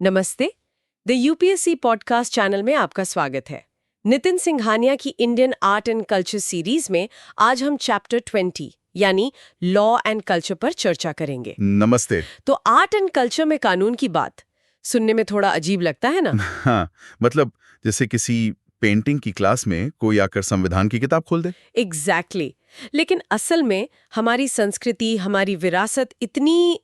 नमस्ते। The UPSC podcast channel में आपका स्वागत है। नितिन सिंघानिया की Indian art and culture series में आज हम चैप्टर 20 यानी लॉ एंड कल्चर पर चर्चा करेंगे। नमस्ते। तो आर्ट एंड कल्चर में कानून की बात सुनने में थोड़ा अजीब लगता है ना? हाँ, मतलब जैसे किसी पेंटिंग की क्लास में कोई आकर संविधान की किताब खोल दे। एग्जैक्टली। लेकिन असल में हमारी संस्कृति, हमारी विरासत इतनी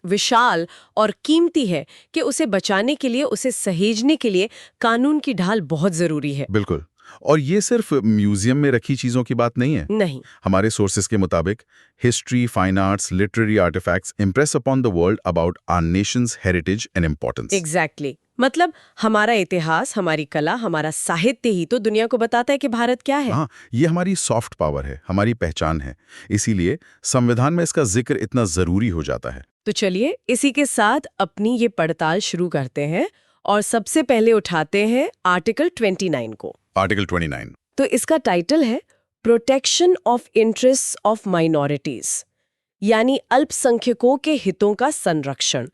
विशाल और कीमती है कि उसे बचाने के लिए, उसे सहेजने के लिए कानून की ढाल बहुत जरूरी है। बिल्कुल। और ये सिर्फ म्यूजियम में रखी चीजों की बात नहीं है। नहीं। हमारे सोर्सेज के मुताबिक history, fine arts, literary artifacts impress upon the world about our nation's heritage and importance. Exactly. मतलब हमारा इतिहास, हमारी कला, हमारा साहित्य ही तो दुनिया को बताता है कि भारत क्या है। हाँ, ये हमारी सॉफ्ट पावर है, हमारी पहचान है। इसीलिए संविधान में इसका जिक्र इतना जरूरी हो जाता है। तो चलिए इसी के साथ अपनी ये पड़ताल शुरू करते हैं और सबसे पहले उठाते हैं आर्टिकल 29 को। आर्टिकल 29। तो इसका टाइटल है protection of interest of minorities, यानी अल्पसंख्यकों के हितों का संरक्षण।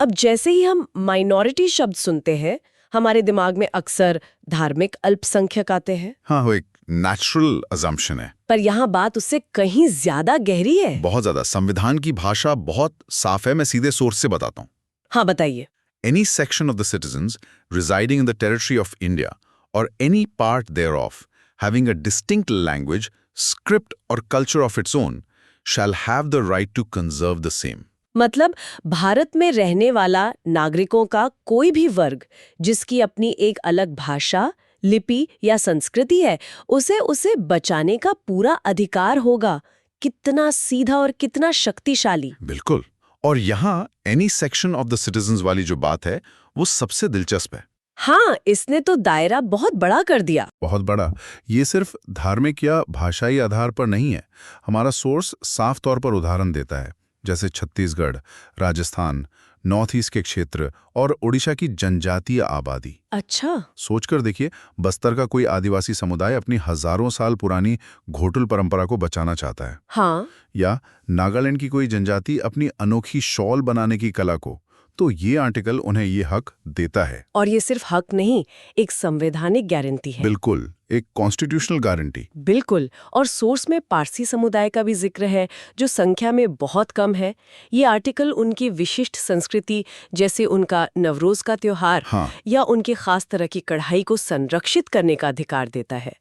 अब जैसे ही हम माइनॉरिटी शब्द सुनते हैं, हमारे दिमाग में अक्सर धार्मिक अल्पसंख्यक आते हैं। हाँ, वो एक नेचुरल अजम्पशन है। पर यहाँ बात उससे कहीं ज्यादा गहरी है। बहुत ज्यादा। संविधान की भाषा बहुत साफ है, मैं सीधे सोर्स से बताता हूँ। हाँ, बताइए। Any section of the citizens residing in the territory of India or any part thereof having a distinct language, script or culture of its own shall have the right to conserve the same. मतलब भारत में रहने वाला नागरिकों का कोई भी वर्ग जिसकी अपनी एक अलग भाषा, लिपि या संस्कृति है, उसे बचाने का पूरा अधिकार होगा। कितना सीधा और कितना शक्तिशाली। बिल्कुल। और यहाँ any section of the citizens वाली जो बात है, वो सबसे दिलचस्प है। हाँ, इसने तो दायरा बहुत बड़ा कर दिया। बहुत बड़ा। ये सिर्फ धार्मिक या भाषाई आधार पर नहीं है। हमारा सोर्स साफ तौर पर उदाहरण देता है, जैसे छत्तीसगढ़, राजस्थान, नॉर्थ ईस्ट के क्षेत्र और ओडिशा की जनजातीय आबादी। अच्छा। सोचकर देखिए, बस्तर का कोई आदिवासी समुदाय अपनी हजारों साल पुरानी घोटुल परंपरा को बचाना चाहता है। हाँ। या नागालैंड की कोई जनजाति अपनी अनोखी शॉल बनाने की कला को, तो ये आर्टिकल उन्हें ये हक देता है। और ये सिर्फ हक नहीं, एक संवैधानिक गारंटी है। बिल्कुल, एक कॉन्स्टिट्यूशनल गारंटी। बिल्कुल। और सोर्स में पारसी समुदाय का भी जिक्र है, जो संख्या में बहुत कम है। ये आर्टिकल उनकी विशिष्ट संस्कृति, जैसे उनका नवरोज का त्योहार, हाँ। या उनके खास तरह की कढ़ाई को संरक्षित करने का अधिकार देता है।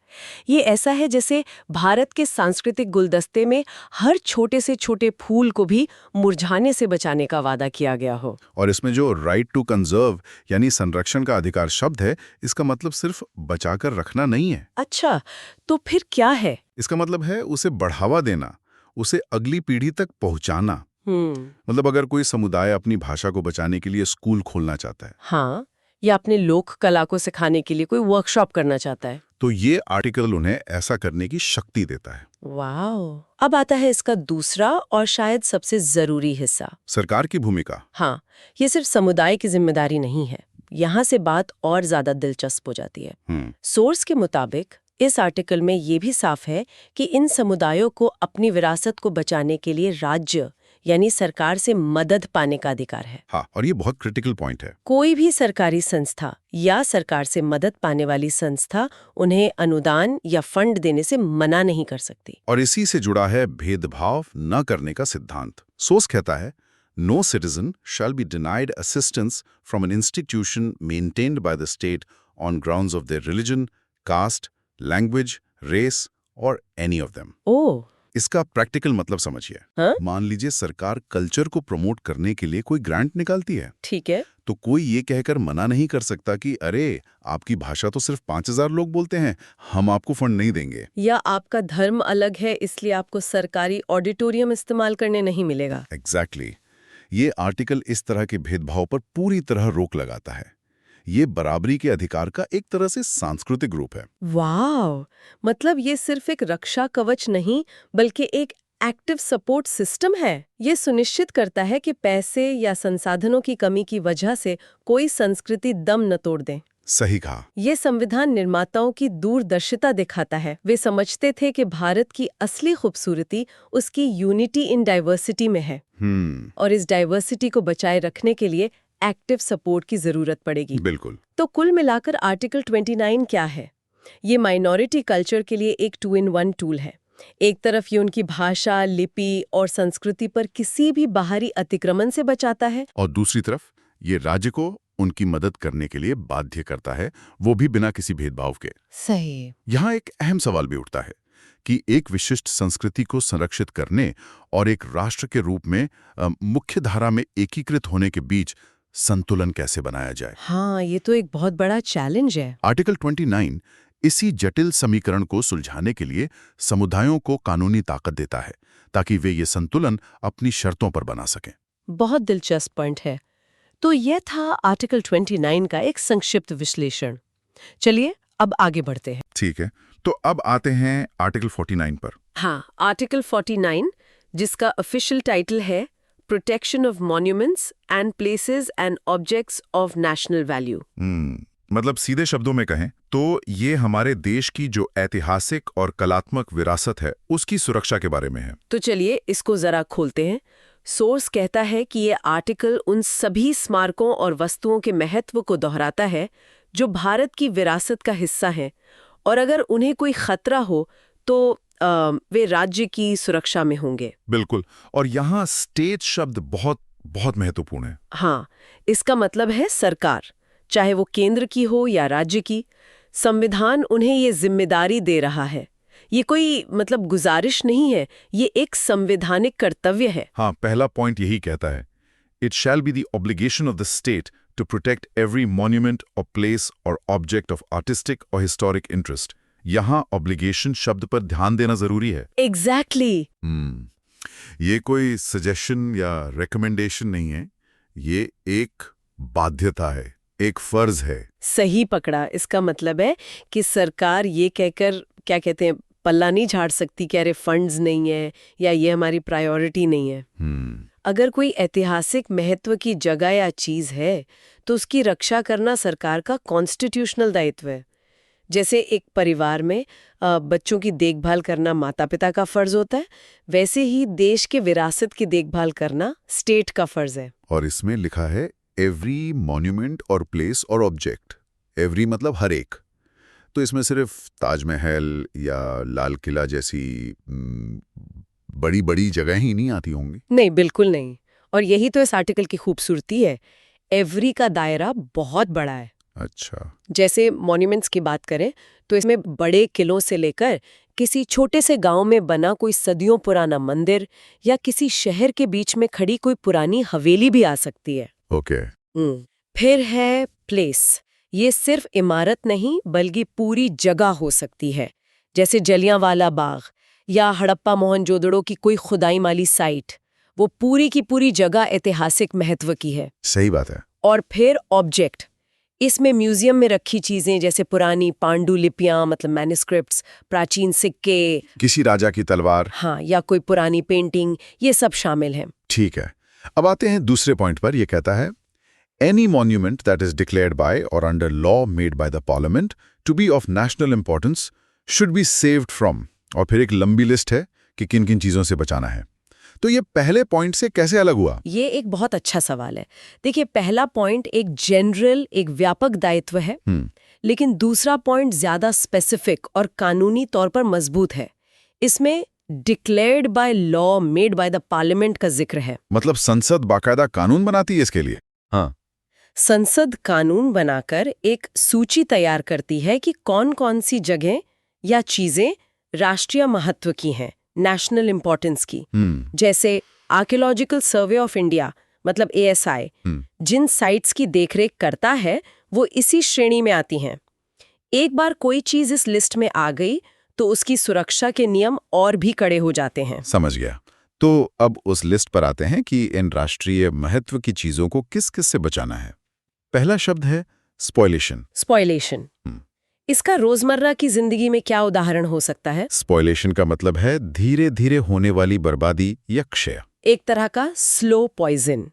ये ऐसा है जैसे भारत के सांस्कृतिक गुलदस्ते में हर छोटे से छोटे फूल को भी मुरझाने से बचाने का वादा किया गया हो। और इसमें जो राइट टू कंजर्व यानी संरक्षण का अधिकार शब्द है, इसका मतलब सिर्फ बचाकर रखना नहीं है। अच्छा, तो फिर क्या है? इसका मतलब है उसे बढ़ावा देना, उसे अगली पीढ़ी तक पहुंचाना। मतलब अगर कोई समुदाय अपनी भाषा को बचाने के लिए स्कूल खोलना चाहता है, हाँ, या अपने लोक कला को सिखाने के लिए कोई वर्कशॉप करना चाहता है, तो ये आर्टिकल उन्हें ऐसा करने की शक्ति देता है। वाह। अब आता है इसका दूसरा और शायद सबसे जरूरी हिस्सा, सरकार की भूमिका। हाँ, ये सिर्फ समुदाय की जिम्मेदारी नहीं है। यहाँ से बात और ज्यादा दिलचस्प हो जाती है। सोर्स के मुताबिक इस आर्टिकल में ये भी साफ है कि इन समुदायों को अपनी विरासत को बचाने के लिए राज्य यानी सरकार से मदद पाने का अधिकार है। हाँ, और ये बहुत क्रिटिकल पॉइंट है। कोई भी सरकारी संस्था या सरकार से मदद पाने वाली संस्था उन्हें अनुदान या फंड देने से मना नहीं कर सकती। और इसी से जुड़ा है भेदभाव न करने का सिद्धांत। सोर्स कहता है, No citizen shall be denied assistance from an institution maintained by the state on grounds of their religion, caste, language, race, or any of them. ओह। इसका प्रैक्टिकल मतलब समझिए। हाँ? मान लीजिए सरकार कल्चर को प्रमोट करने के लिए कोई ग्रांट निकालती है। ठीक है। तो कोई ये कहकर मना नहीं कर सकता कि अरे आपकी भाषा तो सिर्फ 5000 लोग बोलते हैं, हम आपको फंड नहीं देंगे। या आपका धर्म अलग है, इसलिए आपको सरकारी ऑडिटोरियम इस्तेमाल करने नहीं मिलेगा। एग्जैक्टली। ये आर्टिकल इस तरह के भेदभाव पर पूरी तरह रोक लगाता है। ये बराबरी के अधिकार का एक तरह से सांस्कृतिक रूप है। वाह। मतलब ये सिर्फ एक रक्षा कवच नहीं, बल्कि एक एक्टिव सपोर्ट सिस्टम है। ये सुनिश्चित करता है कि पैसे या संसाधनों की कमी की वजह से कोई संस्कृति दम न तोड़ दे। सही कहा। ये संविधान निर्माताओं की दूरदर्शिता दिखाता है। वे समझते थे कि भारत की असली खूबसूरती उसकी यूनिटी इन डाइवर्सिटी में है। और इस डाइवर्सिटी को बचाए रखने के लिए एक्टिव सपोर्ट की जरूरत पड़ेगी। बिल्कुल। तो कुल मिलाकर आर्टिकल 29 क्या है? ये माइनॉरिटी कल्चर के लिए एक 2-in-1 टूल है। एक तरफ ये उनकी भाषा, लिपि और संस्कृति पर किसी भी बाहरी अतिक्रमण से बचाता है, और दूसरी तरफ ये राज्य को उनकी मदद करने के लिए बाध्य करता है, वो भी बिना किसी भेदभाव के। सही। यहाँ एक अहम सवाल भी उठता है कि एक विशिष्ट संस्कृति को संरक्षित करने और एक राष्ट्र के रूप में मुख्य धारा में एकीकृत होने के बीच संतुलन कैसे बनाया जाए। हाँ, ये तो एक बहुत बड़ा चैलेंज है। आर्टिकल 29 इसी जटिल समीकरण को सुलझाने के लिए समुदायों को कानूनी ताकत देता है ताकि वे ये संतुलन अपनी शर्तों पर बना सकें। बहुत दिलचस्प पॉइंट है। तो यह था आर्टिकल 29 का एक संक्षिप्त विश्लेषण। चलिए अब आगे बढ़ते हैं। ठीक है, तो अब आते हैं आर्टिकल 49 पर। हाँ, आर्टिकल 49 जिसका ऑफिशियल टाइटल है protection of monuments and places and objects of national value. मतलब सीधे शब्दों में कहें तो ये हमारे देश की जो ऐतिहासिक और कलात्मक विरासत है उसकी सुरक्षा के बारे में है। तो चलिए इसको जरा खोलते हैं। सोर्स कहता है कि ये आर्टिकल उन सभी स्मारकों और वस्तुओं के महत्व को दोहराता है जो भारत की विरासत का हिस्सा हैं, और अगर उन्हें कोई खतरा हो तो वे राज्य की सुरक्षा में होंगे। बिल्कुल, और यहाँ स्टेट शब्द बहुत बहुत महत्वपूर्ण है। हाँ, इसका मतलब है सरकार, चाहे वो केंद्र की हो या राज्य की। संविधान उन्हें ये जिम्मेदारी दे रहा है। ये कोई मतलब गुजारिश नहीं है, ये एक संवैधानिक कर्तव्य है। हाँ, पहला पॉइंट यही कहता है, it shall be the obligation of the state to protect every monument और प्लेस और ऑब्जेक्ट ऑफ आर्टिस्टिक और हिस्टोरिक इंटरेस्ट। यहाँ ऑब्लिगेशन शब्द पर ध्यान देना जरूरी है। एग्जैक्टली। ये कोई सजेशन या रिकमेंडेशन नहीं है, ये एक बाध्यता है, एक फर्ज है। सही पकड़ा। इसका मतलब है कि सरकार ये कहकर क्या कहते हैं पल्ला नहीं झाड़ सकती कि अरे फंड्स नहीं है या ये हमारी प्रायोरिटी नहीं है। अगर कोई ऐतिहासिक महत्व की जगह या चीज है तो उसकी रक्षा करना सरकार का कॉन्स्टिट्यूशनल दायित्व है। जैसे एक परिवार में बच्चों की देखभाल करना माता पिता का फर्ज होता है, वैसे ही देश के विरासत की देखभाल करना स्टेट का फर्ज है। और इसमें लिखा है एवरी मॉन्यूमेंट और प्लेस और ऑब्जेक्ट। एवरी मतलब हर एक। तो इसमें सिर्फ ताजमहल या लाल किला जैसी बड़ी बड़ी जगह ही नहीं आती होंगी। नहीं, बिल्कुल नहीं। और यही तो इस आर्टिकल की खूबसूरती है, एवरी का दायरा बहुत बड़ा है। अच्छा। जैसे मॉन्यूमेंट्स की बात करें तो इसमें बड़े किलों से लेकर किसी छोटे से गांव में बना कोई सदियों पुराना मंदिर या किसी शहर के बीच में खड़ी कोई पुरानी हवेली भी आ सकती है। ओके। फिर है प्लेस। ये सिर्फ इमारत नहीं बल्कि पूरी जगह हो सकती है, जैसे जलियांवाला बाग या हड़प्पा मोहनजोदड़ो की कोई खुदाई माली साइट। वो पूरी की पूरी जगह ऐतिहासिक महत्व की है। सही बात है। और फिर ऑब्जेक्ट, इसमें म्यूजियम में रखी चीजें जैसे पुरानी पांडुलिपियां मतलब मैन्युस्क्रिप्ट्स, प्राचीन सिक्के, किसी राजा की तलवार, हाँ, या कोई पुरानी पेंटिंग, ये सब शामिल हैं। ठीक है। अब आते हैं दूसरे पॉइंट पर। यह कहता है Any monument that is declared by or under law made by the parliament to be of national importance should be saved from। और फिर एक लंबी लिस्ट है कि किन किन चीजों से बचाना है। तो ये पहले पॉइंट से कैसे अलग हुआ? ये एक बहुत अच्छा सवाल है। देखिए, पहला पॉइंट एक जनरल, एक व्यापक दायित्व है, लेकिन दूसरा पॉइंट ज्यादा स्पेसिफिक और कानूनी तौर पर मजबूत है। इसमें declared by law made by the parliament का जिक्र है। मतलब संसद बाकायदा कानून बनाती है इसके लिए? हाँ। संसद कानून बनाकर एक सूची तैयार करती है कि कौन कौन सी जगह या चीजें राष्ट्रीय महत्व की हैं, नेशनल इंपॉर्टेंस की। जैसे आर्कियोलॉजिकल सर्वे ऑफ इंडिया मतलब ASI जिन साइट्स की देखरेख करता है वो इसी श्रेणी में आती हैं। एक बार कोई चीज इस लिस्ट में आ गई तो उसकी सुरक्षा के नियम और भी कड़े हो जाते हैं। समझ गया। तो अब उस लिस्ट पर आते हैं कि इन राष्ट्रीय महत्व की चीजों को किस किस से बचाना है। पहला शब्द है स्पॉइलेशन। स्पॉइलेशन, इसका रोजमर्रा की जिंदगी में क्या उदाहरण हो सकता है? स्पॉइलेशन का मतलब है धीरे धीरे होने वाली बर्बादी या क्षय। एक तरह का स्लो पॉइजन,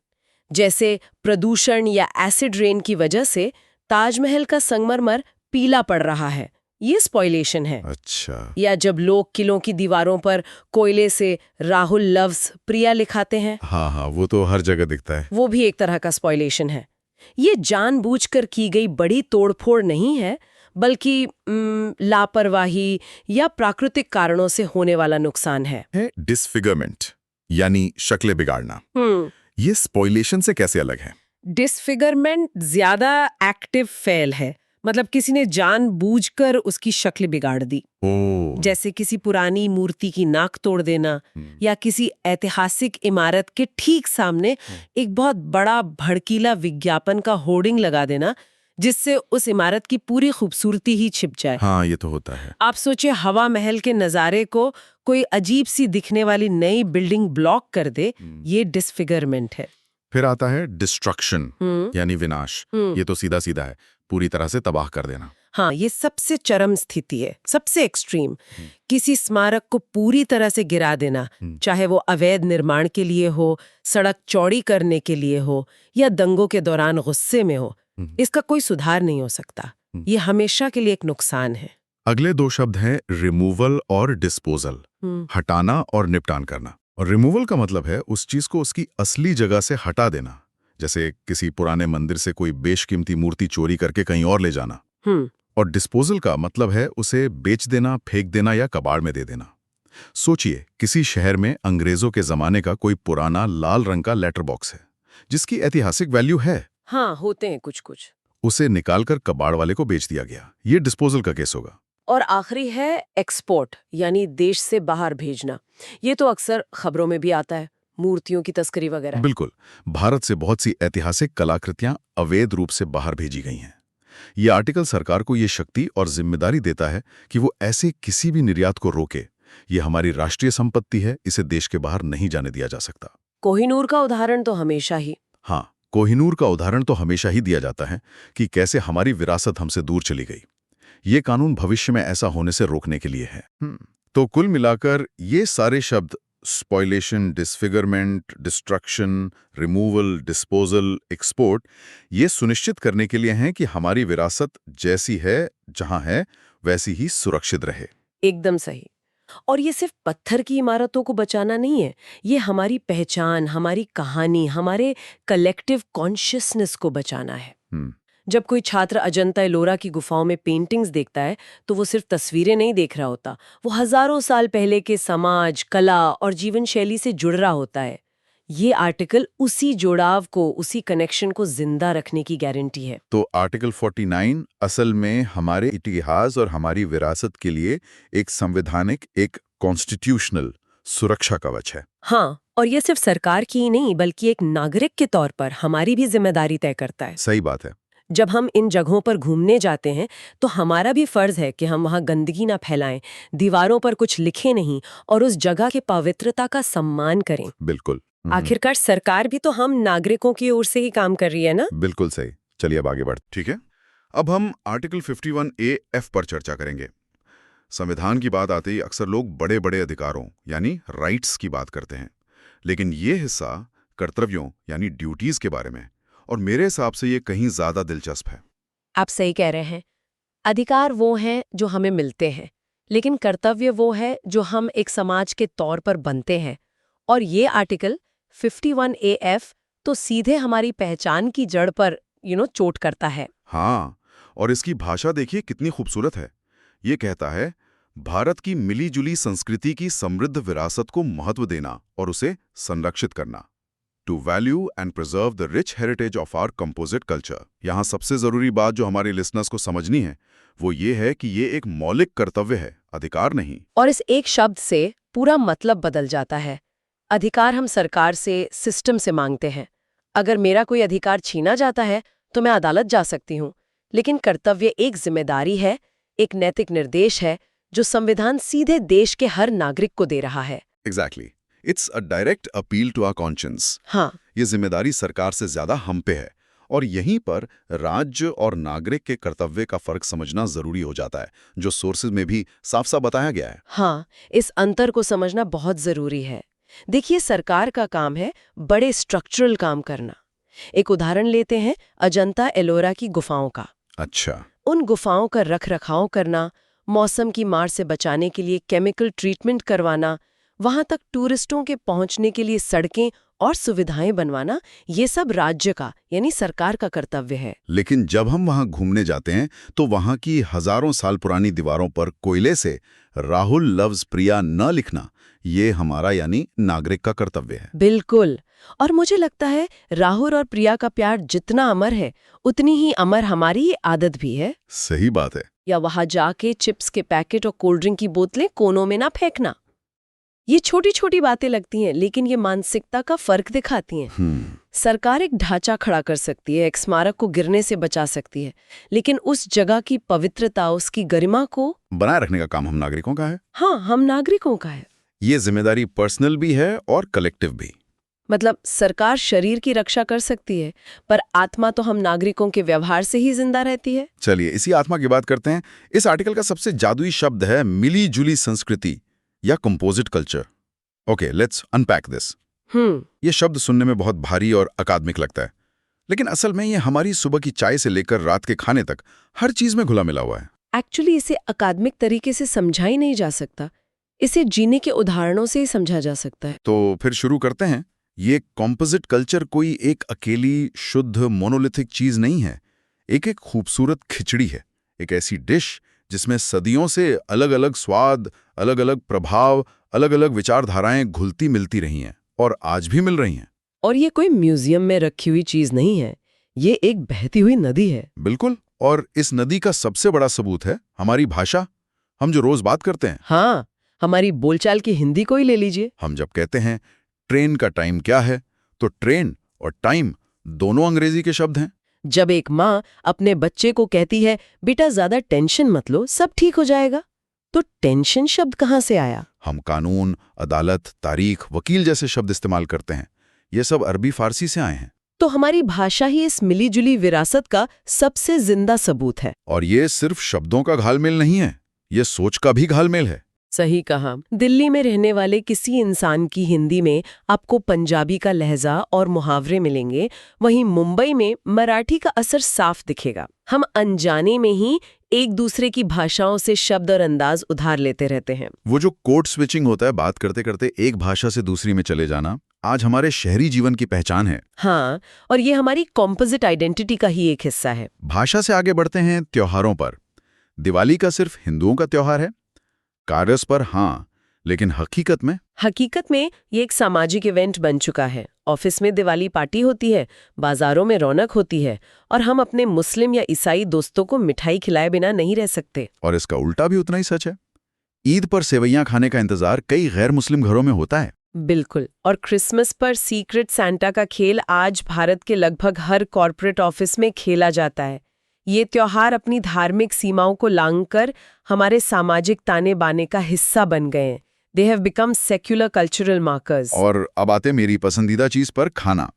जैसे प्रदूषण या एसिड रेन की वजह से ताजमहल का संगमरमर पीला पड़ रहा है, ये स्पॉइलेशन है। अच्छा। या जब लोग किलों की दीवारों पर कोयले से राहुल लव्स प्रिया लिखाते हैं, हाँ, वो तो हर जगह दिखता है। वो भी एक तरह का स्पॉइलेशन है। ये जानबूझकर की गई बड़ी तोड़फोड़ नहीं है, बल्कि लापरवाही या प्राकृतिक कारणों से होने वाला नुकसान है। डिसफिगरमेंट यानी शक्लें बिगाड़ना, ये स्पॉइलेशन से कैसे अलग है? डिसफिगरमेंट ज्यादा एक्टिव फेल है, मतलब किसी ने जानबूझकर उसकी शक्ल बिगाड़ दी। जैसे किसी पुरानी मूर्ति की नाक तोड़ देना या किसी ऐतिहासिक इमारत के ठीक सामने एक बहुत बड़ा भड़कीला विज्ञापन का होर्डिंग लगा देना, जिससे उस इमारत की पूरी खूबसूरती ही छिप जाए। हाँ, ये तो होता है। आप सोचिए, हवा महल के नजारे को कोई अजीब सी दिखने वाली नई बिल्डिंग ब्लॉक कर दे, ये डिसफिगरमेंट है। फिर आता है डिस्ट्रक्शन यानी विनाश। ये तो सीधा सीधा है, पूरी तरह से तबाह कर देना। हाँ, ये सबसे चरम स्थिति है, सबसे एक्सट्रीम। किसी स्मारक को पूरी तरह से गिरा देना, चाहे वो अवैध निर्माण के लिए हो, सड़क चौड़ी करने के लिए हो या दंगों के दौरान गुस्से में हो, इसका कोई सुधार नहीं हो सकता। ये हमेशा के लिए एक नुकसान है। अगले दो शब्द हैं रिमूवल और डिस्पोजल, हटाना और निपटान करना। और रिमूवल का मतलब है उस चीज को उसकी असली जगह से हटा देना, जैसे किसी पुराने मंदिर से कोई बेशकीमती मूर्ति चोरी करके कहीं और ले जाना। और डिस्पोजल का मतलब है उसे बेच देना, फेंक देना या कबाड़ में दे देना। सोचिए, किसी शहर में अंग्रेजों के जमाने का कोई पुराना लाल रंग का लेटर बॉक्स है जिसकी ऐतिहासिक वैल्यू है। हाँ, होते हैं कुछ कुछ। उसे निकालकर कबाड़ वाले को बेच दिया गया, ये डिस्पोजल का केस होगा। और आखिरी है एक्सपोर्ट, यानी देश से बाहर भेजना। ये तो अक्सर खबरों में भी आता है, मूर्तियों की तस्करी वगैरह। बिल्कुल, भारत से बहुत सी ऐतिहासिक कलाकृतियां अवैध रूप से बाहर भेजी गई हैं। ये आर्टिकल सरकार को ये शक्ति और जिम्मेदारी देता है कि वो ऐसे किसी भी निर्यात को रोके। ये हमारी राष्ट्रीय संपत्ति है, इसे देश के बाहर नहीं जाने दिया जा सकता। कोहिनूर का उदाहरण तो हमेशा ही हाँ, कोहिनूर का उदाहरण तो हमेशा ही दिया जाता है कि कैसे हमारी विरासत हमसे दूर चली गई। ये कानून भविष्य में ऐसा होने से रोकने के लिए है। तो कुल मिलाकर ये सारे शब्द spoliation, disfigurement, destruction, removal, disposal, export, ये सुनिश्चित करने के लिए हैं कि हमारी विरासत जैसी है, जहां है, वैसी ही सुरक्षित रहे। एकदम सही। और ये सिर्फ पत्थर की इमारतों को बचाना नहीं है, ये हमारी पहचान, हमारी कहानी, हमारे कलेक्टिव कॉन्शियसनेस को बचाना है। जब कोई छात्र अजंता एलोरा की गुफाओं में पेंटिंग्स देखता है तो वो सिर्फ तस्वीरें नहीं देख रहा होता, वो हजारों साल पहले के समाज, कला और जीवन शैली से जुड़ रहा होता है। ये आर्टिकल उसी जुड़ाव को, उसी कनेक्शन को जिंदा रखने की गारंटी है। तो आर्टिकल 49 असल में हमारे इतिहास और हमारी विरासत के लिए एक संवैधानिक, एक कॉन्स्टिट्यूशनल सुरक्षा कवच है। हाँ, और ये सिर्फ सरकार की ही नहीं, बल्कि एक नागरिक के तौर पर हमारी भी जिम्मेदारी तय करता है। सही बात है। जब हम इन जगहों पर घूमने जाते हैं तो हमारा भी फर्ज है कि हम वहाँ गंदगी ना फैलाएं, दीवारों पर कुछ लिखे नहीं और उस जगह की पवित्रता का सम्मान करें। बिल्कुल। आखिरकार सरकार भी तो हम नागरिकों की ओर से ही काम कर रही है ना। बिल्कुल सही। चलिए अब आगे बढ़ते। ठीक है, अब हम आर्टिकल 51A(F) पर चर्चा करेंगे। संविधान की बात आते ही अक्सर लोग बड़े बड़े अधिकारों यानी राइट्स की बात करते हैं, लेकिन ये हिस्सा कर्तव्यों यानी ड्यूटीज के बारे में, और मेरे हिसाब से ये कहीं ज्यादा दिलचस्प है। आप सही कह रहे हैं। अधिकार वो हैं जो हमें मिलते हैं, लेकिन कर्तव्य वो है जो हम एक समाज के तौर पर बनते हैं। और ये आर्टिकल 51A(F) तो सीधे हमारी पहचान की जड़ पर चोट करता है। हाँ, और इसकी भाषा देखिए कितनी खूबसूरत है। ये कहता है, भारत की मिली-जुली संस्कृति की समृद्ध विरासत को महत्व देना और उसे संरक्षित करना। To value and preserve the rich heritage of our composite culture. यहाँ सबसे जरूरी बात जो हमारे लिसनर्स को समझनी है वो ये है कि ये एक मौलिक कर्तव्य है, अधिकार नहीं। और इस एक शब्द से पूरा मतलब बदल जाता है। अधिकार हम सरकार से, सिस्टम से मांगते हैं। अगर मेरा कोई अधिकार छीना जाता है तो मैं अदालत जा सकती हूँ, लेकिन कर्तव्य एक जिम्मेदारी है, एक नैतिक निर्देश है जो संविधान सीधे देश के हर नागरिक को दे रहा है। Exactly, it's a direct appeal to our conscience. हाँ, ये जिम्मेदारी सरकार से ज्यादा हम पे है, और यहीं पर राज्य और नागरिक के कर्तव्य का फर्क समझना जरूरी हो जाता है, जो सोर्सेज में भी साफ साफ बताया गया है। हाँ, इस अंतर को समझना बहुत जरूरी है। देखिए, सरकार का काम है बड़े स्ट्रक्चरल काम करना। एक उदाहरण लेते हैं अजंता एलोरा की गुफाओं का। अच्छा। उन गुफाओं का रख रखाव करना, मौसम की मार से बचाने के लिए केमिकल ट्रीटमेंट करवाना, वहां तक टूरिस्टों के पहुंचने के लिए सड़कें और सुविधाएं बनवाना, ये सब राज्य का यानी सरकार का कर्तव्य है। लेकिन जब हम वहां घूमने जाते हैं तो वहां की हजारों साल पुरानी दीवारों पर कोयले से राहुल लव्स प्रिया न लिखना, ये हमारा यानी नागरिक का कर्तव्य है। बिल्कुल। और मुझे लगता है राहुल और प्रिया का प्यार जितना अमर है, उतनी ही अमर हमारी ये आदत भी है। सही बात है। या वहां जाके चिप्स के पैकेट और कोल्ड ड्रिंक की बोतलें कोनों में ना फेंकना। ये छोटी छोटी बातें लगती हैं, लेकिन ये मानसिकता का फर्क दिखाती हैं। सरकार एक ढांचा खड़ा कर सकती है, एक स्मारक को गिरने से बचा सकती है, लेकिन उस जगह की पवित्रता, उसकी गरिमा को बनाए रखने का काम हम नागरिकों का है। हाँ, हम नागरिकों का है। ये जिम्मेदारी पर्सनल भी है और कलेक्टिव भी। मतलब सरकार शरीर की रक्षा कर सकती है, पर आत्मा तो हम नागरिकों के व्यवहार से ही जिंदा रहती है। चलिए इसी आत्मा की बात करते हैं। इस आर्टिकल का सबसे जादुई शब्द है मिली जुली संस्कृति या composite culture. Okay, let's unpack this. ये शब्द सुनने में बहुत भारी और अकादमिक लगता है, लेकिन असल में ये हमारी सुबह की चाय से लेकर रात के खाने तक हर चीज में घुला मिला हुआ है। एक्चुअली इसे अकादमिक तरीके से समझा ही नहीं जा सकता, इसे जीने के उदाहरणों से ही समझा जा सकता है। तो फिर शुरू करते हैं। ये कंपोजिट कल्चर कोई एक अकेली शुद्ध मोनोलिथिक चीज नहीं है। एक खूबसूरत खिचड़ी है, एक ऐसी डिश जिसमें सदियों से अलग अलग स्वाद, अलग अलग प्रभाव, अलग अलग विचारधाराएं घुलती मिलती रही हैं और आज भी मिल रही हैं। और ये कोई म्यूजियम में रखी हुई चीज नहीं है, ये एक बहती हुई नदी है। बिल्कुल। और इस नदी का सबसे बड़ा सबूत है हमारी भाषा, हम जो रोज बात करते हैं। हाँ, हमारी बोलचाल की हिंदी को ही ले लीजिए। हम जब कहते हैं ट्रेन का टाइम क्या है, तो ट्रेन और टाइम दोनों अंग्रेजी के शब्द हैं। जब एक माँ अपने बच्चे को कहती है बेटा ज्यादा टेंशन मत लो, सब ठीक हो जाएगा, तो टेंशन शब्द कहाँ से आया? हम कानून, अदालत, तारीख, वकील जैसे शब्द इस्तेमाल करते हैं। ये सब अरबी फारसी से आए हैं। तो हमारी भाषा ही इस मिलीजुली विरासत का सबसे जिंदा सबूत है। और ये सिर्फ शब्दों का घालमेल नहीं है, ये सोच का भी घालमेल है। सही कहा। दिल्ली में रहने वाले किसी इंसान की हिंदी में आपको पंजाबी का लहजा और मुहावरे मिलेंगे, वहीं मुंबई में मराठी का असर साफ दिखेगा। हम अनजाने में ही एक दूसरे की भाषाओं से शब्द और अंदाज उधार लेते रहते हैं। वो जो कोड स्विचिंग होता है, बात करते करते एक भाषा से दूसरी में चले जाना, आज हमारे शहरी जीवन की पहचान है। हाँ, और ये हमारी कॉम्पोजिट आइडेंटिटी का ही एक हिस्सा है। भाषा से आगे बढ़ते हैं त्योहारों पर। दिवाली का सिर्फ हिंदुओं का त्योहार है? कागज पर हाँ, लेकिन हकीकत में ये एक सामाजिक इवेंट बन चुका है। ऑफिस में दिवाली पार्टी होती है, बाजारों में रौनक होती है, और हम अपने मुस्लिम या ईसाई दोस्तों को मिठाई खिलाए बिना नहीं रह सकते। और इसका उल्टा भी उतना ही सच है। ईद पर सेवैयां खाने का इंतजार कई गैर मुस्लिम घरों में होता है। बिल्कुल। और क्रिसमस पर सीक्रेट सांता का खेल आज भारत के लगभग हर कॉर्पोरेट ऑफिस में खेला जाता है। ये त्योहार अपनी धार्मिक सीमाओं को लांघकर हमारे सामाजिक ताने बाने का हिस्सा बन गए हैं। They have become secular cultural markers. और अब आते मेरी पसंदीदा चीज पर, खाना।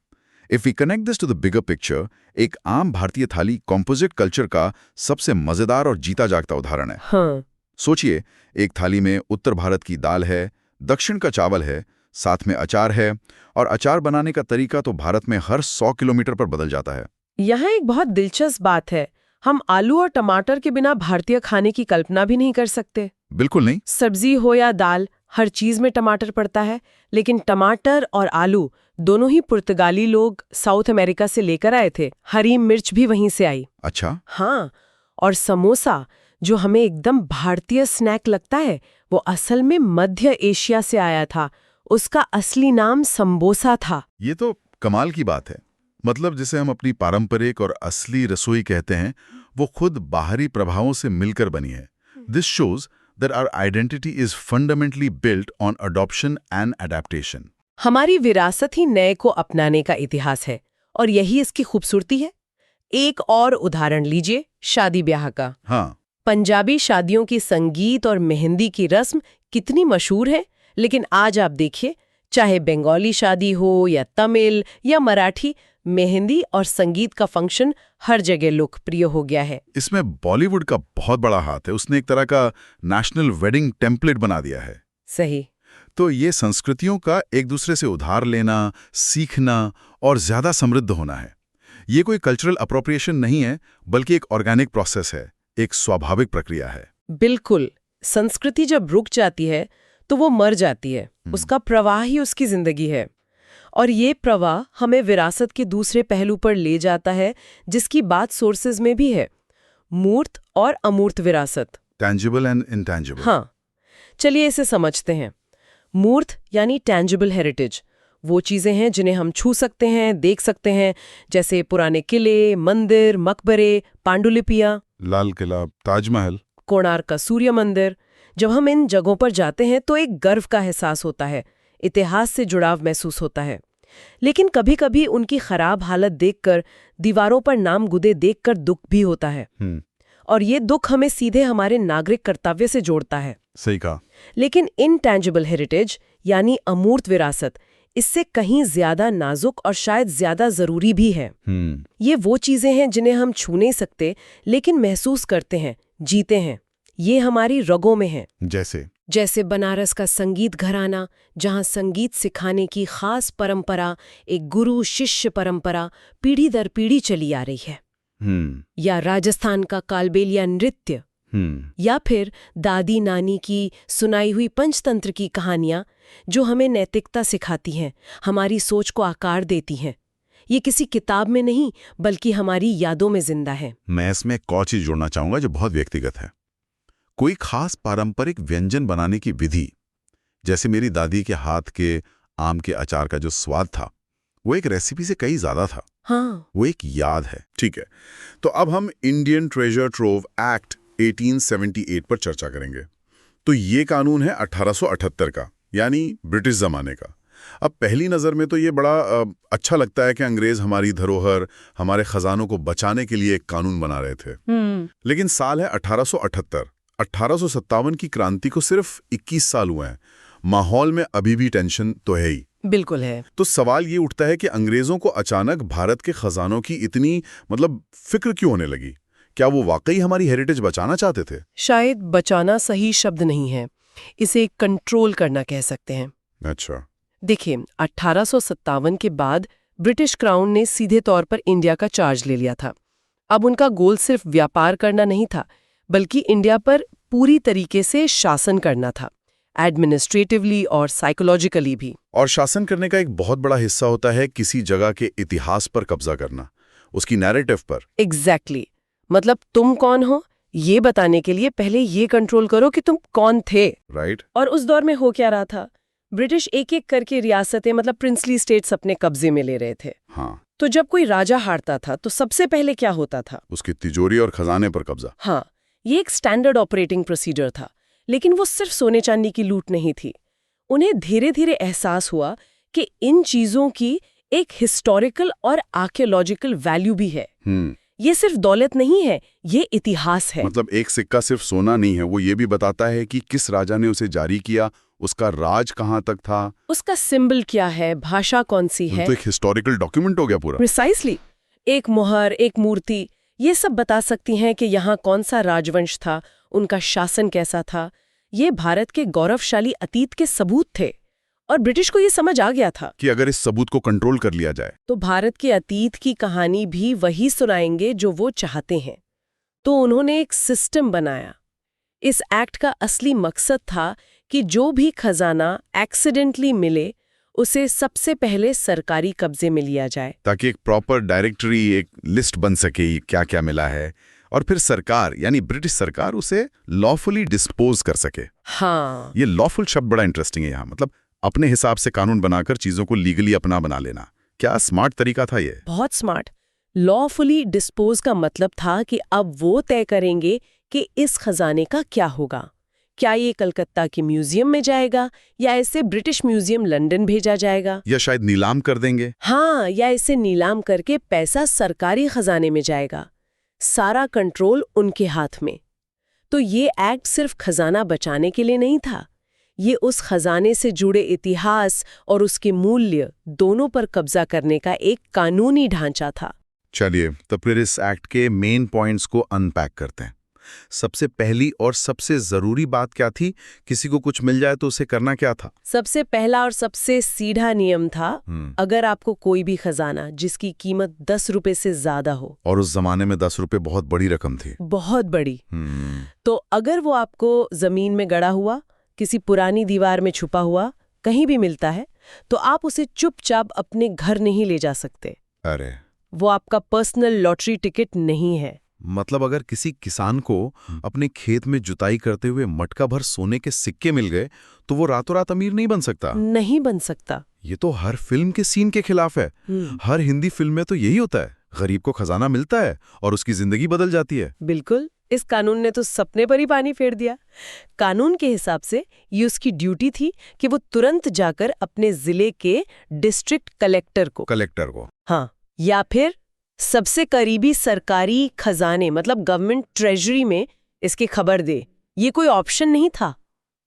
If we connect this to the bigger picture, एक आम भारतीय थाली कंपोजिट कल्चर का सबसे मजेदार और जीता जागता उदाहरण है। हाँ। सोचिए, एक थाली में उत्तर भारत की दाल है, दक्षिण का चावल है, साथ में अचार है, और अचार बनाने का तरीका तो भारत में हर 100 किलोमीटर पर बदल जाता है। यहाँ एक बहुत दिलचस्प बात है, हम आलू और टमाटर के बिना भारतीय खाने की कल्पना भी नहीं कर सकते। बिल्कुल नहीं। सब्जी हो या दाल, हर चीज में टमाटर पड़ता है, लेकिन टमाटर और आलू दोनों ही पुर्तगाली लोग साउथ अमेरिका से लेकर आए थे। हरी मिर्च भी वहीं से आई। अच्छा। हाँ, और समोसा जो हमें एकदम भारतीय स्नैक लगता है, वो असल में मध्य एशिया से आया था। उसका असली नाम संबोसा था। ये तो कमाल की बात है। मतलब जिसे हम अपनी पारंपरिक और असली रसोई कहते हैं, वो खुद बाहरी प्रभावों से मिलकर बनी है। This shows that our identity is fundamentally built on adoption and adaptation. हमारी विरासत ही नए को अपनाने का इतिहास है, और यही इसकी खूबसूरती है। एक और उदाहरण लीजिए, शादी ब्याह का। हाँ। पंजाबी शादियों की संगीत और मेहंदी की रस्म कितनी मशहूर है, लेकिन आज आप देखिए, चाहे बंगाली शादी हो या तमिल या मराठी, मेहंदी और संगीत का फंक्शन हर जगह लोकप्रिय हो गया है। इसमें बॉलीवुड का बहुत बड़ा हाथ है। उसने एक तरह का नेशनल वेडिंग टेम्पलेट बना दिया है। सही। तो ये संस्कृतियों का एक दूसरे से उधार लेना, सीखना और ज्यादा समृद्ध होना है। ये कोई कल्चरल अप्रोप्रिएशन नहीं है, बल्कि एक ऑर्गेनिक प्रोसेस है, एक स्वाभाविक प्रक्रिया है। बिल्कुल। संस्कृति जब रुक जाती है तो वो मर जाती है। उसका प्रवाह ही उसकी जिंदगी है। और ये प्रवाह हमें विरासत के दूसरे पहलू पर ले जाता है, जिसकी बात सोर्सेज में भी है, मूर्त और अमूर्त विरासत। Tangible and intangible. हाँ, चलिए इसे समझते हैं। मूर्त यानी टैंजिबल हेरिटेज, वो चीजें हैं जिन्हें हम छू सकते हैं, देख सकते हैं, जैसे पुराने किले, मंदिर, मकबरे, पांडुलिपियां, लाल किला, ताजमहल, कोणार्क का सूर्य मंदिर। जब हम इन जगहों पर जाते हैं तो एक गर्व का एहसास होता है, इतिहास से जुड़ाव महसूस होता है। लेकिन कभी-कभी उनकी खराब हालत देखकर, दीवारों पर नाम गुदे देखकर दुख भी होता है। और ये दुख हमें सीधे हमारे नागरिक कर्तव्य से जोड़ता है। सही कहा। लेकिन इनटैंजिबल हेरिटेज यानी अमूर्त विरासत इससे कहीं ज्यादा नाजुक और शायद ज्यादा जरूरी भी है। ये वो चीजें हैं जिन्हें हम छू नहीं सकते, लेकिन महसूस करते हैं, जीते हैं। ये हमारी रगों में है। जैसे बनारस का संगीत घराना, जहाँ संगीत सिखाने की खास परंपरा, एक गुरु शिष्य परंपरा पीढ़ी दर पीढ़ी चली आ रही है। या राजस्थान का कालबेलिया नृत्य, या फिर दादी नानी की सुनाई हुई पंचतंत्र की कहानियां, जो हमें नैतिकता सिखाती हैं, हमारी सोच को आकार देती हैं। ये किसी किताब में नहीं, बल्कि हमारी यादों में जिंदा है। मैं इसमें एक और चीज जोड़ना चाहूंगा जो बहुत व्यक्तिगत है। कोई खास पारंपरिक व्यंजन बनाने की विधि, जैसे मेरी दादी के हाथ के आम के अचार का जो स्वाद था, वो एक रेसिपी से कहीं ज्यादा था। हाँ, वो एक याद है। ठीक है, तो अब हम इंडियन ट्रेजर ट्रोव एक्ट 1878 पर चर्चा करेंगे। तो ये कानून है 1878 का, यानी ब्रिटिश जमाने का। अब पहली नजर में तो ये बड़ा अच्छा लगता है कि अंग्रेज हमारी धरोहर, हमारे खजानों को बचाने के लिए एक कानून बना रहे थे। लेकिन साल है 1878। 1857 की क्रांति को सिर्फ 21 साल हुए हैं। माहौल में अभी भी टेंशन तो है ही। बिल्कुल है। तो सवाल ये उठता है कि अंग्रेजों को अचानक भारत के खजानों की इतनी फिक्र क्यों होने लगी? क्या वो वाकई हमारी हेरिटेज बचाना चाहते थे? शायद बचाना सही शब्द नहीं है, इसे कंट्रोल करना कह सकते हैं। अच्छा, देखिए, 1857 के बाद ब्रिटिश क्राउन ने सीधे तौर पर इंडिया का चार्ज ले लिया था। अब उनका गोल सिर्फ व्यापार करना नहीं था, बल्कि इंडिया पर पूरी तरीके से शासन करना था, एडमिनिस्ट्रेटिवली और साइकोलॉजिकली भी। और शासन करने का एक बहुत बड़ा हिस्सा होता है किसी जगह के इतिहास पर कब्जा करना, उसकी नैरेटिव पर। एग्जैक्टली। मतलब तुम कौन हो ये बताने के लिए पहले ये कंट्रोल करो कि तुम कौन थे। राइट। और उस दौर में हो क्या रहा था? ब्रिटिश एक एक करके रियासतें, प्रिंसली स्टेट्स अपने कब्जे में ले रहे थे। हाँ। तो जब कोई राजा हारता था तो सबसे पहले क्या होता था? उसकी तिजोरी और खजाने पर कब्जा। हाँ, ये एक स्टैंडर्ड ऑपरेटिंग प्रोसीजर था। लेकिन वो सिर्फ सोने चांदी की लूट नहीं थी। उन्हें धीरे धीरे एहसास हुआ कि इन चीजों की एक हिस्टोरिकल और आर्कियोलॉजिकल वैल्यू भी है। ये सिर्फ दौलत नहीं है, ये इतिहास है। मतलब एक सिक्का सिर्फ सोना नहीं है, वो ये भी बताता है कि किस राजा ने उसे जारी किया, उसका राज कहाँ तक था, उसका सिंबल क्या है, भाषा कौन सी है। तो एक हिस्टोरिकल डॉक्यूमेंट हो गया पूरा। प्रिसाइसली। एक मुहर, एक मूर्ति, ये सब बता सकती हैं कि यहाँ कौन सा राजवंश था, उनका शासन कैसा था। ये भारत के गौरवशाली अतीत के सबूत थे। और ब्रिटिश को ये समझ आ गया था कि अगर इस सबूत को कंट्रोल कर लिया जाए तो भारत के अतीत की कहानी भी वही सुनाएंगे जो वो चाहते हैं। तो उन्होंने एक सिस्टम बनाया। इस एक्ट का असली मकसद था कि जो भी खजाना एक्सीडेंटली मिले उसे सबसे पहले सरकारी कब्जे में लिया जाए, ताकि एक प्रॉपर डायरेक्टरी, एक लिस्ट बन सके क्या क्या मिला है, और फिर सरकार यानी ब्रिटिश सरकार उसे लॉफुली डिस्पोज कर सके। हाँ, ये लॉफुल शब्द बड़ा इंटरेस्टिंग है यहाँ। मतलब अपने हिसाब से कानून बनाकर चीजों को लीगली अपना बना लेना। क्या स्मार्ट तरीका था ये? बहुत स्मार्ट। लॉफुली डिस्पोज का मतलब था कि अब वो तय करेंगे कि इस खजाने का क्या होगा। क्या ये कलकत्ता के म्यूजियम में जाएगा, या इसे ब्रिटिश म्यूजियम लंदन भेजा जाएगा, या शायद नीलाम कर देंगे। हाँ, या इसे नीलाम करके पैसा सरकारी खजाने में जाएगा। सारा कंट्रोल उनके हाथ में। तो ये एक्ट सिर्फ खजाना बचाने के लिए नहीं था, ये उस खजाने से जुड़े इतिहास और उसके मूल्य दोनों पर कब्जा करने का एक कानूनी ढांचा था। चलिए, तो फिर इस एक्ट के मेन पॉइंट्स को अनपैक करते हैं। सबसे पहली और सबसे जरूरी बात क्या थी? किसी को कुछ मिल जाए तो उसे करना क्या था? सबसे पहला और सबसे सीधा नियम था, अगर आपको कोई भी खजाना जिसकी कीमत 10 रुपए से ज्यादा हो, और उस जमाने में 10 रुपए बहुत बड़ी रकम थी, बहुत बड़ी, तो अगर वो आपको जमीन में गड़ा हुआ, किसी पुरानी दीवार में छुपा हुआ कहीं भी मिलता है तो आप उसे चुपचाप अपने घर नहीं ले जा सकते। अरे, वो आपका पर्सनल लॉटरी टिकट नहीं है। मतलब अगर किसी किसान को अपने खेत में जुताई करते हुए मटका भर सोने के सिक्के मिल गए तो वो रातों रात अमीर नहीं बन सकता। नहीं बन सकता। ये तो हर फिल्म के सीन के खिलाफ है। हर हिंदी फिल्म में तो यही होता है, गरीब को खजाना मिलता है और उसकी जिंदगी बदल जाती है। बिल्कुल, इस कानून ने तो सपने पर ही पानी फेर दिया। कानून के हिसाब से ये उसकी ड्यूटी थी कि वो तुरंत जाकर अपने जिले के डिस्ट्रिक्ट कलेक्टर को हाँ, या फिर सबसे करीबी सरकारी खजाने मतलब गवर्नमेंट ट्रेजरी में इसकी खबर दे। ये कोई ऑप्शन नहीं था,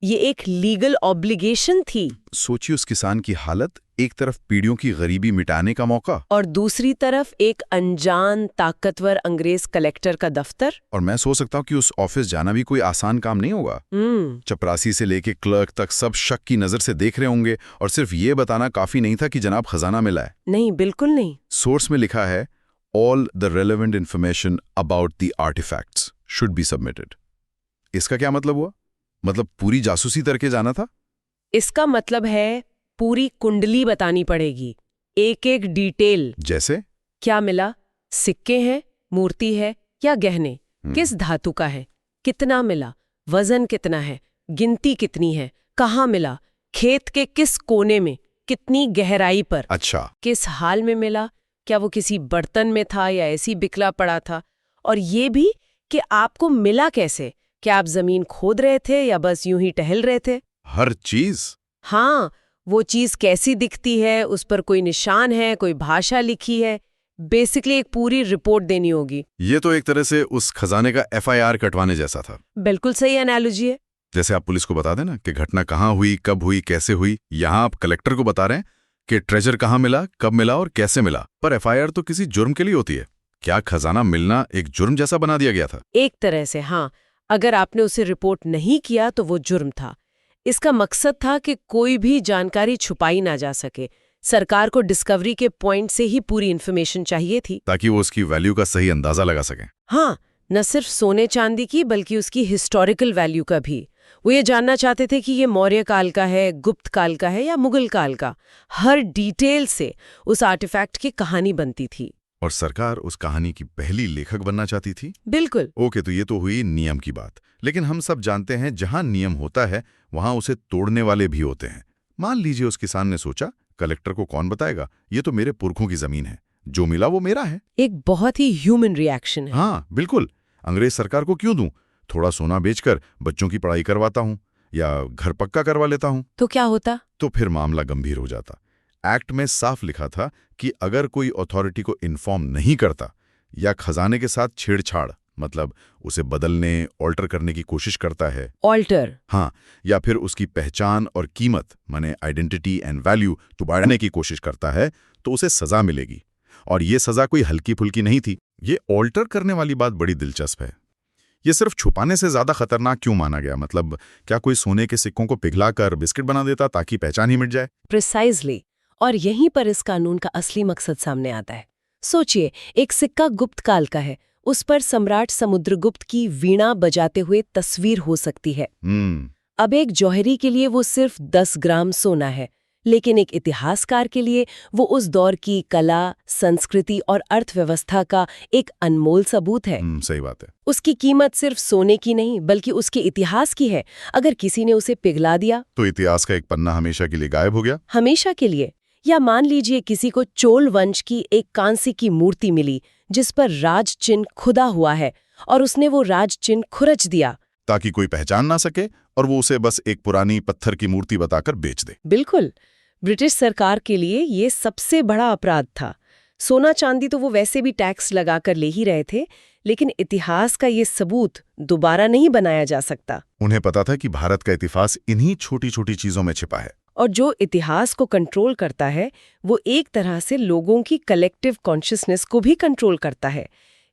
ये एक लीगल ऑब्लिगेशन थी। सोचिए उस किसान की हालत, एक तरफ पीढ़ियों की गरीबी मिटाने का मौका और दूसरी तरफ एक अनजान ताकतवर अंग्रेज कलेक्टर का दफ्तर। और मैं सोच सकता हूँ कि उस ऑफिस जाना भी कोई आसान काम नहीं होगा। चपरासी से लेके क्लर्क तक सब शक की नजर से देख रहे होंगे और सिर्फ ये बताना काफी नहीं था कि जनाब खजाना मिला है। नहीं, बिल्कुल नहीं। सोर्स में लिखा है all the relevant information about the artefacts should be submitted. इसका क्या मतलब हुआ? मतलब पूरी जासूसी करके जाना था? इसका मतलब है पूरी कुंडली बतानी पड़ेगी, एक एक डिटेल। जैसे क्या मिला, सिक्के हैं, मूर्ति है या गहने, किस धातु का है, कितना मिला, वजन कितना है, गिनती कितनी है, कहाँ मिला, खेत के किस कोने में, कितनी गहराई पर, अच्छा, किस हाल में मिला, क्या वो किसी बर्तन में था या ऐसी बिखला पड़ा था, और ये भी कि आपको मिला कैसे, क्या आप जमीन खोद रहे थे या बस यूं ही टहल रहे थे। हर चीज। हाँ, वो चीज कैसी दिखती है, उस पर कोई निशान है, कोई भाषा लिखी है, बेसिकली एक पूरी रिपोर्ट देनी होगी। ये तो एक तरह से उस खजाने का FIR कटवाने जैसा था। बिल्कुल सही एनालॉजी है। जैसे आप पुलिस को बता देना कि घटना कहाँ हुई, कब हुई, कैसे हुई, यहाँ आप कलेक्टर को बता रहे हैं कि ट्रेजर कहाँ मिला, कब मिला और कैसे मिला। पर FIR तो किसी जुर्म के लिए होती है। क्या खजाना मिलना एक जुर्म जैसा बना दिया गया था? एक तरह से हाँ, अगर आपने उसे रिपोर्ट नहीं किया तो वो जुर्म था। इसका मकसद था कि कोई भी जानकारी छुपाई ना जा सके। सरकार को डिस्कवरी के पॉइंट से ही पूरी इन्फॉर्मेशन चाहिए थी, ताकि वो उसकी वैल्यू का सही अंदाजा लगा सके। हाँ, न सिर्फ सोने चांदी की बल्कि उसकी हिस्टोरिकल वैल्यू का भी। वो ये जानना चाहते थे कि ये मौर्य काल का है, गुप्त काल का है या मुगल काल का। हर डिटेल से उस आर्टिफैक्ट की कहानी बनती थी। और सरकार उस कहानी की पहली लेखक बनना चाहती थी। बिल्कुल। ओके, तो ये तो हुई नियम की बात। लेकिन हम सब जानते हैं जहां नियम होता है वहां उसे तोड़ने वाले भी होते हैं। मान लीजिए उस किसान ने सोचा, कलेक्टर को कौन बताएगा, ये तो मेरे पुरखों की जमीन है, जो मिला वो मेरा है। एक बहुत ही ह्यूमन रिएक्शन है। हाँ बिल्कुल, अंग्रेज सरकार को क्यों दूं, थोड़ा सोना बेचकर बच्चों की पढ़ाई करवाता हूं या घर पक्का करवा लेता हूं। तो क्या होता? तो फिर मामला गंभीर हो जाता। एक्ट में साफ लिखा था कि अगर कोई अथॉरिटी को इन्फॉर्म नहीं करता या खजाने के साथ छेड़छाड़ मतलब उसे बदलने, ऑल्टर करने की कोशिश करता है, ऑल्टर, हाँ, या फिर उसकी पहचान और कीमत माने आइडेंटिटी एंड वैल्यू बढ़ाने की कोशिश करता है, तो उसे सजा मिलेगी। और ये सजा कोई हल्की फुल्की नहीं थी। ये ऑल्टर करने वाली बात बड़ी दिलचस्प है। ये सिर्फ छुपाने से ज्यादा खतरनाक क्यों माना गया? मतलब क्या कोई सोने के सिक्कों को पिघलाकर बिस्किट बना देता ताकि पहचान ही मिट जाए? प्रिसाइजली। और यहीं पर इस कानून का असली मकसद सामने आता है। सोचिए, एक सिक्का गुप्त काल का है, उस पर सम्राट समुद्रगुप्त की वीणा बजाते हुए तस्वीर हो सकती है। अब एक जौहरी के लिए वो सिर्फ 10 ग्राम सोना है, लेकिन एक इतिहासकार के लिए वो उस दौर की कला, संस्कृति और अर्थव्यवस्था का एक अनमोल सबूत है। सही बात है। उसकी कीमत सिर्फ सोने की नहीं बल्कि उसके इतिहास की है। अगर किसी ने उसे पिघला दिया तो इतिहास का एक पन्ना हमेशा के लिए गायब हो गया। हमेशा के लिए। या मान लीजिए किसी को चोल वंश की एक कांस्य की मूर्ति मिली जिस पर राज चिन्ह खुदा हुआ है और उसने वो राज चिन्ह खुरच दिया ताकि कोई पहचान ना सके और वो उसे बस एक पुरानी पत्थर की मूर्ति बताकर बेच दे। बिल्कुल। ब्रिटिश सरकार के लिए ये सबसे बड़ा अपराध था। सोना चांदी तो वो वैसे भी टैक्स लगाकर ले ही रहे थे, लेकिन इतिहास का ये सबूत दोबारा नहीं बनाया जा सकता। उन्हें पता था कि भारत का इतिहास इन्हीं छोटी छोटी चीजों में छिपा है। और जो इतिहास को कंट्रोल करता है वो एक तरह से लोगों की कलेक्टिव कॉन्शियसनेस को भी कंट्रोल करता है।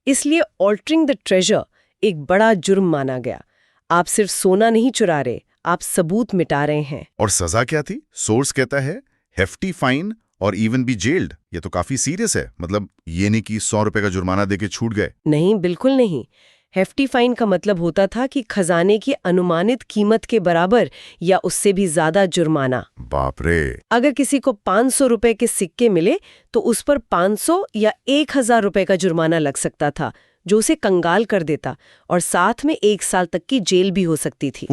इसलिए ऑल्टरिंग द ट्रेजर एक बड़ा जुर्म माना गया। आप सिर्फ सोना नहीं चुरा रहे, आप सबूत मिटा रहे हैं। और सजा क्या थी? सोर्स कहता है हेफ्टी फाइन और इवन बी जेल्ड। ये तो काफी सीरियस है। मतलब ये नहीं कि 100 रुपए का जुर्माना देके छूट गए। नहीं, बिल्कुल नहीं। हेफ्टी फाइन का मतलब होता था कि खजाने की अनुमानित कीमत के बराबर या उससे भी ज्यादा जुर्माना। बाप रे। अगर किसी को 500 रुपए के सिक्के मिले तो उस पर 500 या 1000 रुपए का जुर्माना लग सकता था, जो उसे कंगाल कर देता, और साथ में 1 साल तक की जेल भी हो सकती थी।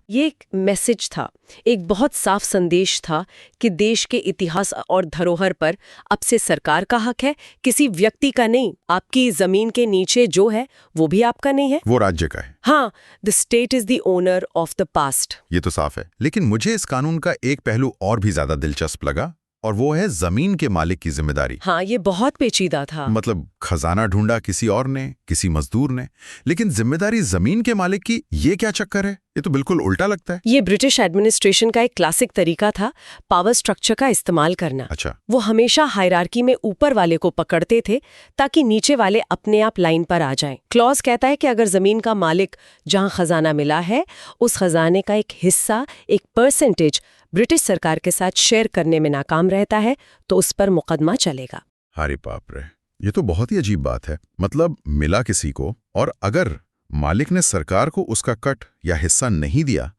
ये एक मैसेज था, एक बहुत साफ संदेश था कि देश के इतिहास और धरोहर पर अब से सरकार का हक है, किसी व्यक्ति का नहीं। आपकी जमीन के नीचे जो है वो भी आपका नहीं है, वो राज्य का है। हाँ, the state is the owner of the past. ये तो साफ है, लेकिन मुझे इस कानून का एक पहलू और भी ज्यादा दिलचस्प लगा, और वो है जमीन के मालिक की जिम्मेदारी। हाँ, ये बहुत पेचीदा था। मतलब खजाना ढूंढा किसी और ने, किसी मजदूर ने, लेकिन जिम्मेदारी जमीन के मालिक की। ये क्या चक्कर है? ये तो बिल्कुल उल्टा लगता है। ये ब्रिटिश एडमिनिस्ट्रेशन का एक क्लासिक तरीका था पावर स्ट्रक्चर का इस्तेमाल करना। अच्छा। वो हमेशा हायरार्की में ऊपर वाले को पकड़ते थे ताकि नीचे वाले अपने आप लाइन पर आ जाएं। क्लॉज कहता है कि अगर जमीन का मालिक जहां खजाना मिला है उस खजाने का एक हिस्सा, एक परसेंटेज ब्रिटिश सरकार के साथ शेयर करने में नाकाम रहता है तो उस पर मुकदमा चलेगा। अरे बाप रे, ये तो बहुत ही अजीब बात है। मतलब मिला किसी को, और अगर मालिक ने सरकार को उसका कट या हिस्सा नहीं दिया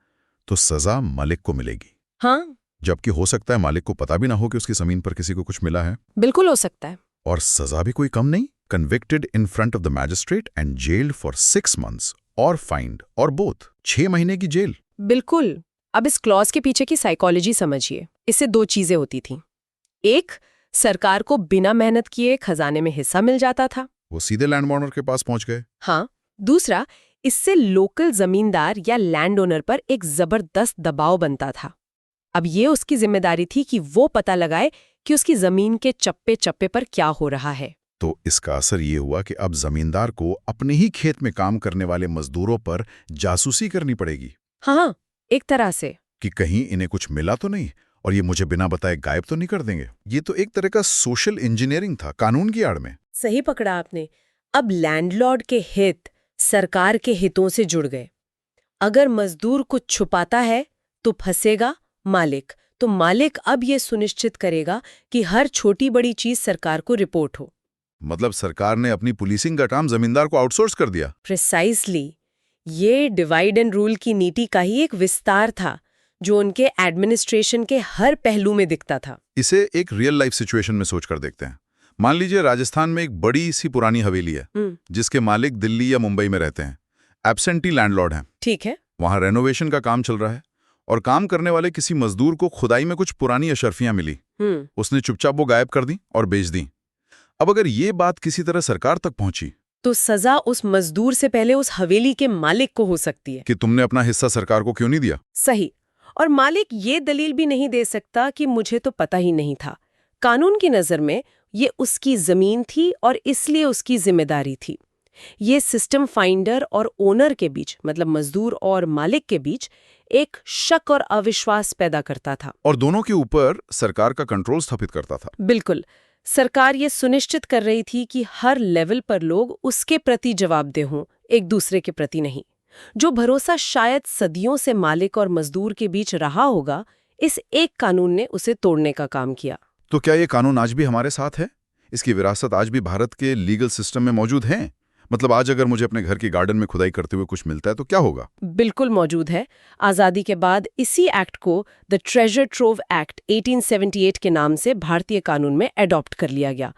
तो सजा मालिक को मिलेगी। हाँ, जबकि हो सकता है मालिक को पता भी ना हो कि उसकी जमीन पर किसी को कुछ मिला है। बिल्कुल हो सकता है। और सजा भी कोई कम नहीं, convicted in front of the magistrate and gelled for 6 months और फाइंड, और बोथ 6 महीने की जेल। बिल्कुल। अब इस क्लॉज के पीछे की साइकोलॉजी समझिए। इससे 2 चीजें होती थीं। एक, सरकार को बिना मेहनत किए खजाने में हिस्सा मिल जाता था, वो सीधे लैंड ओनर के पास पहुंच गए। हाँ। दूसरा, इससे लोकल जमींदार या लैंड ओनर पर एक जबरदस्त दबाव बनता था। अब ये उसकी जिम्मेदारी थी कि वो पता लगाए कि उसकी जमीन के चप्पे चप्पे पर क्या हो रहा है। तो इसका असर ये हुआ कि अब जमींदार को अपने ही खेत में काम करने वाले मजदूरों पर जासूसी करनी पड़ेगी। हाँ, एक तरह से। कि कहीं इन्हें कुछ मिला तो नहीं, और ये मुझे बिना बताए गायब तो नहीं कर देंगे। ये तो एक तरह का सोशल इंजीनियरिंग था, कानून की आड़ में। सही पकड़ा आपने। अब लैंडलॉर्ड के हित सरकार के हितों से जुड़ गए। अगर मजदूर कुछ छुपाता है तो फंसेगा मालिक, तो मालिक अब ये सुनिश्चित करेगा कि हर छोटी बड़ी चीज सरकार को रिपोर्ट हो। मतलब सरकार ने अपनी पुलिसिंग का काम जमींदार को आउटसोर्स कर दिया। प्रिसाइसली। ये डिवाइड एंड रूल की नीति का ही एक विस्तार था जो उनके एडमिनिस्ट्रेशन के हर पहलू में दिखता था। इसे एक रियल लाइफ सिचुएशन में सोचकर देखते हैं। मान लीजिए राजस्थान में एक बड़ी सी पुरानी हवेली है जिसके मालिक दिल्ली या मुंबई में रहते हैं, एब्सेंटी लैंडलॉर्ड हैं। ठीक है। वहां रेनोवेशन का काम चल रहा है और काम करने वाले किसी मजदूर को खुदाई में कुछ पुरानी अशर्फियां मिली। उसने चुपचाप वो गायब कर दी और बेच दी। अब अगर ये बात किसी तरह सरकार तक पहुंची तो सजा उस मजदूर से पहले उस हवेली के मालिक को हो सकती है कि तुमने अपना हिस्सा सरकार को क्यों नहीं दिया। सही। और मालिक ये दलील भी नहीं दे सकता कि मुझे तो पता ही नहीं था। कानून की नजर में ये उसकी जमीन थी और इसलिए उसकी जिम्मेदारी थी। ये सिस्टम फाइंडर और ओनर के बीच, मतलब मजदूर और मालिक के बीच, एक शक और अविश्वास पैदा करता था और दोनों के ऊपर सरकार का कंट्रोल स्थापित करता था। बिल्कुल। सरकार ये सुनिश्चित कर रही थी कि हर लेवल पर लोग उसके प्रति जवाबदेह हों, एक दूसरे के प्रति नहीं। जो भरोसा शायद सदियों से मालिक और मजदूर के बीच रहा होगा, इस एक कानून ने उसे तोड़ने का काम किया। तो क्या ये कानून आज भी हमारे साथ है? इसकी विरासत आज भी भारत के लीगल सिस्टम में मौजूद है? मतलब आज अगर मुझे अपने घर के गार्डन में खुदाई करते हुए कुछ मिलता है तो क्या होगा? बिल्कुल मौजूद है। आज़ादी के बाद इसी एक्ट को द ट्रेजर ट्रोव एक्ट 1878 के नाम से भारतीय कानून में एडॉप्ट कर लिया गया।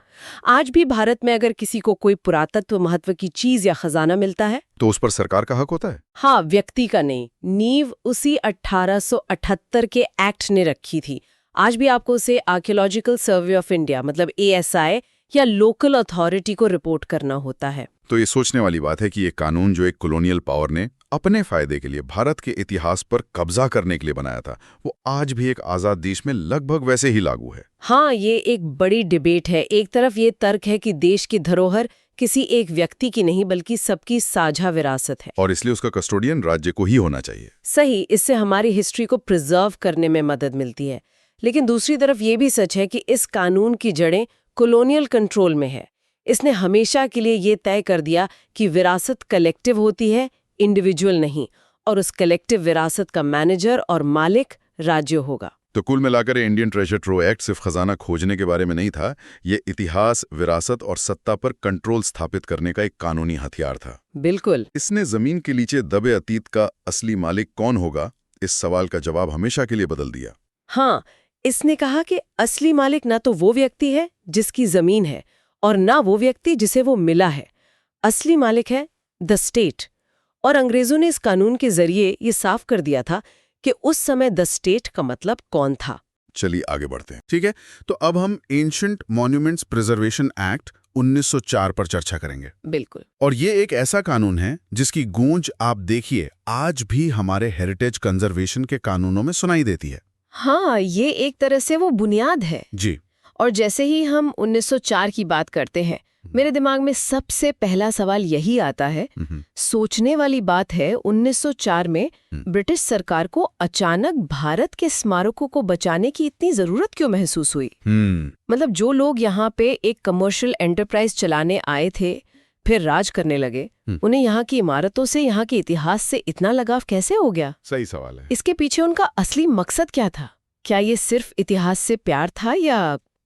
आज भी भारत में अगर किसी को कोई पुरातत्व महत्व की चीज या खजाना मिलता है तो उस पर सरकार का हक होता है? हाँ, व्यक्ति का नहीं। नींव उसी 1878 के एक्ट ने रखी थी। आज भी आपको उसे आर्कियोलॉजिकल सर्वे ऑफ इंडिया, मतलब ASI, या लोकल अथॉरिटी को रिपोर्ट करना होता है। तो ये सोचने वाली बात है कि ये कानून जो एक कॉलोनियल पावर ने अपने फायदे के लिए भारत के इतिहास पर कब्जा करने के लिए बनाया था, वो आज भी एक आजाद देश में लगभग वैसे ही लागू है। हाँ, ये एक बड़ी डिबेट है। एक तरफ ये तर्क है कि देश की धरोहर किसी एक व्यक्ति की नहीं बल्कि सबकी साझा विरासत है और इसलिए उसका कस्टोडियन राज्य को ही होना चाहिए। सही, इससे हमारी हिस्ट्री को प्रिजर्व करने में मदद मिलती है। लेकिन दूसरी तरफ ये भी सच है कि इस कानून की जड़ें कॉलोनियल कंट्रोल में है। इसने हमेशा के लिए ये तय कर दिया कि विरासत कलेक्टिव होती है, इंडिविजुअल नहीं, और उस कलेक्टिव विरासत का मैनेजर और मालिक राज्य होगा। तो कुल मिलाकर इंडियन ट्रेजर ट्रोव एक्ट सिर्फ खजाना खोजने के बारे में नहीं था, ये इतिहास, विरासत और सत्ता पर कंट्रोल स्थापित करने का एक कानूनी हथियार था। बिल्कुल। इसने जमीन के नीचे दबे अतीत का असली मालिक कौन होगा, इस सवाल का जवाब हमेशा के लिए बदल दिया। हाँ, इसने कहा कि असली मालिक ना तो वो व्यक्ति है जिसकी जमीन है और ना वो व्यक्ति जिसे वो मिला है। असली मालिक है द स्टेट। और अंग्रेजों ने इस कानून के जरिए ये साफ कर दिया था कि उस समय द स्टेट का मतलब कौन था। चलिए आगे बढ़ते हैं। ठीक है, तो अब हम एंशिएंट मॉन्यूमेंट्स प्रिजर्वेशन एक्ट 1904 पर चर्चा करेंगे। बिल्कुल। और ये एक ऐसा कानून है जिसकी गूंज आप देखिए आज भी हमारे हेरिटेज कंजर्वेशन के कानूनों में सुनाई देती है। हाँ, ये एक तरह से वो बुनियाद है। जी। और जैसे ही हम 1904 की बात करते हैं, मेरे दिमाग में सबसे पहला सवाल यही आता है। सोचने वाली बात है, 1904 में ब्रिटिश सरकार को अचानक भारत के स्मारकों को बचाने की इतनी जरूरत क्यों महसूस हुई? मतलब जो लोग यहाँ पे एक कमर्शियल एंटरप्राइज चलाने आए थे, फिर राज करने लगे, उन्हें यहाँ की इमारतों से, यहाँ के इतिहास से इतना लगाव कैसे हो गया? सही सवाल है। इसके पीछे उनका असली मकसद क्या था? क्या ये सिर्फ इतिहास से प्यार था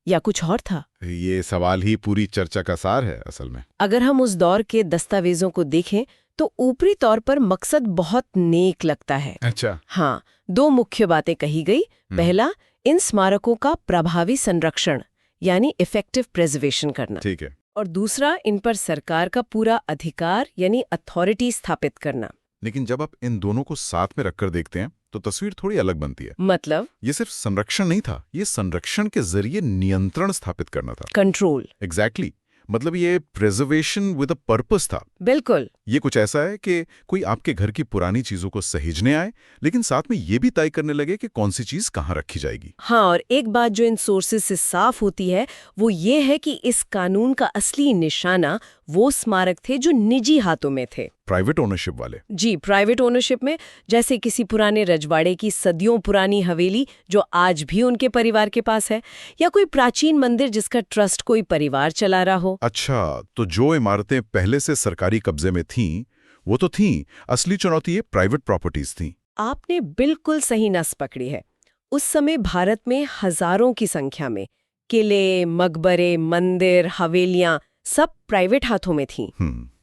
या कुछ और था? ये सवाल ही पूरी चर्चा का सार है असल में। अगर हम उस दौर के दस्तावेजों को देखें तो ऊपरी तौर पर मकसद बहुत नेक लगता है। अच्छा। हाँ, दो मुख्य बातें कही गई। पहला, इन स्मारकों का प्रभावी संरक्षण यानी इफेक्टिव प्रिजर्वेशन करना। ठीक है। और दूसरा, इन पर सरकार का पूरा अधिकार यानी अथॉरिटी स्थापित करना। लेकिन जब आप इन दोनों को साथ में रखकर देखते हैं तो तस्वीर थोड़ी अलग बनती है। मतलब ये सिर्फ संरक्षण नहीं था, ये संरक्षण के जरिए नियंत्रण स्थापित करना था। कंट्रोल। एग्जैक्टली। मतलब ये प्रिजर्वेशन विद अ पर्पस था। बिल्कुल। ये कुछ ऐसा है कि कोई आपके घर की पुरानी चीजों को सहेजने आए, लेकिन साथ में ये भी तय करने लगे कि कौन सी चीज कहाँ रखी जाएगी। हाँ, और एक बात जो इन सोर्सेज से साफ होती है वो ये है कि इस कानून का असली निशाना वो स्मारक थे जो निजी हाथों में थे। प्राइवेट ओनरशिप वाले। जी, प्राइवेट ओनरशिप में, जैसे किसी पुराने रजवाड़े की सदियों पुरानी हवेली जो आज भी उनके परिवार के पास है, या कोई प्राचीन मंदिर जिसका ट्रस्ट कोई परिवार चला रहा हो। अच्छा, तो जो इमारतें पहले से सरकारी कब्जे में थीं, वो तो थीं, असली चुनौती ये प्राइवेट प्रॉपर्टीज थीं। आपने बिल्कुल सही नस पकड़ी है। उस समय भारत में हजारों की संख्या में किले, मकबरे, मंदिर, हवेलियां सब प्राइवेट हाथों में थीं।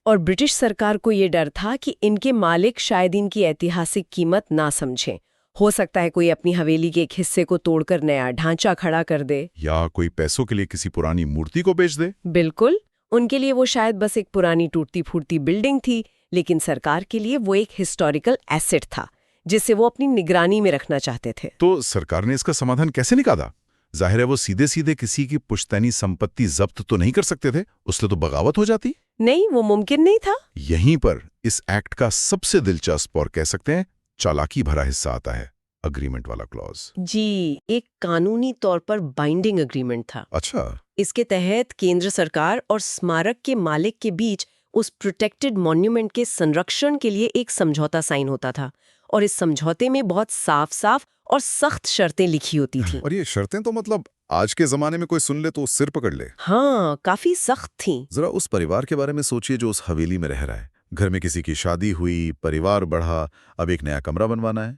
और ब्रिटिश सरकार को ये डर था कि इनके मालिक शायद इनकी ऐतिहासिक कीमत ना समझें। हो सकता है कोई अपनी हवेली के एक हिस्से को तोड़कर नया ढांचा खड़ा कर दे, या कोई पैसों के लिए किसी पुरानी मूर्ति को बेच दे। बिल्कुल। उनके लिए वो शायद बस एक पुरानी टूटती फूटती बिल्डिंग थी, लेकिन सरकार के लिए वो एक हिस्टोरिकल एसेट था जिसे वो अपनी निगरानी में रखना चाहते थे। तो सरकार ने इसका समाधान कैसे निकाला? जाहिर है वो सीधे सीधे किसी की पुश्तैनी संपत्ति जब्त तो नहीं कर सकते थे, उससे तो बगावत हो जाती। नहीं, वो मुमकिन नहीं था। यहीं पर इस एक्ट का सबसे दिलचस्प और कह सकते हैं चालाकी भरा हिस्सा आता है, अग्रीमेंट वाला क्लॉज। जी, एक कानूनी तौर पर बाइंडिंग अग्रीमेंट था। अच्छा। इसके तहत केंद्र सरकार और स्मारक के मालिक के बीच उस प्रोटेक्टेड मॉन्यूमेंट के संरक्षण के लिए एक समझौता साइन होता था, और इस समझौते में बहुत साफ साफ और सख्त शर्तें लिखी होती थीं। और ये शर्तें तो मतलब आज के जमाने में कोई सुन ले तो सिर पकड़ ले। हाँ, काफी सख्त थीं। जरा उस परिवार के बारे में सोचिए जो उस हवेली में रह रहा है। घर में किसी की शादी हुई, परिवार बढ़ा, अब एक नया कमरा बनवाना है।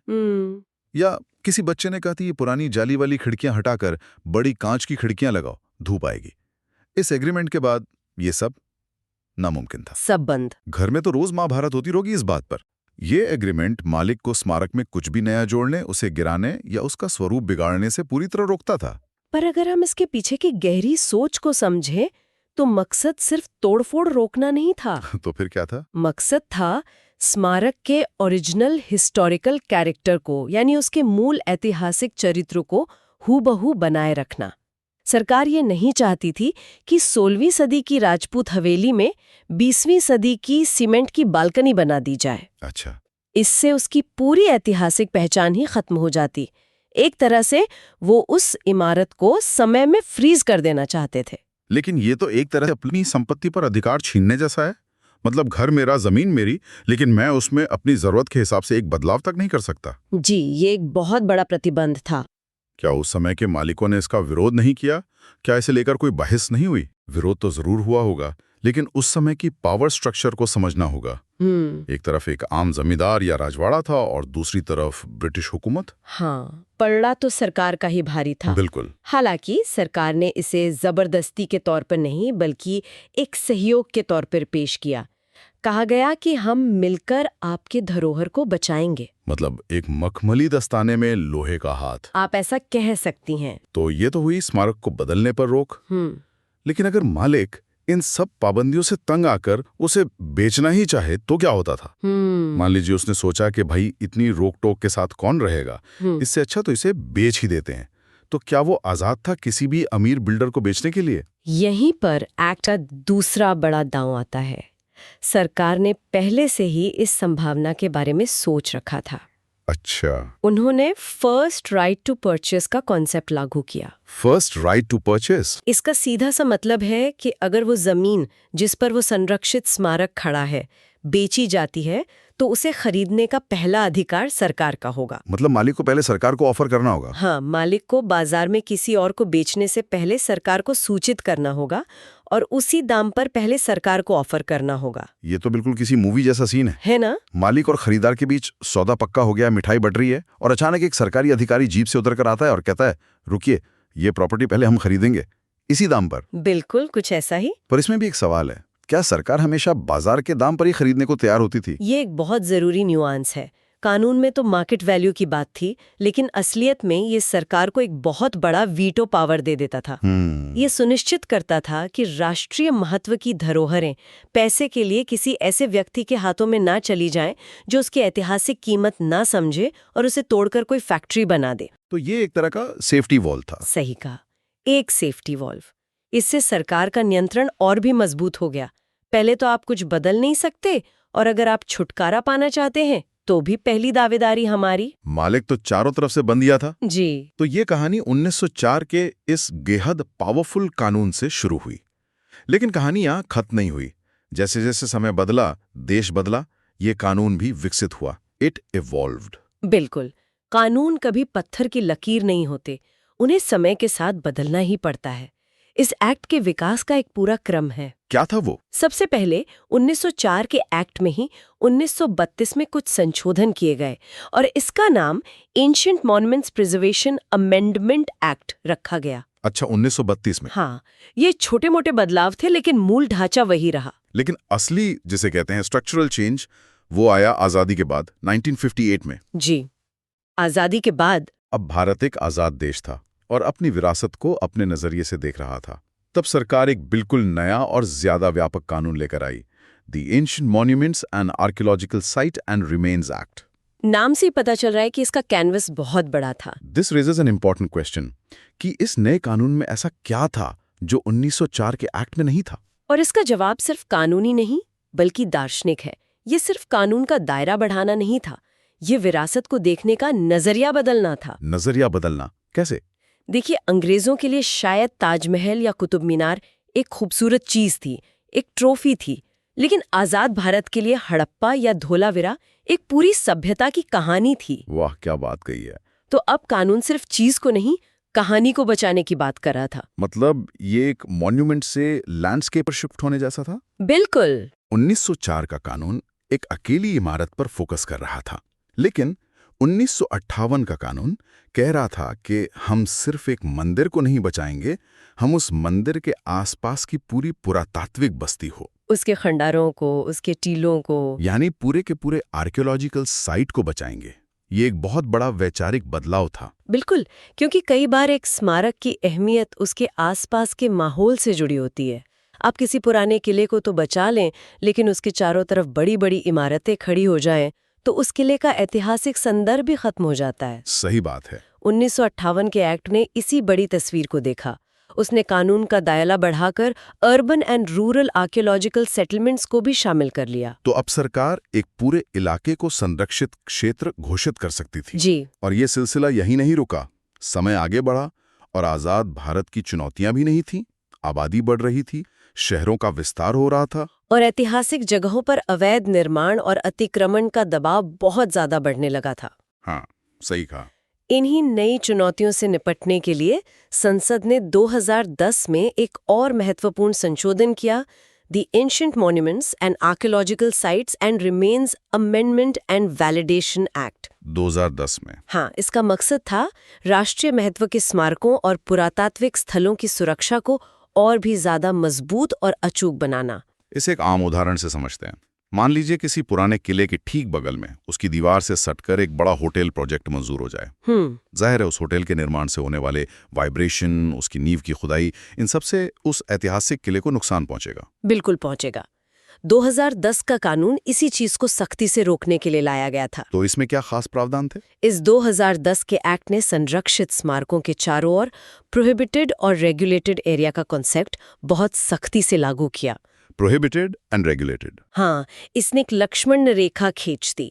या किसी बच्चे ने कहा थी ये पुरानी जाली वाली खिड़कियां हटाकर बड़ी कांच की खिड़कियां लगाओ, धूप आएगी। इस एग्रीमेंट के बाद ये सब नामुमकिन था, सब बंद। घर में तो रोज महाभारत होती होगी इस बात पर। ये एग्रीमेंट मालिक को स्मारक में कुछ भी नया जोड़ने, उसे गिराने या उसका स्वरूप बिगाड़ने से पूरी तरह रोकता था। पर अगर हम इसके पीछे की गहरी सोच को समझें तो मकसद सिर्फ तोड़फोड़ रोकना नहीं था। तो फिर क्या था? मकसद था स्मारक के ओरिजिनल हिस्टोरिकल कैरेक्टर को, यानी उसके मूल ऐतिहासिक चरित्र को हूबहू बनाए रखना। सरकार ये नहीं चाहती थी कि 16वीं सदी की राजपूत हवेली में 20वीं सदी की सीमेंट की बालकनी बना दी जाए। अच्छा। इससे उसकी पूरी ऐतिहासिक पहचान ही खत्म हो जाती। एक तरह से वो उस इमारत को समय में फ्रीज कर देना चाहते थे। लेकिन ये तो एक तरह से अपनी संपत्ति पर अधिकार छीनने जैसा है। मतलब घर मेरा, जमीन मेरी, लेकिन मैं उसमें अपनी जरूरत के हिसाब से एक बदलाव तक नहीं कर सकता। जी, ये एक बहुत बड़ा प्रतिबंध था। क्या उस समय के मालिकों ने इसका विरोध नहीं किया? क्या इसे लेकर कोई बहस नहीं हुई? विरोध तो जरूर हुआ होगा, लेकिन उस समय की पावर स्ट्रक्चर को समझना होगा। एक तरफ एक आम जमींदार या राजवाड़ा था और दूसरी तरफ ब्रिटिश हुकूमत। हाँ, पलड़ा तो सरकार का ही भारी था। बिल्कुल। हालांकि सरकार ने इसे जबरदस्ती के तौर पर नहीं बल्कि एक सहयोग के तौर पर पेश किया। कहा गया कि हम मिलकर आपके धरोहर को बचाएंगे। मतलब एक मखमली दस्ताने में लोहे का हाथ, आप ऐसा कह सकती हैं। तो ये तो हुई स्मारक को बदलने पर रोक। लेकिन अगर मालिक इन सब पाबंदियों से तंग आकर उसे बेचना ही चाहे तो क्या होता था? मान लीजिए उसने सोचा कि भाई इतनी रोक टोक के साथ कौन रहेगा, इससे अच्छा तो इसे बेच ही देते हैं। तो क्या वो आजाद था किसी भी अमीर बिल्डर को बेचने के लिए? यहीं पर एक्ट का दूसरा बड़ा दांव आता है। सरकार ने पहले से ही इस संभावना के बारे में सोच रखा था। अच्छा, उन्होंने फर्स्ट राइट टू परचेस का कॉन्सेप्ट लागू किया। First right to purchase? इसका सीधा सा मतलब है कि अगर वो जमीन जिस पर वो संरक्षित स्मारक खड़ा है बेची जाती है तो उसे खरीदने का पहला अधिकार सरकार का होगा। मतलब मालिक को पहले सरकार को ऑफर करना होगा? हाँ, मालिक को बाजार में किसी और को बेचने से पहले सरकार को सूचित करना होगा और उसी दाम पर पहले सरकार को ऑफर करना होगा। ये तो बिल्कुल किसी मूवी जैसा सीन है ना? मालिक और खरीदार के बीच सौदा पक्का हो गया, मिठाई बट रही है और अचानक एक सरकारी अधिकारी जीप से उतर कर आता है और कहता है, रुकिए, ये प्रॉपर्टी पहले हम खरीदेंगे इसी दाम पर। बिल्कुल कुछ ऐसा ही। पर इसमें भी एक सवाल है, क्या सरकार हमेशा बाजार के दाम पर ही खरीदने को तैयार होती थी? ये एक बहुत जरूरी न्यूआंस है। कानून में तो मार्केट वैल्यू की बात थी, लेकिन असलियत में ये सरकार को एक बहुत बड़ा वीटो पावर दे देता था। ये सुनिश्चित करता था कि राष्ट्रीय महत्व की धरोहरें पैसे के लिए किसी ऐसे व्यक्ति के हाथों में ना चली जाएं जो उसकी ऐतिहासिक कीमत ना समझे और उसे तोड़कर कोई फैक्ट्री बना दे। तो ये एक तरह का सेफ्टी वॉल्व था। सही कहा, एक सेफ्टी वॉल्व। इससे सरकार का नियंत्रण और भी मजबूत हो गया। पहले तो आप कुछ बदल नहीं सकते और अगर आप छुटकारा पाना चाहते हैं तो भी पहली दावेदारी हमारी। मालिक तो चारों तरफ से बंदिया था। जी। तो ये कहानी 1904 के इस बेहद पावरफुल कानून से शुरू हुई। लेकिन कहानी यहाँ खत्म नहीं हुई। जैसे जैसे समय बदला, देश बदला, ये कानून भी विकसित हुआ। It evolved. बिल्कुल। कानून कभी पत्थर की लकीर नहीं होते, उन्हें समय के साथ बदलना ही पड़ता है। इस एक्ट के विकास का एक पूरा क्रम है। क्या था वो? सबसे पहले 1904 के एक्ट में ही 1932 में कुछ संशोधन किए गए और इसका नाम ancient monuments preservation amendment act रखा गया। अच्छा, 1932 में? हाँ, ये छोटे मोटे बदलाव थे लेकिन मूल ढांचा वही रहा। लेकिन असली जिसे कहते हैं स्ट्रक्चरल चेंज, वो आया आजादी के बाद 1958 में। जी, आजादी के बाद। अब भारत एक आजाद देश था और अपनी विरासत को अपने नजरिए से देख रहा था। तब सरकार एक बिल्कुल नया और ज्यादा व्यापक कानून लेकर आई, the ancient monuments and archaeological site and remains act. नाम से ही पता चल रहा है कि इसका कैनवस बहुत बड़ा था। This raises an important question कि इस नए कानून में ऐसा क्या था जो 1904 के एक्ट में नहीं था? और इसका जवाब सिर्फ कानूनी नहीं बल्कि दार्शनिक है। ये सिर्फ कानून का दायरा बढ़ाना नहीं था, ये विरासत को देखने का नजरिया बदलना था। नजरिया बदलना कैसे? देखिए, अंग्रेजों के लिए शायद ताजमहल या कुतुब मीनार एक खूबसूरत चीज थी, एक ट्रॉफी थी, लेकिन आजाद भारत के लिए हड़प्पा या धोलावीरा एक पूरी सभ्यता की कहानी थी। वाह, क्या बात कही है। तो अब कानून सिर्फ चीज को नहीं, कहानी को बचाने की बात कर रहा था। मतलब ये एक मॉन्यूमेंट से लैंडस्केप पर शिफ्ट होने जैसा था? बिल्कुल। 1904 का कानून एक अकेली इमारत पर फोकस कर रहा था, लेकिन 1958 का कानून कह रहा था कि हम सिर्फ एक मंदिर को नहीं बचाएंगे, हम उस मंदिर के आसपास की पूरी पुरातात्विक बस्ती हो, उसके खंडारों को, उसके टीलों को, यानी पूरे के पूरे आर्कियोलॉजिकल साइट को बचाएंगे। ये एक बहुत बड़ा वैचारिक बदलाव था। बिल्कुल, क्योंकि कई बार एक स्मारक की अहमियत उसके आसपास के माहौल से जुड़ी होती है। आप किसी पुराने किले को तो बचा लें, लेकिन उसके चारों तरफ बड़ी बड़ी इमारतें खड़ी हो जाएं, तो उस किले का ऐतिहासिक संदर्भ भी खत्म हो जाता है। सही बात है। 1958 के एक्ट ने इसी बड़ी तस्वीर को देखा। उसने कानून का दायरा बढ़ाकर urban and rural archaeological settlements को भी शामिल कर लिया। तो अब सरकार एक पूरे इलाके को संरक्षित क्षेत्र घोषित कर सकती थी। जी। और ये सिलसिला यही नहीं रुका, समय आगे बढ़ा और आजाद भारत की चुनौतियां भी नहीं थी। आबादी बढ़ रही थी, शहरों का विस्तार हो रहा था और ऐतिहासिक जगहों पर अवैध निर्माण और अतिक्रमण का दबाव बहुत ज्यादा बढ़ने लगा था। हाँ, सही कहा। इन्हीं नई चुनौतियों से निपटने के लिए संसद ने 2010 में एक और महत्वपूर्ण संशोधन किया, the ancient monuments and archaeological sites and remains amendment and validation act 2010 में। हाँ, इसका मकसद था राष्ट्रीय महत्व के स्मारकों और पुरातात्विक स्थलों की सुरक्षा को और भी ज्यादा मजबूत और अचूक बनाना। इसे एक आम उदाहरण से समझते हैं। मान लीजिए किसी पुराने किले के ठीक बगल में उसकी दीवार से सटकर एक बड़ा होटल प्रोजेक्ट मंजूर हो जाए। जाहिर है उस होटल के निर्माण से होने वाले वाइब्रेशन, उसकी नींव की खुदाई, इन सब से उस ऐतिहासिक किले को नुकसान पहुंचेगा। बिल्कुल पहुंचेगा। 2010 का कानून इसी चीज को सख्ती से रोकने के लिए लाया गया था। तो इसमें क्या खास प्रावधान थे? इस 2010 के एक्ट ने संरक्षित स्मारकों के चारों ओर प्रोहिबिटेड और रेगुलेटेड एरिया का कॉन्सेप्ट बहुत सख्ती से लागू किया। Prohibited and regulated. हाँ, इसने एक लक्ष्मण रेखा खींच दी।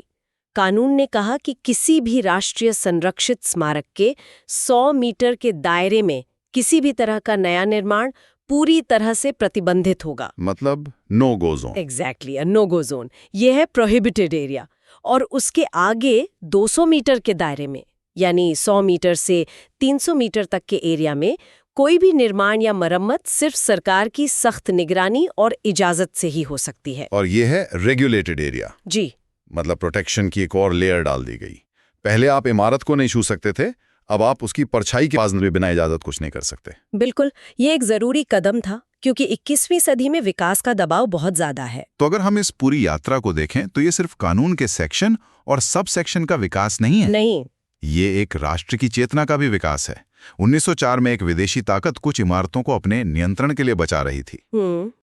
कानून ने कहा कि किसी भी राष्ट्रीय संरक्षित स्मारक के 100 मीटर के दायरे में किसी भी तरह का नया निर्माण पूरी तरह से प्रतिबंधित होगा। मतलब नो गो जोन। एग्जैक्टली, नो गो जोन। यह है प्रोहिबिटेड एरिया। और उसके आगे 200 मीटर के दायरे में, यानी 100 मीटर से 300 मीटर तक के एरिया में कोई भी निर्माण या मरम्मत सिर्फ सरकार की सख्त निगरानी और इजाजत से ही हो सकती है। और ये है रेगुलेटेड एरिया। जी, मतलब प्रोटेक्शन की एक और लेयर डाल दी गई। पहले आप इमारत को नहीं छू सकते थे, अब आप उसकी परछाई के पास भी बिना इजाजत कुछ नहीं कर सकते। बिल्कुल, ये एक जरूरी कदम था क्योंकि 21वीं सदी में विकास का दबाव बहुत ज्यादा है। तो अगर हम इस पूरी यात्रा को देखें तो ये सिर्फ कानून के सेक्शन और सब सेक्शन का विकास नहीं है। नहीं, ये एक राष्ट्र की चेतना का भी विकास है। 1904 में एक विदेशी ताकत कुछ इमारतों को अपने नियंत्रण के लिए बचा रही थी।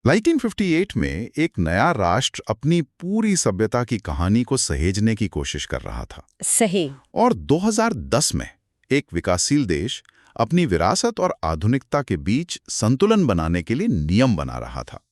1958 में एक नया राष्ट्र अपनी पूरी सभ्यता की कहानी को सहेजने की कोशिश कर रहा था। सही। और 2010 में एक विकासशील देश अपनी विरासत और आधुनिकता के बीच संतुलन बनाने के लिए नियम बना रहा था।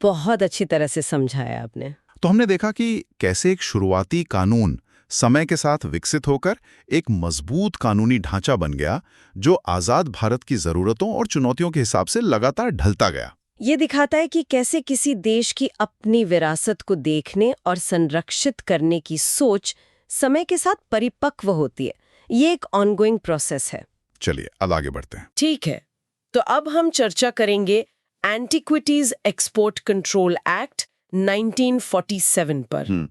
बहुत अच्छी तरह से समझाया आपने। तो हमने देखा कि कैसे एक शुरुआती कानून समय के साथ विकसित होकर एक मजबूत कानूनी ढांचा बन गया, जो आजाद भारत की जरूरतों और चुनौतियों के हिसाब से लगातार ढलता गया। ये दिखाता है कि कैसे किसी देश की अपनी विरासत को देखने और संरक्षित करने की सोच समय के साथ परिपक्व होती है। ये एक ऑनगोइंग प्रोसेस है। चलिए अब आगे बढ़ते हैं। ठीक है, तो अब हम चर्चा करेंगे एंटीक्विटीज एक्सपोर्ट कंट्रोल एक्ट 1947 पर।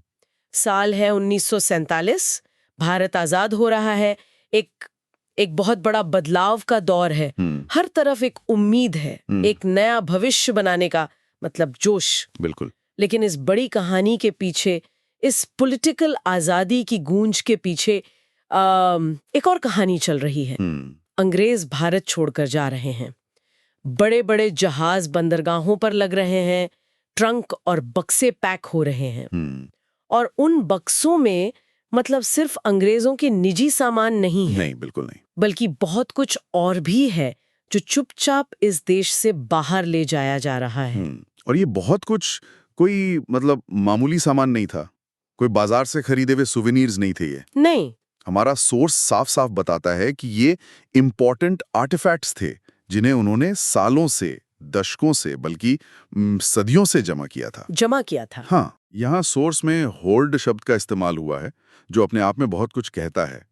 साल है 1947, भारत आजाद हो रहा है, एक बहुत बड़ा बदलाव का दौर है। हर तरफ एक उम्मीद है, एक नया भविष्य बनाने का, मतलब जोश। बिल्कुल। लेकिन इस बड़ी कहानी के पीछे, इस पॉलिटिकल आजादी की गूंज के पीछे एक और कहानी चल रही है। अंग्रेज भारत छोड़कर जा रहे हैं, बड़े बड़े जहाज बंदरगाहों पर लग रहे हैं, ट्रंक और बक्से पैक हो रहे हैं। और उन बक्सों में मतलब सिर्फ अंग्रेजों के निजी सामान नहीं है। नहीं, बिल्कुल नहीं। बल्कि बहुत कुछ और भी है जो चुपचाप इस देश से बाहर ले जाया जा रहा है। और ये बहुत कुछ कोई मतलब मामूली सामान नहीं था, कोई बाजार से खरीदे हुए सुवेनीर्स नहीं थे ये। नहीं, हमारा सोर्स साफ साफ बताता है कि ये इम्पोर्टेंट आर्टिफैक्ट्स थे जिन्हें उन्होंने सालों से, दशकों से, बल्कि सदियों से जमा किया था। हाँ, यहाँ सोर्स में होल्ड शब्द का इस्तेमाल हुआ है, जो अपने आप में बहुत कुछ कहता है।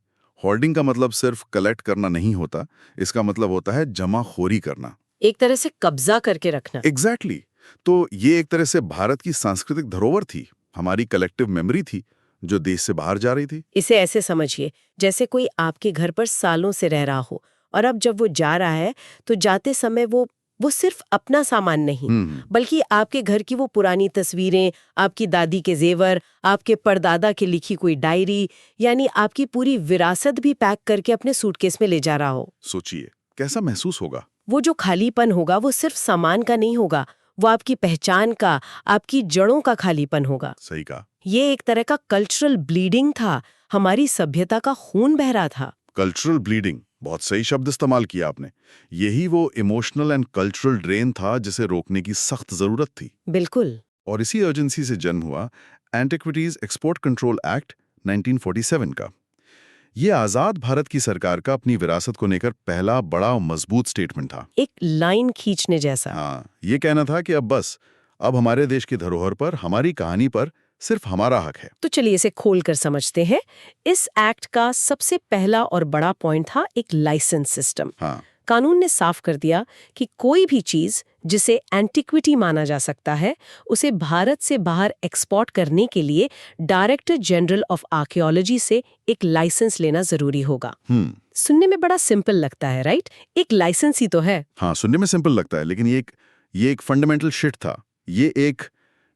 होल्डिंग का मतलब सिर्फ कलेक्ट करना नहीं होता, इसका मतलब होता है जमाखोरी करना, एक तरह से कब्जा करके रखना। एग्जैक्टली। तो ये एक तरह से भारत की सांस्कृतिक धरोहर थी, हमारी कलेक्टिव मेमोरी थी, जो देश से बाहर जा रही थी। इसे ऐसे समझिए जैसे कोई आपके घर पर सालों से रह रहा हो, और अब जब वो जा रहा है तो जाते समय वो सिर्फ अपना सामान नहीं, बल्कि आपके घर की वो पुरानी तस्वीरें, आपकी दादी के जेवर, आपके परदादा के लिखी कोई डायरी, यानी आपकी पूरी विरासत भी पैक करके अपने सूटकेस में ले जा रहा हो। सोचिए कैसा महसूस होगा। वो जो खालीपन होगा वो सिर्फ सामान का नहीं होगा, वो आपकी पहचान का, आपकी जड़ों का खालीपन होगा। सही कहा। ये एक तरह का कल्चरल ब्लीडिंग था, हमारी सभ्यता का खून बह रहा था। कल्चरल ब्लीडिंग, बहुत सही शब्द इस्तेमाल किया आपने। यही वो इमोशनल एंड कल्चरल ड्रेन था जिसे रोकने की सख्त जरूरत थी। बिल्कुल। और इसी अर्जेंसी से जन्म हुआ एंटीक्विटीज एक्सपोर्ट कंट्रोल एक्ट 1947 का। ये आजाद भारत की सरकार का अपनी विरासत को लेकर पहला बड़ा मजबूत स्टेटमेंट था, एक लाइन खींचने जैसा। हाँ, ये कहना था कि अब हमारे देश की धरोहर पर, हमारी कहानी पर सिर्फ हमारा हक है। तो चलिए इसे खोलकर समझते हैं। इस एक्ट का सबसे पहला और बड़ा पॉइंट था एक लाइसेंस सिस्टम। हाँ, कानून ने साफ कर दिया कि कोई भी चीज जिसे एंटिक्विटी माना जा सकता है, उसे भारत से बाहर एक्सपोर्ट करने के लिए डायरेक्टर जनरल ऑफ आर्कियोलॉजी से एक लाइसेंस लेना जरूरी होगा। सुनने में बड़ा सिंपल लगता है, राइट? एक लाइसेंस ही तो है। हाँ, सुनने में सिंपल लगता है, लेकिन ये एक फंडामेंटल शिट था। ये एक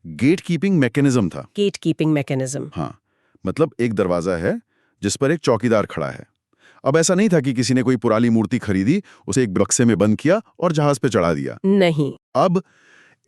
गेट कीपिंग मैकेनिज्म था। Gate keeping mechanism. हाँ, मतलब एक दरवाजा है जिस पर एक चौकीदार खड़ा है। अब ऐसा नहीं था कि किसी ने कोई पुरानी मूर्ति खरीदी, उसे एक बक्से में बंद किया और जहाज पे चढ़ा दिया। नहीं, अब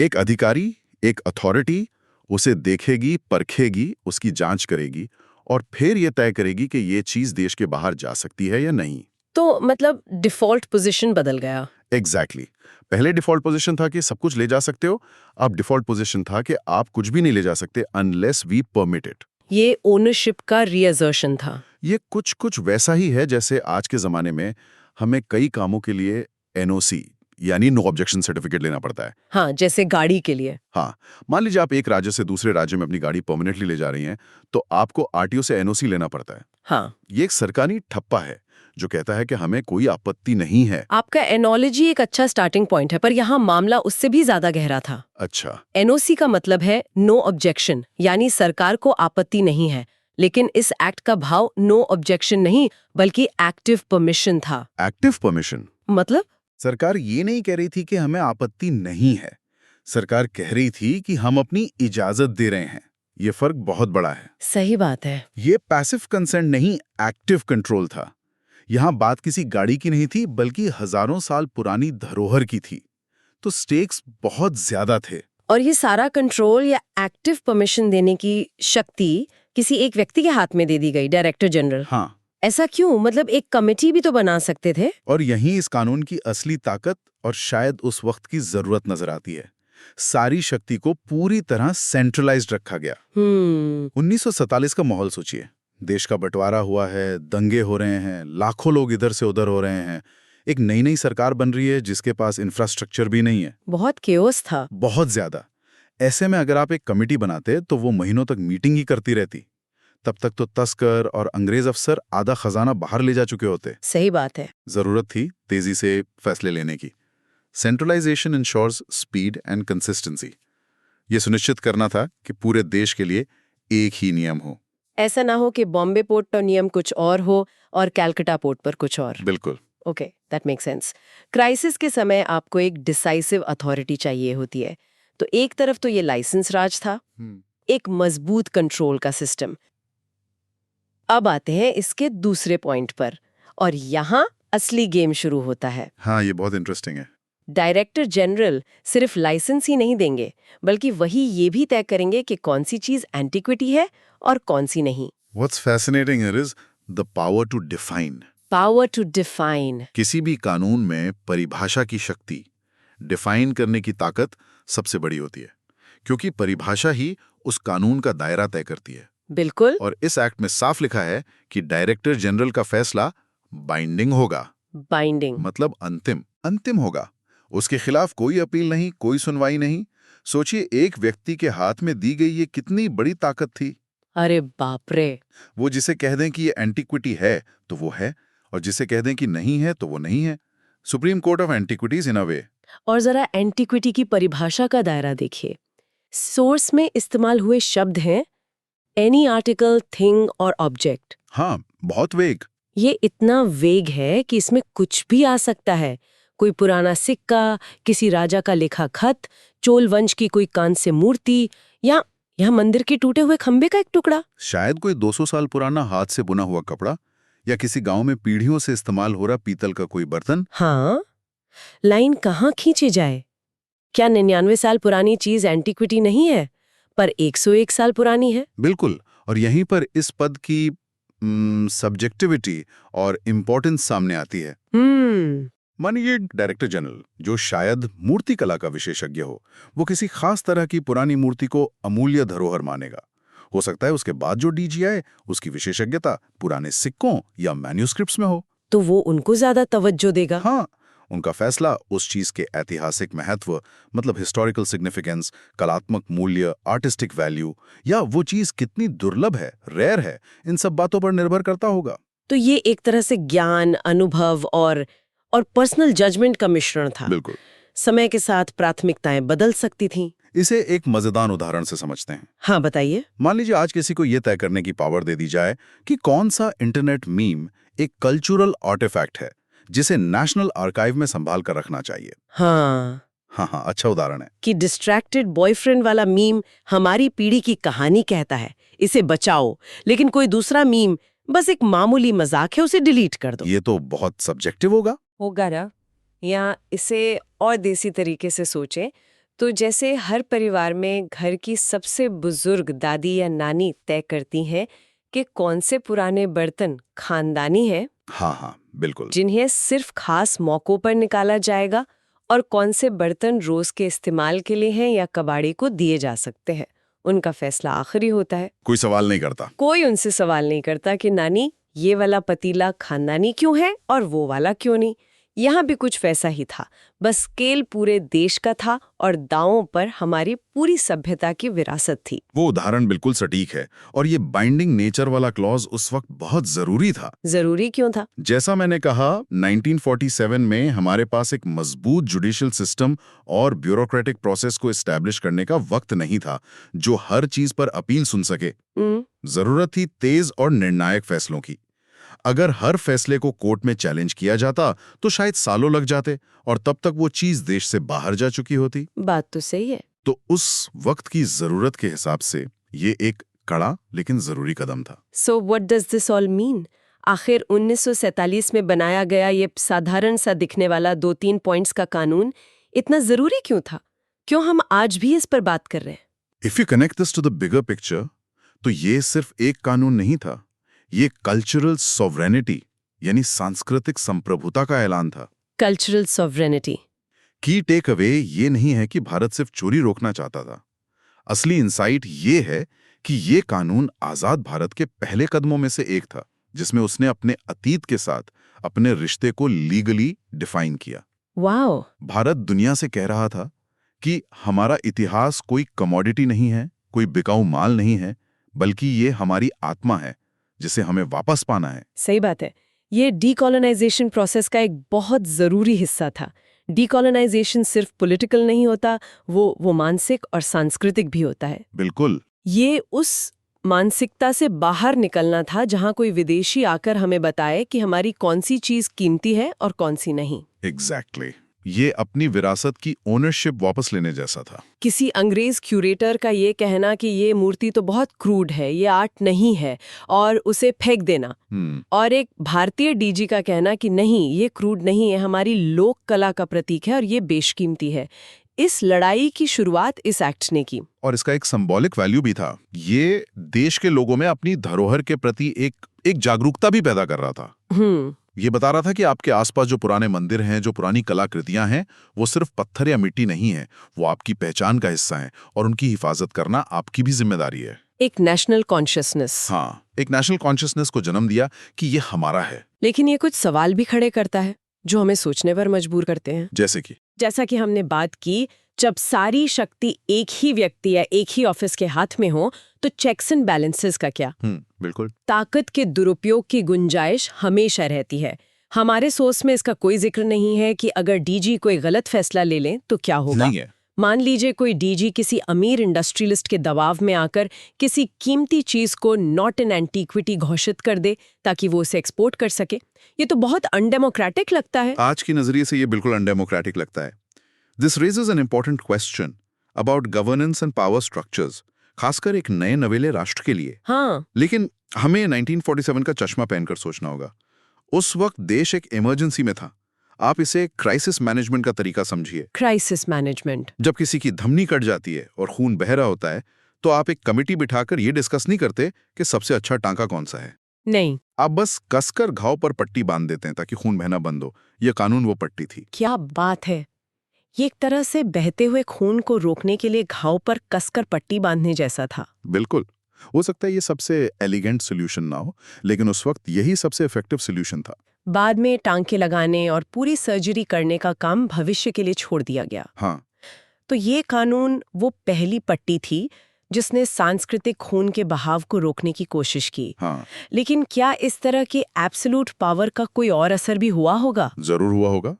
एक अधिकारी, एक अथॉरिटी उसे देखेगी, परखेगी, उसकी जांच करेगी और फिर ये तय करेगी कि ये चीज देश के बाहर जा सकती है या नहीं। तो मतलब डिफॉल्ट पोजीशन बदल गया। एग्जैक्टली। पहले डिफॉल्ट पोजीशन था कि सब कुछ ले जा सकते हो, अब डिफॉल्ट पोजीशन था कि आप कुछ भी नहीं ले जा सकते अनलेस वी परमिट इट। ये ओनरशिप का रीअसर्शन था। ये कुछ वैसा ही है जैसे आज के जमाने में हमें कई कामों के लिए एनओसी यानी नो ऑब्जेक्शन सर्टिफिकेट लेना पड़ता है। हाँ, जैसे गाड़ी के लिए। हाँ, मान लीजिए आप एक राज्य से दूसरे राज्य में अपनी गाड़ी परमानेंटली ले जा रही हैं, तो आपको आरटीओ से एनओसी लेना पड़ता है। हाँ, ये एक सरकारी ठप्पा है जो कहता है कि हमें कोई आपत्ति नहीं है। आपका एनोलॉजी एक अच्छा स्टार्टिंग पॉइंट है, पर यहाँ मामला उससे भी ज्यादा गहरा था। अच्छा, एनओसी का मतलब है नो ऑब्जेक्शन, यानी सरकार को आपत्ति नहीं है। लेकिन इस एक्ट का भाव नो ऑब्जेक्शन नहीं बल्कि एक्टिव परमिशन था। एक्टिव परमिशन मतलब सरकार ये नहीं कह रही थी कि हमें आपत्ति नहीं है, सरकार कह रही थी कि हम अपनी इजाजत दे रहे हैं। ये फर्क बहुत बड़ा है। सही बात है। ये पैसिव कंसेंट नहीं, एक्टिव कंट्रोल था। यहां बात किसी गाड़ी की नहीं थी बल्कि हजारों साल पुरानी धरोहर की थी, तो स्टेक्स बहुत ज्यादा थे। और ये सारा कंट्रोल या एक्टिव परमिशन देने की शक्ति किसी एक व्यक्ति के हाथ में दे दी गई, डायरेक्टर जनरल। हाँ, ऐसा क्यों? मतलब एक कमेटी भी तो बना सकते थे। और यहीं इस कानून की असली ताकत और शायद उस वक्त की जरूरत नजर आती है। सारी शक्ति को पूरी तरह सेंट्रलाइज्ड रखा गया। 1947 का माहौल सोचिए। देश का बंटवारा हुआ है, दंगे हो रहे हैं, लाखों लोग इधर से उधर हो रहे हैं। एक नई सरकार बन रही है जिसके पास इंफ्रास्ट्रक्चर भी नहीं है। बहुत केओस था। बहुत ज्यादा। ऐसे में अगर आप एक कमेटी बनाते तो वो महीनों तक मीटिंग ही करती रहती। तब तक तो तस्कर और अंग्रेज अफसर आधा खजाना बाहर ले जा चुके होते। सही बात है। जरूरत थी तेजी से फैसले लेने की। Centralization ensures speed and consistency. ये सुनिश्चित करना था कि पूरे देश के लिए एक ही नियम हो। ऐसा ना हो कि बॉम्बे पोर्ट पर नियम कुछ और हो और कैलकाटा पोर्ट पर कुछ और। बिल्कुल। Okay, that make sense. Crisis के समय आपको एक डिसाइसिव अथॉरिटी चाहिए होती है। तो एक तरफ तो ये लाइसेंस राज था, एक मजबूत कंट्रोल का सिस्टम। अब आते हैं इसके दूसरे पॉइंट पर, और यहाँ असली गेम शुरू होता है। हाँ, ये बहुत इंटरेस्टिंग है। डायरेक्टर जनरल सिर्फ लाइसेंस ही नहीं देंगे, बल्कि वही ये भी तय करेंगे कि कौन सी चीज एंटिक्विटी है और कौन सी नहीं। What's fascinating here is the power to define. Power to define. किसी भी कानून में परिभाषा की शक्ति, डिफाइन करने की ताकत सबसे बड़ी होती है, क्योंकि परिभाषा ही उस कानून का दायरा तय करती है। बिल्कुल। और इस एक्ट में साफ लिखा है कि डायरेक्टर जनरल का फैसला बाइंडिंग होगा। बाइंडिंग मतलब अंतिम होगा। उसके खिलाफ कोई अपील नहीं, कोई सुनवाई नहीं। सोचिए, एक व्यक्ति के हाथ में दी गई ये कितनी बड़ी ताकत थी। अरे बाप रे। वो जिसे कह दें कि ये एंटिक्विटी है तो वो है, और जिसे कह दें कि नहीं है तो वो नहीं है। सुप्रीम कोर्ट ऑफ एंटिक्विटीज इन अ वे। और जरा एंटिक्विटी की परिभाषा का दायरा देखिए। सोर्स में इस्तेमाल हुए शब्द हैं एनी आर्टिकल, थिंग और ऑब्जेक्ट। हाँ, बहुत वेग। ये इतना वेग है कि इसमें कुछ भी आ सकता है। कोई पुराना सिक्का, किसी राजा का लिखा खत, चोल वंश की कोई कांस्य मूर्ति, या मंदिर के टूटे हुए खंबे का एक टुकड़ा। शायद कोई 200 साल पुराना हाथ से बुना हुआ कपड़ा, या किसी गांव में पीढ़ियों से इस्तेमाल हो रहा पीतल का कोई बर्तन। हाँ, लाइन कहाँ खींची जाए? क्या 99 साल पुरानी चीज एंटिक्विटी नहीं है, पर 101 साल पुरानी है? बिल्कुल। और यहीं पर इस पद की सब्जेक्टिविटी और इम्पोर्टेंस सामने आती है। मानिए डायरेक्टर जनरल, जो शायद मूर्ति कला का विशेषज्ञ हो, वो किसी खास तरह की पुरानी मूर्ति को अमूल्य धरोहर मानेगा। हो सकता है उसके बाद जो डीजी आए उसकी विशेषज्ञता पुराने सिक्कों या मैन्यूस्क्रिप्ट्स में हो। तो वो उनको ज्यादा तवज्जो देगा। हाँ, उनका फैसला उस चीज के ऐतिहासिक महत्व, मतलब हिस्टोरिकल सिग्निफिकेंस, कलात्मक मूल्य, आर्टिस्टिक वैल्यू, या वो चीज कितनी दुर्लभ है, रेयर है, इन सब बातों पर निर्भर करता होगा। तो ये एक तरह से ज्ञान, अनुभव और पर्सनल जजमेंट का मिश्रण था। बिल्कुल। समय के साथ प्राथमिकताएं बदल सकती थीं। इसे एक मजेदार उदाहरण से समझते हैं। हाँ, बताइए। मान लीजिए आज किसी को यह तय करने की पावर दे दी जाए कि कौन सा इंटरनेट मीम एक कल्चरल आर्टिफैक्ट है जिसे नेशनल आर्काइव में संभाल कर रखना चाहिए। हाँ, अच्छा उदाहरण है। कि डिस्ट्रैक्टेड बॉयफ्रेंड वाला मीम हमारी पीढ़ी की कहानी कहता है, इसे बचाओ, लेकिन कोई दूसरा मीम बस एक मामूली मजाक है, उसे डिलीट कर दो। ये तो बहुत सब्जेक्टिव होगा ना? या इसे और देसी तरीके से सोचें तो जैसे हर परिवार में घर की सबसे बुजुर्ग दादी या नानी तय करती हैं कि कौन से पुराने बर्तन खानदानी हैं, हाँ, बिल्कुल। जिन्हें सिर्फ खास मौकों पर निकाला जाएगा, और कौन से बर्तन रोज के इस्तेमाल के लिए हैं या कबाड़ी को दिए जा सकते हैं। उनका फैसला आखिरी होता है। कोई सवाल नहीं करता। कोई उनसे सवाल नहीं करता कि नानी, ये वाला पतीला खानदानी क्यों है और वो वाला क्यों नहीं। यहाँ भी कुछ वैसा ही था, बस स्केल पूरे देश का था और दांवों पर हमारी पूरी सभ्यता की विरासत थी। वो उदाहरण बिल्कुल सटीक है, और ये बाइंडिंग नेचर वाला क्लॉज उस वक्त बहुत जरूरी था। जरूरी क्यों था? जैसा मैंने कहा, 1947 में हमारे पास एक मजबूत जुडिशियल सिस्टम और ब्यूरोक्रेटिक प्रोसेस को एस्टैब्लिश करने का वक्त नहीं था जो हर चीज पर अपील सुन सके। जरूरत थी तेज और निर्णायक फैसलों की। अगर हर फैसले को कोर्ट में चैलेंज किया जाता तो शायद सालों लग जाते, और तब तक वो चीज देश से बाहर जा चुकी होती। बात तो सही है। तो उस वक्त की जरूरत के हिसाब से ये एक कड़ा लेकिन जरूरी कदम था। So what does this all mean? आखिर 1947 में बनाया गया ये साधारण सा दिखने वाला 2-3 पॉइंट्स का कानून इतना जरूरी क्यों था? क्यों हम आज भी इस पर बात कर रहे हैं? If you connect this to the bigger picture, तो ये सिर्फ एक कानून नहीं था, ये कल्चरल सॉवरेनिटी यानी सांस्कृतिक संप्रभुता का ऐलान था। कल्चरल सॉवरेनिटी की टेक अवे ये नहीं है कि भारत सिर्फ चोरी रोकना चाहता था। असली इंसाइट ये है कि ये कानून आजाद भारत के पहले कदमों में से एक था, जिसमें उसने अपने अतीत के साथ अपने रिश्ते को लीगली डिफाइन किया। वाओ! भारत दुनिया से कह रहा था कि हमारा इतिहास कोई कमोडिटी नहीं है, कोई बिकाऊ माल नहीं है, बल्कि ये हमारी आत्मा है जिसे हमें वापस पाना है। सही बात है। ये डीकॉलोनाइजेशन प्रोसेस का एक बहुत जरूरी हिस्सा था। डीकॉलोनाइजेशन सिर्फ पॉलिटिकल नहीं होता, वो मानसिक और सांस्कृतिक भी होता है। बिल्कुल। ये उस मानसिकता से बाहर निकलना था जहां कोई विदेशी आकर हमें बताए कि हमारी कौन सी चीज कीमती है और कौन सी नहीं। एग्जैक्टली। ये अपनी विरासत की ओनरशिप वापस लेने जैसा था। किसी अंग्रेज क्यूरेटर का ये कहना कि ये मूर्ति तो बहुत क्रूड है, ये आर्ट नहीं है, और उसे फेंक देना, और एक भारतीय डीजी का कहना कि नहीं, ये क्रूड नहीं है, हमारी लोक कला का प्रतीक है और ये बेशकीमती है। इस लड़ाई की शुरुआत इस एक्ट ने की, और इसका एक सिंबॉलिक वैल्यू भी था। ये देश के लोगों में अपनी धरोहर के प्रति एक जागरूकता भी पैदा कर रहा था। ये बता रहा था कि आपके आसपास जो पुराने मंदिर हैं, जो पुरानी कलाकृतियां हैं, वो सिर्फ पत्थर या मिट्टी नहीं है, वो आपकी पहचान का हिस्सा है, और उनकी हिफाजत करना आपकी भी जिम्मेदारी है। एक नेशनल कॉन्शियसनेस। हाँ, एक नेशनल कॉन्शियसनेस को जन्म दिया कि ये हमारा है। लेकिन ये कुछ सवाल भी खड़े करता है जो हमें सोचने पर मजबूर करते हैं। जैसा कि हमने बात की, जब सारी शक्ति एक ही व्यक्ति या एक ही ऑफिस के हाथ में हो तो चेक्स एंड बैलेंसेस का क्या? बिल्कुल। ताकत के दुरुपयोग की गुंजाइश हमेशा रहती है। हमारे सोर्स में इसका कोई जिक्र नहीं है कि अगर डीजी कोई गलत फैसला ले लें तो क्या होगा। नहीं है। मान लीजिए कोई डीजी किसी अमीर इंडस्ट्रियलिस्ट के दबाव में आकर किसी कीमती चीज को नॉट एन एंटीक्विटी घोषित कर दे ताकि वो उसे एक्सपोर्ट कर सके। ये तो बहुत अनडेमोक्रेटिक लगता है। आज की नजरिए से ये बिल्कुल अनडेमोक्रेटिक लगता है। This raises an important question about governance and power structures, खासकर एक नए नवेले राष्ट्र के लिए। हाँ। लेकिन हमें 1947 का चश्मा पहनकर सोचना होगा। उस वक्त देश एक इमरजेंसी में था। आप इसे क्राइसिस मैनेजमेंट का तरीका समझिए। Crisis management. जब किसी की धमनी कट जाती है और खून बह रहा होता है, तो आप एक कमेटी बिठाकर ये डिस्कस नहीं करते कि सबसे अच्छा टांका कौन सा है। नहीं, आप बस कसकर घाव पर पट्टी बांध देते हैं ताकि खून बहना बंद हो। यह कानून वो पट्टी थी। क्या बात है! ये एक तरह से बहते हुए खून को रोकने के लिए घाव पर कसकर पट्टी बांधने जैसा था। बिल्कुल। हो सकता है ये सबसे एलिगेंट सोल्यूशन ना हो, लेकिन उस वक्त यही सबसे इफेक्टिव सोल्यूशन था। बाद में टांके लगाने और पूरी सर्जरी करने का काम भविष्य के लिए छोड़ दिया गया। हाँ, तो ये कानून वो पहली पट्टी थी जिसने सांस्कृतिक खून के बहाव को रोकने की कोशिश की। हाँ, लेकिन क्या इस तरह के एब्सोल्यूट पावर का कोई और असर भी हुआ होगा? जरूर हुआ होगा।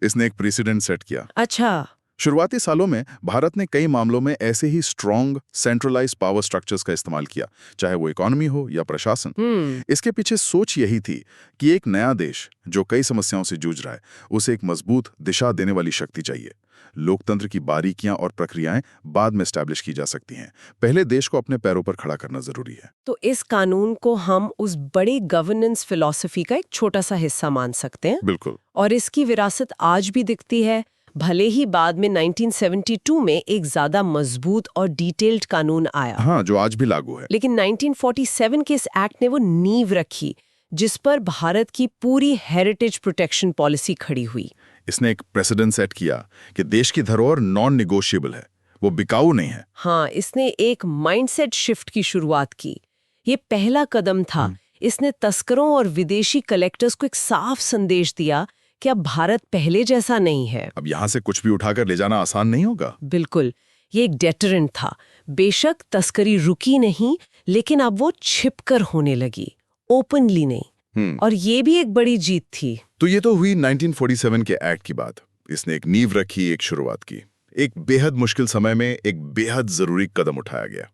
इसने एक प्रेसिडेंट सेट किया। अच्छा। शुरुआती सालों में भारत ने कई मामलों में ऐसे ही स्ट्रॉन्ग सेंट्रलाइज्ड पावर स्ट्रक्चर्स का इस्तेमाल किया, चाहे वो इकोनॉमी हो या प्रशासन। इसके पीछे सोच यही थी कि एक नया देश जो कई समस्याओं से जूझ रहा है, उसे एक मजबूत दिशा देने वाली शक्ति चाहिए। लोकतंत्र की बारीकियां और प्रक्रियाएं बाद में एस्टैब्लिश की जा सकती हैं, पहले देश को अपने पैरों पर खड़ा करना जरूरी है। तो इस कानून को हम उस बड़ी गवर्नेंस फिलॉसफी का एक छोटा सा हिस्सा मान सकते हैं। बिल्कुल। और इसकी विरासत आज भी दिखती है, भले ही बाद में 1972 में एक ज्यादा मजबूत और डिटेल्ड कानून आया। हाँ, जो आज भी लागू है। लेकिन 1947 के इस एक्ट ने वो नींव रखी जिस पर भारत की पूरी हेरिटेज प्रोटेक्शन पॉलिसी खड़ी हुई। इसने एक प्रेसिडेंट सेट किया कि देश की धरोहर नॉन निगोशिएबल है, वो बिकाऊ नहीं है। हाँ, इसने एक माइंडसेट शिफ्ट की शुरुआत की। ये पहला कदम था। इसने तस्करों और विदेशी कलेक्टर्स को एक साफ संदेश दिया कि अब भारत पहले जैसा नहीं है। अब यहाँ से कुछ भी उठाकर ले जाना आसान नहीं होगा। बिल्कुल, ये एक डेटरेंट था। बेशक तस्करी रुकी नहीं, लेकिन अब वो छिपकर होने लगी, ओपनली नहीं। और ये भी एक बड़ी जीत थी। तो ये तो हुई 1947 के एक्ट की बात। इसने एक नींव रखी, एक शुरुआत की। एक बेहद मुश्किल समय में एक बेहद जरूरी कदम उठाया गया।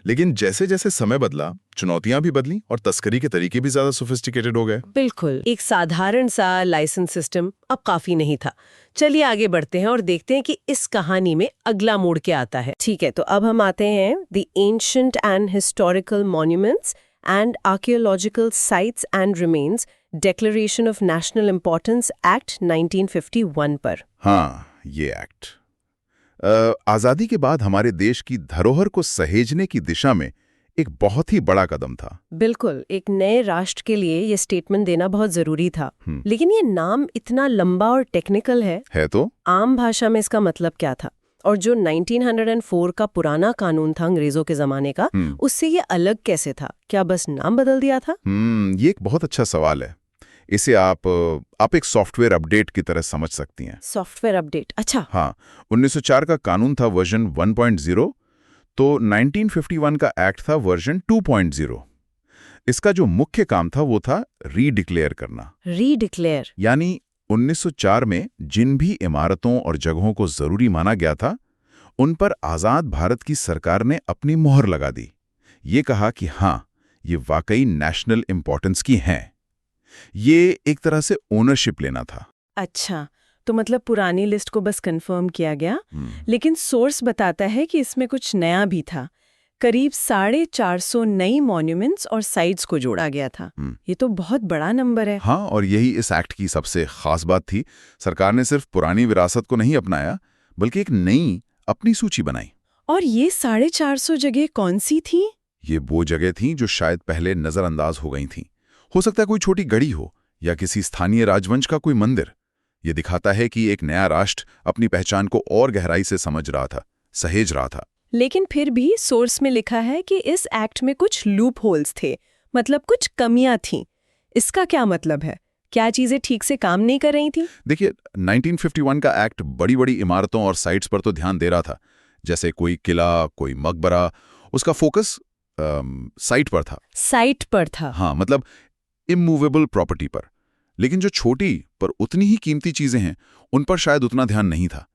लेकिन जैसे जैसे समय बदला, चुनौतियां भी बदली और तस्करी के तरीके भी ज्यादा सोफिस्टिकेटेड हो गए। बिल्कुल, एक साधारण सा लाइसेंस सिस्टम अब काफी नहीं था। चलिए आगे बढ़ते हैं और देखते हैं कि इस कहानी में अगला मोड़ क्या आता है। ठीक है, तो अब हम आते हैं the ancient and historical monuments and archaeological sites and remains declaration of national importance act 1951 पर। हाँ, ये एक्ट आजादी के बाद हमारे देश की धरोहर को सहेजने की दिशा में एक बहुत ही बड़ा कदम था। बिल्कुल, एक नए राष्ट्र के लिए ये स्टेटमेंट देना बहुत जरूरी था। लेकिन ये नाम इतना लंबा और टेक्निकल है तो आम भाषा में इसका मतलब क्या था? और जो 1904 का पुराना कानून था अंग्रेजों के जमाने का, उससे ये अलग कैसे था? क्या बस नाम बदल दिया था? ये एक बहुत अच्छा सवाल है। इसे आप एक सॉफ्टवेयर अपडेट की तरह समझ सकती हैं। सॉफ्टवेयर अपडेट, अच्छा। हाँ, 1904 का कानून था वर्जन 1.0, तो 1951 का एक्ट था वर्जन 2.0। इसका जो मुख्य काम था वो था रीडिक्लेयर करना। रीडिक्लेयर यानी 1904 में जिन भी इमारतों और जगहों को जरूरी माना गया था, उन पर आजाद भारत की सरकार ने अपनी मोहर लगा दी। ये कहा कि हाँ, ये वाकई नेशनल इंपॉर्टेंस की हैं। ये एक तरह से ओनरशिप लेना था। अच्छा, तो मतलब पुरानी लिस्ट को बस कंफर्म किया गया। लेकिन सोर्स बताता है कि इसमें कुछ नया भी था। करीब 450 नई मॉन्यूमेंट्स और साइट्स को जोड़ा गया था। ये तो बहुत बड़ा नंबर है। हाँ, और यही इस एक्ट की सबसे खास बात थी। सरकार ने सिर्फ पुरानी विरासत को नहीं अपनाया, बल्कि एक नई अपनी सूची बनाई। और ये 450 जगह कौन सी थी? ये वो जगह थी जो शायद पहले नजरअंदाज हो गई थी। हो सकता है कोई छोटी गढ़ी हो या किसी स्थानीय राजवंश का कोई मंदिर। ये दिखाता है कि एक नया राष्ट्र अपनी पहचान को और गहराई से समझ रहा था, सहेज रहा था। लेकिन फिर भी सोर्स में लिखा है कि इस एक्ट में कुछ लूप होल्स थे, मतलब कुछ कमियां थीं। इसका क्या मतलब है? क्या चीजें ठीक से काम नहीं कर रही थी? देखिए, 1951 का एक्ट बड़ी बड़ी इमारतों और साइट्स पर तो ध्यान दे रहा था, जैसे कोई किला, कोई मकबरा। उसका फोकस साइट पर था। साइट पर था? हाँ, मतलब इमूवेबल प्रॉपर्टी पर। लेकिन जो छोटी पर उतनी ही कीमती चीजें हैं, उन पर शायद उतना ध्यान नहीं था।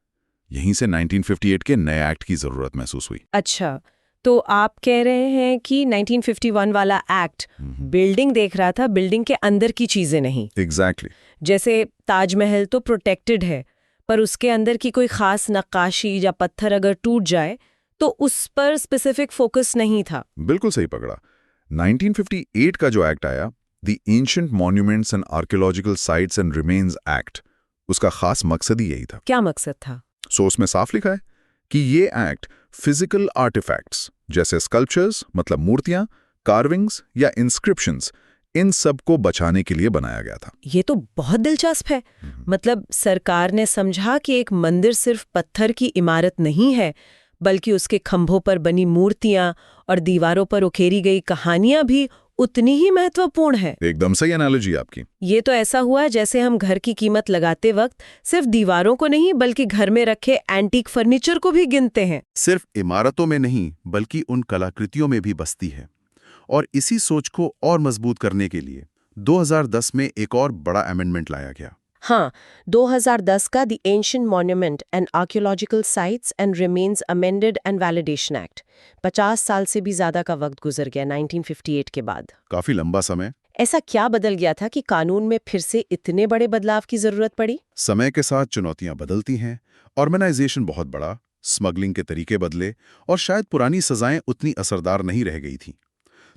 यहीं से 1958 के नए एक्ट की जरूरत महसूस हुई। अच्छा, तो आप कह रहे हैं कि 1951 वाला एक्ट बिल्डिंग देख रहा था, बिल्डिंग के अंदर की चीजें नहीं। एग्जैक्टली। जैसे ताजमहल तो प्रोटेक्टेड है, पर उसके अंदर की कोई खास नक्काशी या पत्थर अगर टूट जाए तो उस पर स्पेसिफिक फोकस नहीं था। बिल्कुल सही पकड़ा। 1958 का जो एक्ट आया, the ancient monuments and archaeological sites and remains act, उसका खास मकसद ही यही था। क्या मकसद था? सोर्स में साफ लिखा है कि ये एक्ट फिजिकल आर्टिफैक्ट्स जैसे स्कल्पचर्स, मतलब मूर्तियां, कार्विंग्स या इंस्क्रिप्शंस, इन सब को बचाने के लिए बनाया गया था। ये तो बहुत दिलचस्प है। मतलब सरकार ने समझा कि एक मंदिर सिर्फ पत्थर की इमारत नहीं है, बल्कि उसके खंभों पर बनी मूर्तियां और दीवारों पर उकेरी गई कहानियां भी उतनी ही महत्वपूर्ण है। एकदम सही एनालॉजी आपकी। ये तो ऐसा हुआ जैसे हम घर की कीमत लगाते वक्त सिर्फ दीवारों को नहीं बल्कि घर में रखे एंटीक फर्नीचर को भी गिनते हैं। सिर्फ इमारतों में नहीं बल्कि उन कलाकृतियों में भी बसती है। और इसी सोच को और मजबूत करने के लिए 2010 में एक और बड़ा अमेंडमेंट लाया गया। हाँ, 2010 का the ancient monument and archaeological sites and remains amended and validation act. 50 साल से भी ज्यादा का वक्त गुजर गया 1958 के बाद। काफी लंबा समय। ऐसा क्या बदल गया था कि कानून में फिर से इतने बड़े बदलाव की जरूरत पड़ी? समय के साथ चुनौतियां बदलती हैं, ऑर्गेनाइजेशन बहुत बड़ा, स्मगलिंग के तरीके बदले और शायद पुरानी सजाएं उतनी असरदार नहीं रह गई थी।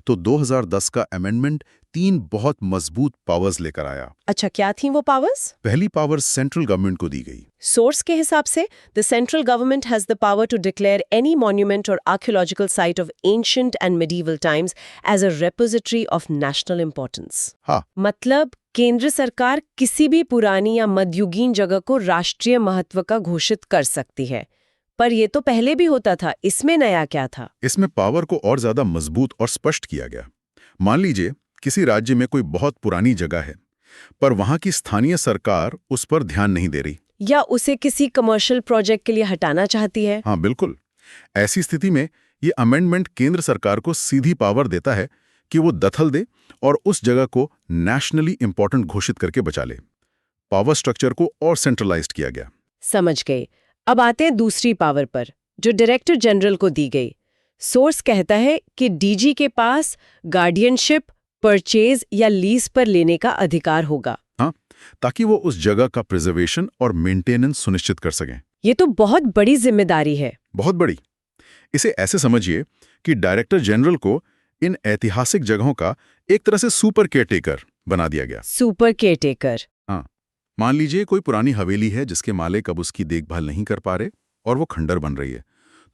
तो 2010 का अमेंडमेंट 3 बहुत मजबूत पावर्स लेकर आया। अच्छा, क्या थी वो पावर्स? पहली पावर सेंट्रल गवर्नमेंट को दी गई। सोर्स के हिसाब से the central government has the power to declare any monument or archaeological site of ancient and medieval times as a repository of national importance. हाँ, मतलब केंद्र सरकार किसी भी पुरानी या मध्ययुगीन जगह को राष्ट्रीय महत्व का घोषित कर सकती है। पर ये तो पहले भी होता था, इसमें नया क्या था? इसमें पावर को और ज्यादा मजबूत और स्पष्ट किया गया। मान लीजिए किसी राज्य में कोई बहुत पुरानी जगह है, पर वहां की स्थानीय सरकार उस पर ध्यान नहीं दे रही, या उसे किसी कमर्शियल प्रोजेक्ट के लिए हटाना चाहती है। हाँ बिल्कुल, ऐसी स्थिति में ये अमेंडमेंट केंद्र सरकार को सीधी पावर देता है कि वो दखल दे और उस जगह को नेशनली इंपॉर्टेंट घोषित करके बचा ले। पावर स्ट्रक्चर को और सेंट्रलाइज्ड किया गया। समझ गए। अब आते हैं दूसरी पावर पर, जो डायरेक्टर जनरल को दी गई। सोर्स कहता है कि डीजी के पास गार्डियनशिप, परचेज या लीज पर लेने का अधिकार होगा। हाँ, ताकि वो उस जगह का प्रिजर्वेशन और मेंटेनेंस सुनिश्चित कर सकें। ये तो बहुत बड़ी जिम्मेदारी है। बहुत बड़ी। इसे ऐसे समझिए कि डायरेक्टर जनरल को इन ऐतिहासिक जगहों का एक तरह से सुपर केयरटेकर बना दिया गया। Super caretaker? हाँ, मान लीजिए कोई पुरानी हवेली है जिसके मालिक अब उसकी देखभाल नहीं कर पा रहे और वो खंडर बन रही है,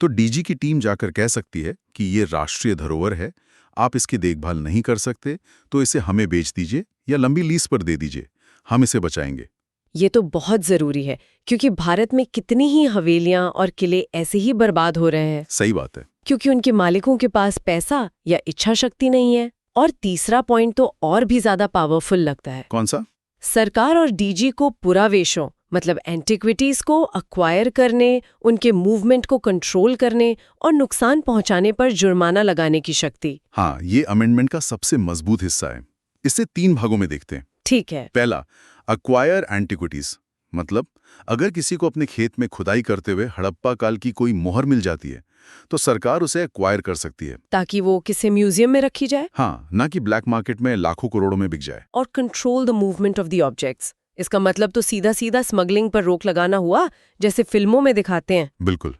तो डीजी की टीम जाकर कह सकती है कि ये राष्ट्रीय धरोहर है, आप इसकी देखभाल नहीं कर सकते तो इसे हमें बेच दीजिए या लंबी लीज पर दे दीजिए, हम इसे बचाएंगे। ये तो बहुत जरूरी है, क्योंकि भारत में कितनी ही हवेलियां और किले ऐसे ही बर्बाद हो रहे हैं। सही बात है। क्योंकि उनके मालिकों के पास पैसा या इच्छा शक्ति नहीं है। और तीसरा पॉइंट तो और भी ज्यादा पावरफुल लगता है। कौन सा? सरकार और डीजी को पुरावेशों मतलब एंटिक्विटीज को अक्वायर करने, उनके मूवमेंट को कंट्रोल करने और नुकसान पहुंचाने पर जुर्माना लगाने की शक्ति। हाँ, ये अमेंडमेंट का सबसे मजबूत हिस्सा है। इसे 3 भागों में देखते हैं। ठीक है। पहला, अक्वायर एंटिक्विटीज, मतलब अगर किसी को अपने खेत में खुदाई करते हुए हड़प्पा काल की कोई मोहर मिल जाती है तो सरकार उसे एक्वायर कर सकती है, ताकि वो किसी म्यूजियम में रखी जाए। हाँ, ना कि ब्लैक मार्केट में लाखों करोड़ों में बिक जाए। और control the movement of the objects. इसका मतलब तो सीधा सीधा स्मगलिंग पर रोक लगाना हुआ, जैसे फिल्मों में दिखाते हैं। बिल्कुल।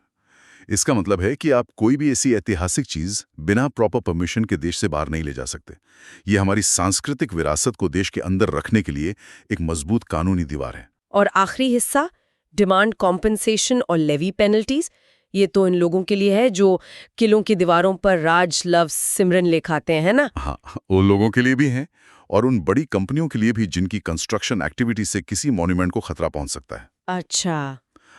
इसका मतलब है कि आप कोई भी ऐसी ऐतिहासिक चीज बिना प्रॉपर परमिशन के देश से बाहर नहीं ले जा सकते। ये हमारी सांस्कृतिक विरासत को देश के अंदर रखने के लिए एक मजबूत कानूनी दीवार है। और आखिरी हिस्सा, डिमांड कॉम्पनसेशन और लेवी पेनल्टीज। ये तो इन लोगों के लिए है जो किलों की दीवारों पर राज लफ्ज सिमरन लिखाते हैं ना। हाँ, उन लोगों के लिए भी हैं और उन बड़ी कंपनियों के लिए भी जिनकी कंस्ट्रक्शन एक्टिविटी से किसी मॉन्यूमेंट को खतरा पहुंच सकता है। अच्छा।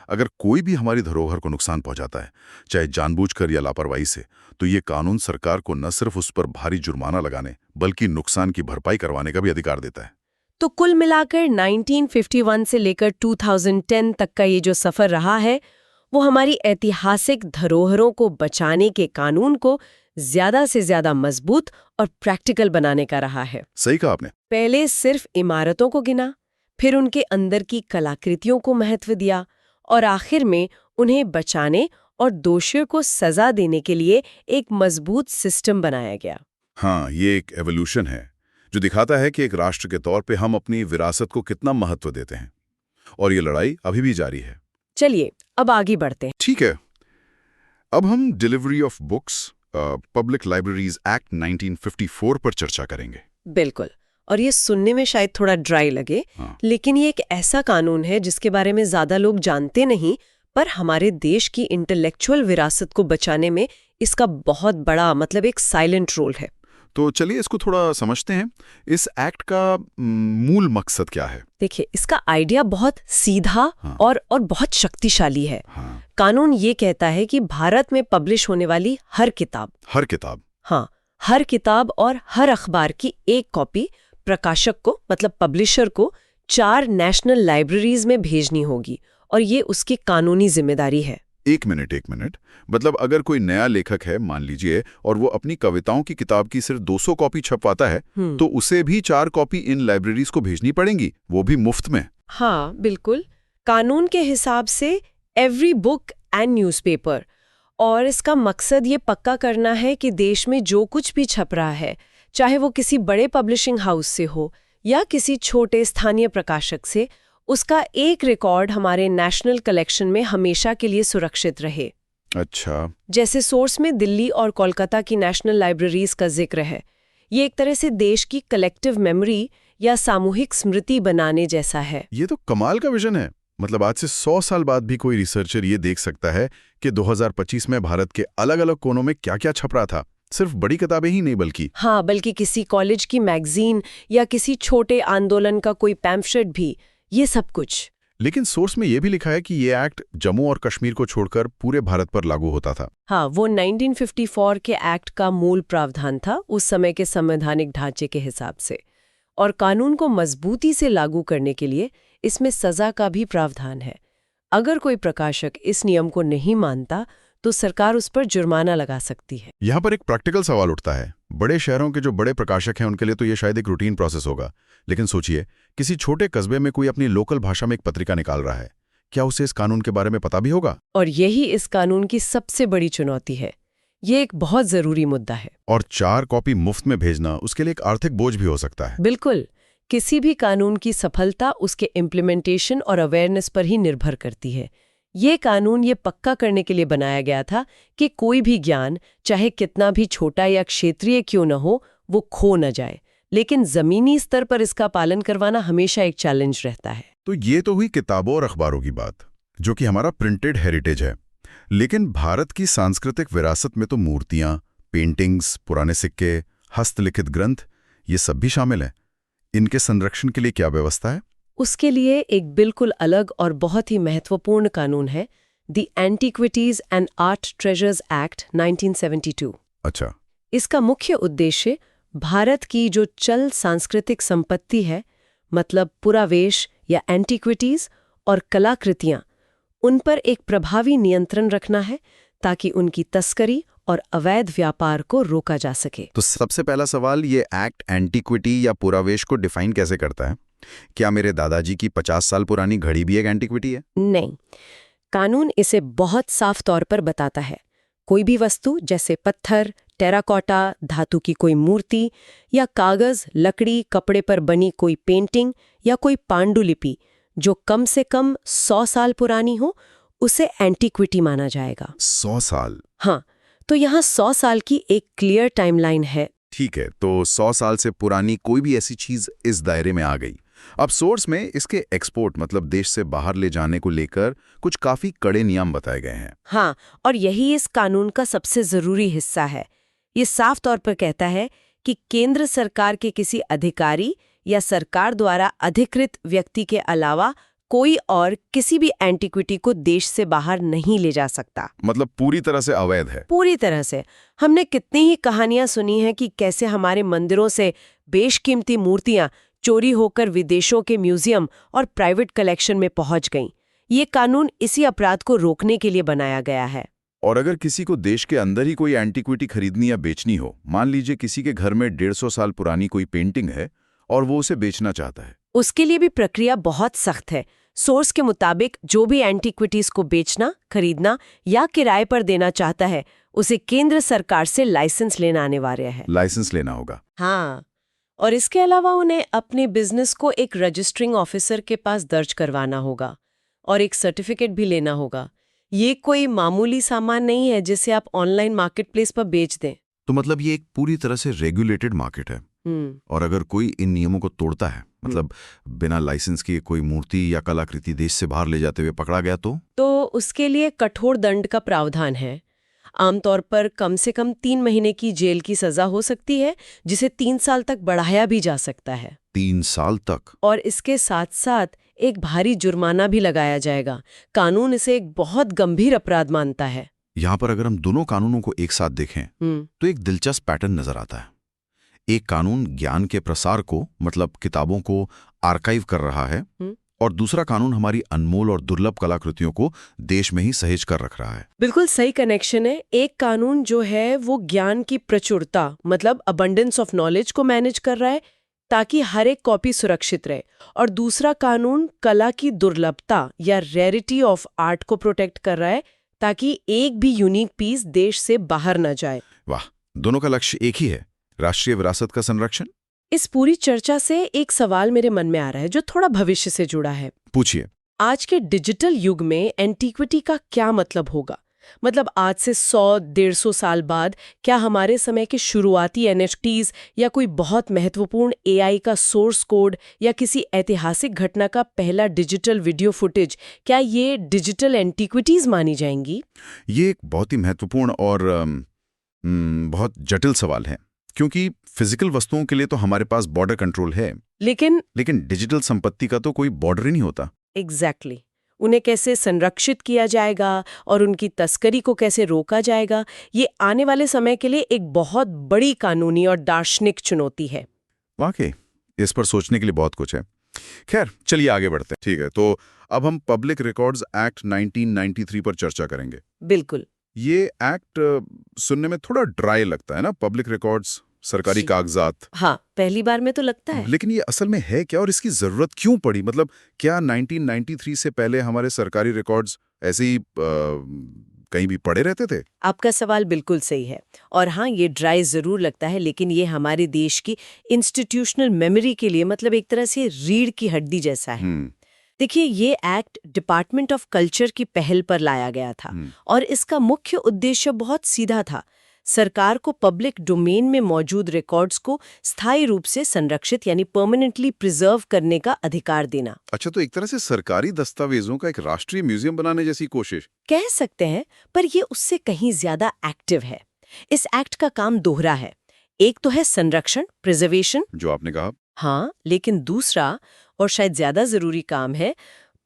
अगर कोई भी हमारी धरोहर को नुकसान पहुंचाता है, चाहे जानबूझकर या लापरवाही से, तो ये कानून सरकार को न सिर्फ उस पर भारी जुर्माना लगाने बल्कि नुकसान की भरपाई करवाने का भी अधिकार देता है। तो कुल मिलाकर 1951 से लेकर 2010 तक का ये जो सफर रहा है, वो हमारी ऐतिहासिक धरोहरों को बचाने के कानून को ज्यादा से ज्यादा मजबूत और प्रैक्टिकल बनाने का रहा है। सही कहा आपने। पहले सिर्फ इमारतों को गिना, फिर उनके अंदर की कलाकृतियों को महत्व दिया और आखिर में उन्हें बचाने और दोषियों को सजा देने के लिए एक मजबूत सिस्टम बनाया गया। हाँ, ये एक एवोल्यूशन है जो दिखाता है कि एक राष्ट्र के तौर पे हम अपनी विरासत को कितना महत्व देते हैं। और ये लड़ाई अभी भी जारी है। चलिए अब आगे बढ़ते हैं। ठीक है, अब हम delivery of books public libraries act 1954 पर चर्चा करेंगे। बिल्कुल। और ये सुनने में शायद थोड़ा ड्राई लगे, लेकिन ये एक ऐसा कानून है जिसके बारे में ज्यादा लोग जानते नहीं, पर हमारे देश की इंटेलेक्चुअल विरासत को बचाने में इसका बहुत बड़ा मतलब एक साइलेंट रोल है। तो चलिए इसको थोड़ा समझते हैं। इस एक्ट का मूल मकसद क्या है? देखिए, इसका आइडिया बहुत सीधा और बहुत शक्तिशाली है। कानून ये कहता है कि भारत में पब्लिश होने वाली हर किताब, हर किताब, हाँ, हर किताब और हर अखबार की एक कॉपी प्रकाशक को मतलब पब्लिशर को 4 नेशनल लाइब्रेरीज में भेजनी होगी और ये उसकी कानूनी जिम्मेदारी है। एक मिनट। मतलब अगर कोई नया लेखक है मान लीजिए और वो अपनी कविताओं की किताब की सिर्फ 200 कॉपी छपवाता है तो उसे भी 4 कॉपी इन लाइब्रेरीज को भेजनी पड़ेंगी, वो भी मुफ्त में। हाँ बिल्कुल, कानून के हिसाब से एवरी बुक एंड न्यूज़पेपर। और इसका मकसद ये पक्का करना है कि देश में जो कुछ भी छप रहा है, चाहे वो किसी बड़े पब्लिशिंग हाउस से हो या किसी छोटे स्थानीय प्रकाशक से, उसका एक रिकॉर्ड हमारे नेशनल कलेक्शन में हमेशा के लिए सुरक्षित रहे। अच्छा। जैसे सोर्स में दिल्ली और कोलकाता की नेशनल लाइब्रेरीज का जिक्र है। ये एक तरह से देश की कलेक्टिव मेमोरी या सामूहिक स्मृति बनाने जैसा है। ये तो कमाल का विजन है। मतलब आज से 100 साल बाद भी कोई रिसर्चर ये देख सकता है कि 2025 में भारत के अलग-अलग कोनों में क्या-क्या छप रहा था। सिर्फ बड़ी किताबें ही नहीं बल्कि किसी कॉलेज की मैगजीन या किसी छोटे आंदोलन का कोई पैम्फलेट भी, ये सब कुछ। लेकिन सोर्स में ये भी लिखा है कि ये एक्ट जम्मू और कश्मीर को छोड़कर पूरे भारत पर लागू होता था। हाँ, वो 1954 के एक्ट का मूल प्रावधान था उस समय के संवैधानिक ढांचे के हिसाब से। और कानून को मजबूती से लागू करने के लिए इसमें सजा का भी प्रावधान है। अगर कोई प्रकाशक इस नियम को नहीं मानता तो सरकार उस पर जुर्माना लगा सकती है। यहाँ पर एक प्रैक्टिकल सवाल उठता है। बड़े शहरों के जो बड़े प्रकाशक हैं उनके लिए तो ये शायद एक रूटीन प्रोसेस होगा, लेकिन सोचिए किसी छोटे कस्बे में कोई अपनी लोकल भाषा में एक पत्रिका निकाल रहा है, क्या उसे इस कानून के बारे में पता भी होगा? और यही इस कानून की सबसे बड़ी चुनौती है। ये एक बहुत जरूरी मुद्दा है। और 4 कॉपी मुफ्त में भेजना उसके लिए एक आर्थिक बोझ भी हो सकता है। बिल्कुल, किसी भी कानून की सफलता उसके इम्प्लीमेंटेशन और अवेयरनेस पर ही निर्भर करती है। ये कानून ये पक्का करने के लिए बनाया गया था कि कोई भी ज्ञान, चाहे कितना भी छोटा या क्षेत्रीय क्यों न हो, वो खो न जाए। लेकिन जमीनी स्तर पर इसका पालन करवाना हमेशा एक चैलेंज रहता है। तो ये तो हुई किताबों और अखबारों की बात, जो कि हमारा प्रिंटेड हेरिटेज है। लेकिन भारत की सांस्कृतिक विरासत में तो मूर्तियां, पेंटिंग्स, पुराने सिक्के, हस्तलिखित ग्रंथ, ये सब भी शामिल हैं। इनके संरक्षण के लिए क्या व्यवस्था है? उसके लिए एक बिल्कुल अलग और बहुत ही महत्वपूर्ण कानून है, the antiquities and art treasures act 1972। अच्छा। इसका मुख्य उद्देश्य भारत की जो चल सांस्कृतिक संपत्ति है, मतलब पुरावेश या एंटीक्विटीज और कलाकृतियां, उन पर एक प्रभावी नियंत्रण रखना है ताकि उनकी तस्करी और अवैध व्यापार को रोका जा सके। तो सबसे पहला सवाल, ये एक्ट एंटीक्विटी या पुरावेश को डिफाइन कैसे करता है? क्या मेरे दादाजी की 50 साल पुरानी घड़ी भी एक एंटीक्विटी है? नहीं, कानून इसे बहुत साफ तौर पर बताता है। कोई भी वस्तु जैसे पत्थर, टेराकोटा, धातु की कोई मूर्ति या कागज, लकड़ी, कपड़े पर बनी कोई पेंटिंग या कोई पांडुलिपि जो कम से कम 100 साल पुरानी हो, उसे एंटीक्विटी माना जाएगा। 100 साल? हाँ, तो यहाँ 100 साल की एक क्लियर टाइमलाइन है। ठीक है, तो 100 साल से पुरानी कोई भी ऐसी चीज इस दायरे में आ गई। अब सोर्स में इसके एक्सपोर्ट मतलब देश से बाहर ले जाने को लेकर कुछ काफी कड़े नियम बताए गए हैं। हाँ, और यही इस कानून का सबसे जरूरी हिस्सा है। ये साफ तौर पर कहता है कि केंद्र सरकार के किसी अधिकारी या सरकार द्वारा अधिकृत व्यक्ति के अलावा कोई और किसी भी एंटीक्विटी को देश से बाहर नहीं ले जा सकता। मतलब पूरी तरह से अवैध है? पूरी तरह से। हमने कितनी ही कहानियां सुनी हैं कि कैसे हमारे मंदिरों से बेशकीमती मूर्तियां चोरी होकर विदेशों के म्यूजियम और प्राइवेट कलेक्शन में पहुंच गईं। ये कानून इसी अपराध को रोकने के लिए बनाया गया है। और अगर किसी को देश के अंदर ही कोई एंटीक्विटी खरीदनी या बेचनी हो, मान लीजिए किसी के घर में 150 साल पुरानी कोई पेंटिंग है और वो उसे बेचना चाहता है, उसके लिए भी प्रक्रिया बहुत सख्त है। सोर्स के मुताबिक जो भी एंटीक्विटीज को बेचना, खरीदना या किराए पर देना चाहता है, उसे केंद्र सरकार से लाइसेंस लेना अनिवार्य है। लाइसेंस लेना होगा? हाँ, और इसके अलावा उन्हें अपने बिजनेस को एक रजिस्ट्रिंग ऑफिसर के पास दर्ज करवाना होगा और एक सर्टिफिकेट भी लेना होगा। ये कोई मामूली सामान नहीं है जिसे आप ऑनलाइन मार्केटप्लेस पर बेच दें। तो मतलब ये एक पूरी तरह से रेगुलेटेड मार्केट है। और अगर कोई इन नियमों को तोड़ता है, मतलब बिना लाइसेंस के कोई मूर्ति या कलाकृति देश से बाहर ले जाते हुए पकड़ा गया तो उसके लिए कठोर दंड का प्रावधान है। आमतौर पर कम से कम 3 महीने की जेल की सजा हो सकती है, जिसे 3 साल तक बढ़ाया भी जा सकता है। 3 साल तक? और इसके साथ साथ एक भारी जुर्माना भी लगाया जाएगा। कानून इसे एक बहुत गंभीर अपराध मानता है। यहाँ पर अगर हम दोनों कानूनों को एक साथ देखें तो एक दिलचस्प पैटर्न नजर आता है। एक कानून ज्ञान के प्रसार को, मतलब किताबों को आर्काइव कर रहा है, और दूसरा कानून हमारी अनमोल और दुर्लभ कलाकृतियों को देश में ही सहेज कर रख रहा है। बिल्कुल सही कनेक्शन है। एक कानून जो है वो ज्ञान की प्रचुरता, मतलब अबंडेंस ऑफ नॉलेज को मैनेज कर रहा है ताकि हर एक कॉपी सुरक्षित रहे, और दूसरा कानून कला की दुर्लभता या रेयरिटी ऑफ आर्ट को प्रोटेक्ट कर रहा है ताकि एक भी यूनिक पीस देश से बाहर न जाए। वाह, दोनों का लक्ष्य एक ही है, राष्ट्रीय विरासत का संरक्षण। इस पूरी चर्चा से एक सवाल मेरे मन में आ रहा है जो थोड़ा भविष्य से जुड़ा है। पूछिए। आज के डिजिटल युग में एंटीक्विटी का क्या मतलब होगा? मतलब आज से 100-150 साल बाद क्या हमारे समय के शुरुआती NFTs या कोई बहुत महत्वपूर्ण AI का सोर्स कोड या किसी ऐतिहासिक घटना का पहला डिजिटल वीडियो फुटेज, क्या ये डिजिटल एंटीक्विटीज मानी जाएंगी? ये एक बहुत ही महत्वपूर्ण और बहुत जटिल सवाल है, क्योंकि फिजिकल वस्तुओं के लिए तो हमारे पास बॉर्डर कंट्रोल है, लेकिन डिजिटल संपत्ति का तो कोई बॉर्डर ही नहीं होता। एग्जैक्टली। उन्हें कैसे संरक्षित किया जाएगा और उनकी तस्करी को कैसे रोका जाएगा, ये आने वाले समय के लिए एक बहुत बड़ी कानूनी और दार्शनिक चुनौती है। वाकई इस पर सोचने के लिए बहुत कुछ है। खैर, चलिए आगे बढ़ते हैं। ठीक है, तो अब हम पब्लिक रिकॉर्ड्स एक्ट 1993 पर चर्चा करेंगे। बिल्कुल। ये एक्ट सुनने में थोड़ा ड्राई लगता है ना, पब्लिक रिकॉर्ड्स, सरकारी कागजात। हाँ, पहली बार में तो लगता है। लेकिन ये असल में है क्या और इसकी जरूरत क्यों पड़ी? मतलब क्या 1993 से पहले हमारे सरकारी रिकॉर्ड्स ऐसे ही कहीं भी पड़े रहते थे? आपका सवाल बिल्कुल सही है, और हाँ, ये ड्राई जरूर लगता है, लेकिन ये हमारे देश की इंस्टीट्यूशनल मेमोरी के लिए मतलब एक तरह से रीढ़ की हड्डी जैसा है। देखिए, ये एक्ट डिपार्टमेंट ऑफ कल्चर की पहल पर लाया गया था, और इसका मुख्य उद्देश्य बहुत सीधा था। सरकार को पब्लिक डोमेन में मौजूद रिकॉर्ड्स को स्थायी रूप से संरक्षित यानी परमानेंटली प्रिजर्व करने का अधिकार देना। अच्छा, तो एक तरह से सरकारी दस्तावेजों का एक राष्ट्रीय म्यूजियम बनाने जैसी कोशिश कह सकते हैं, पर ये उससे कहीं ज्यादा एक्टिव है। इस एक्ट का काम दोहरा है। एक तो है संरक्षण, प्रिजर्वेशन, जो आपने कहा, हाँ, लेकिन दूसरा और शायद ज्यादा जरूरी काम है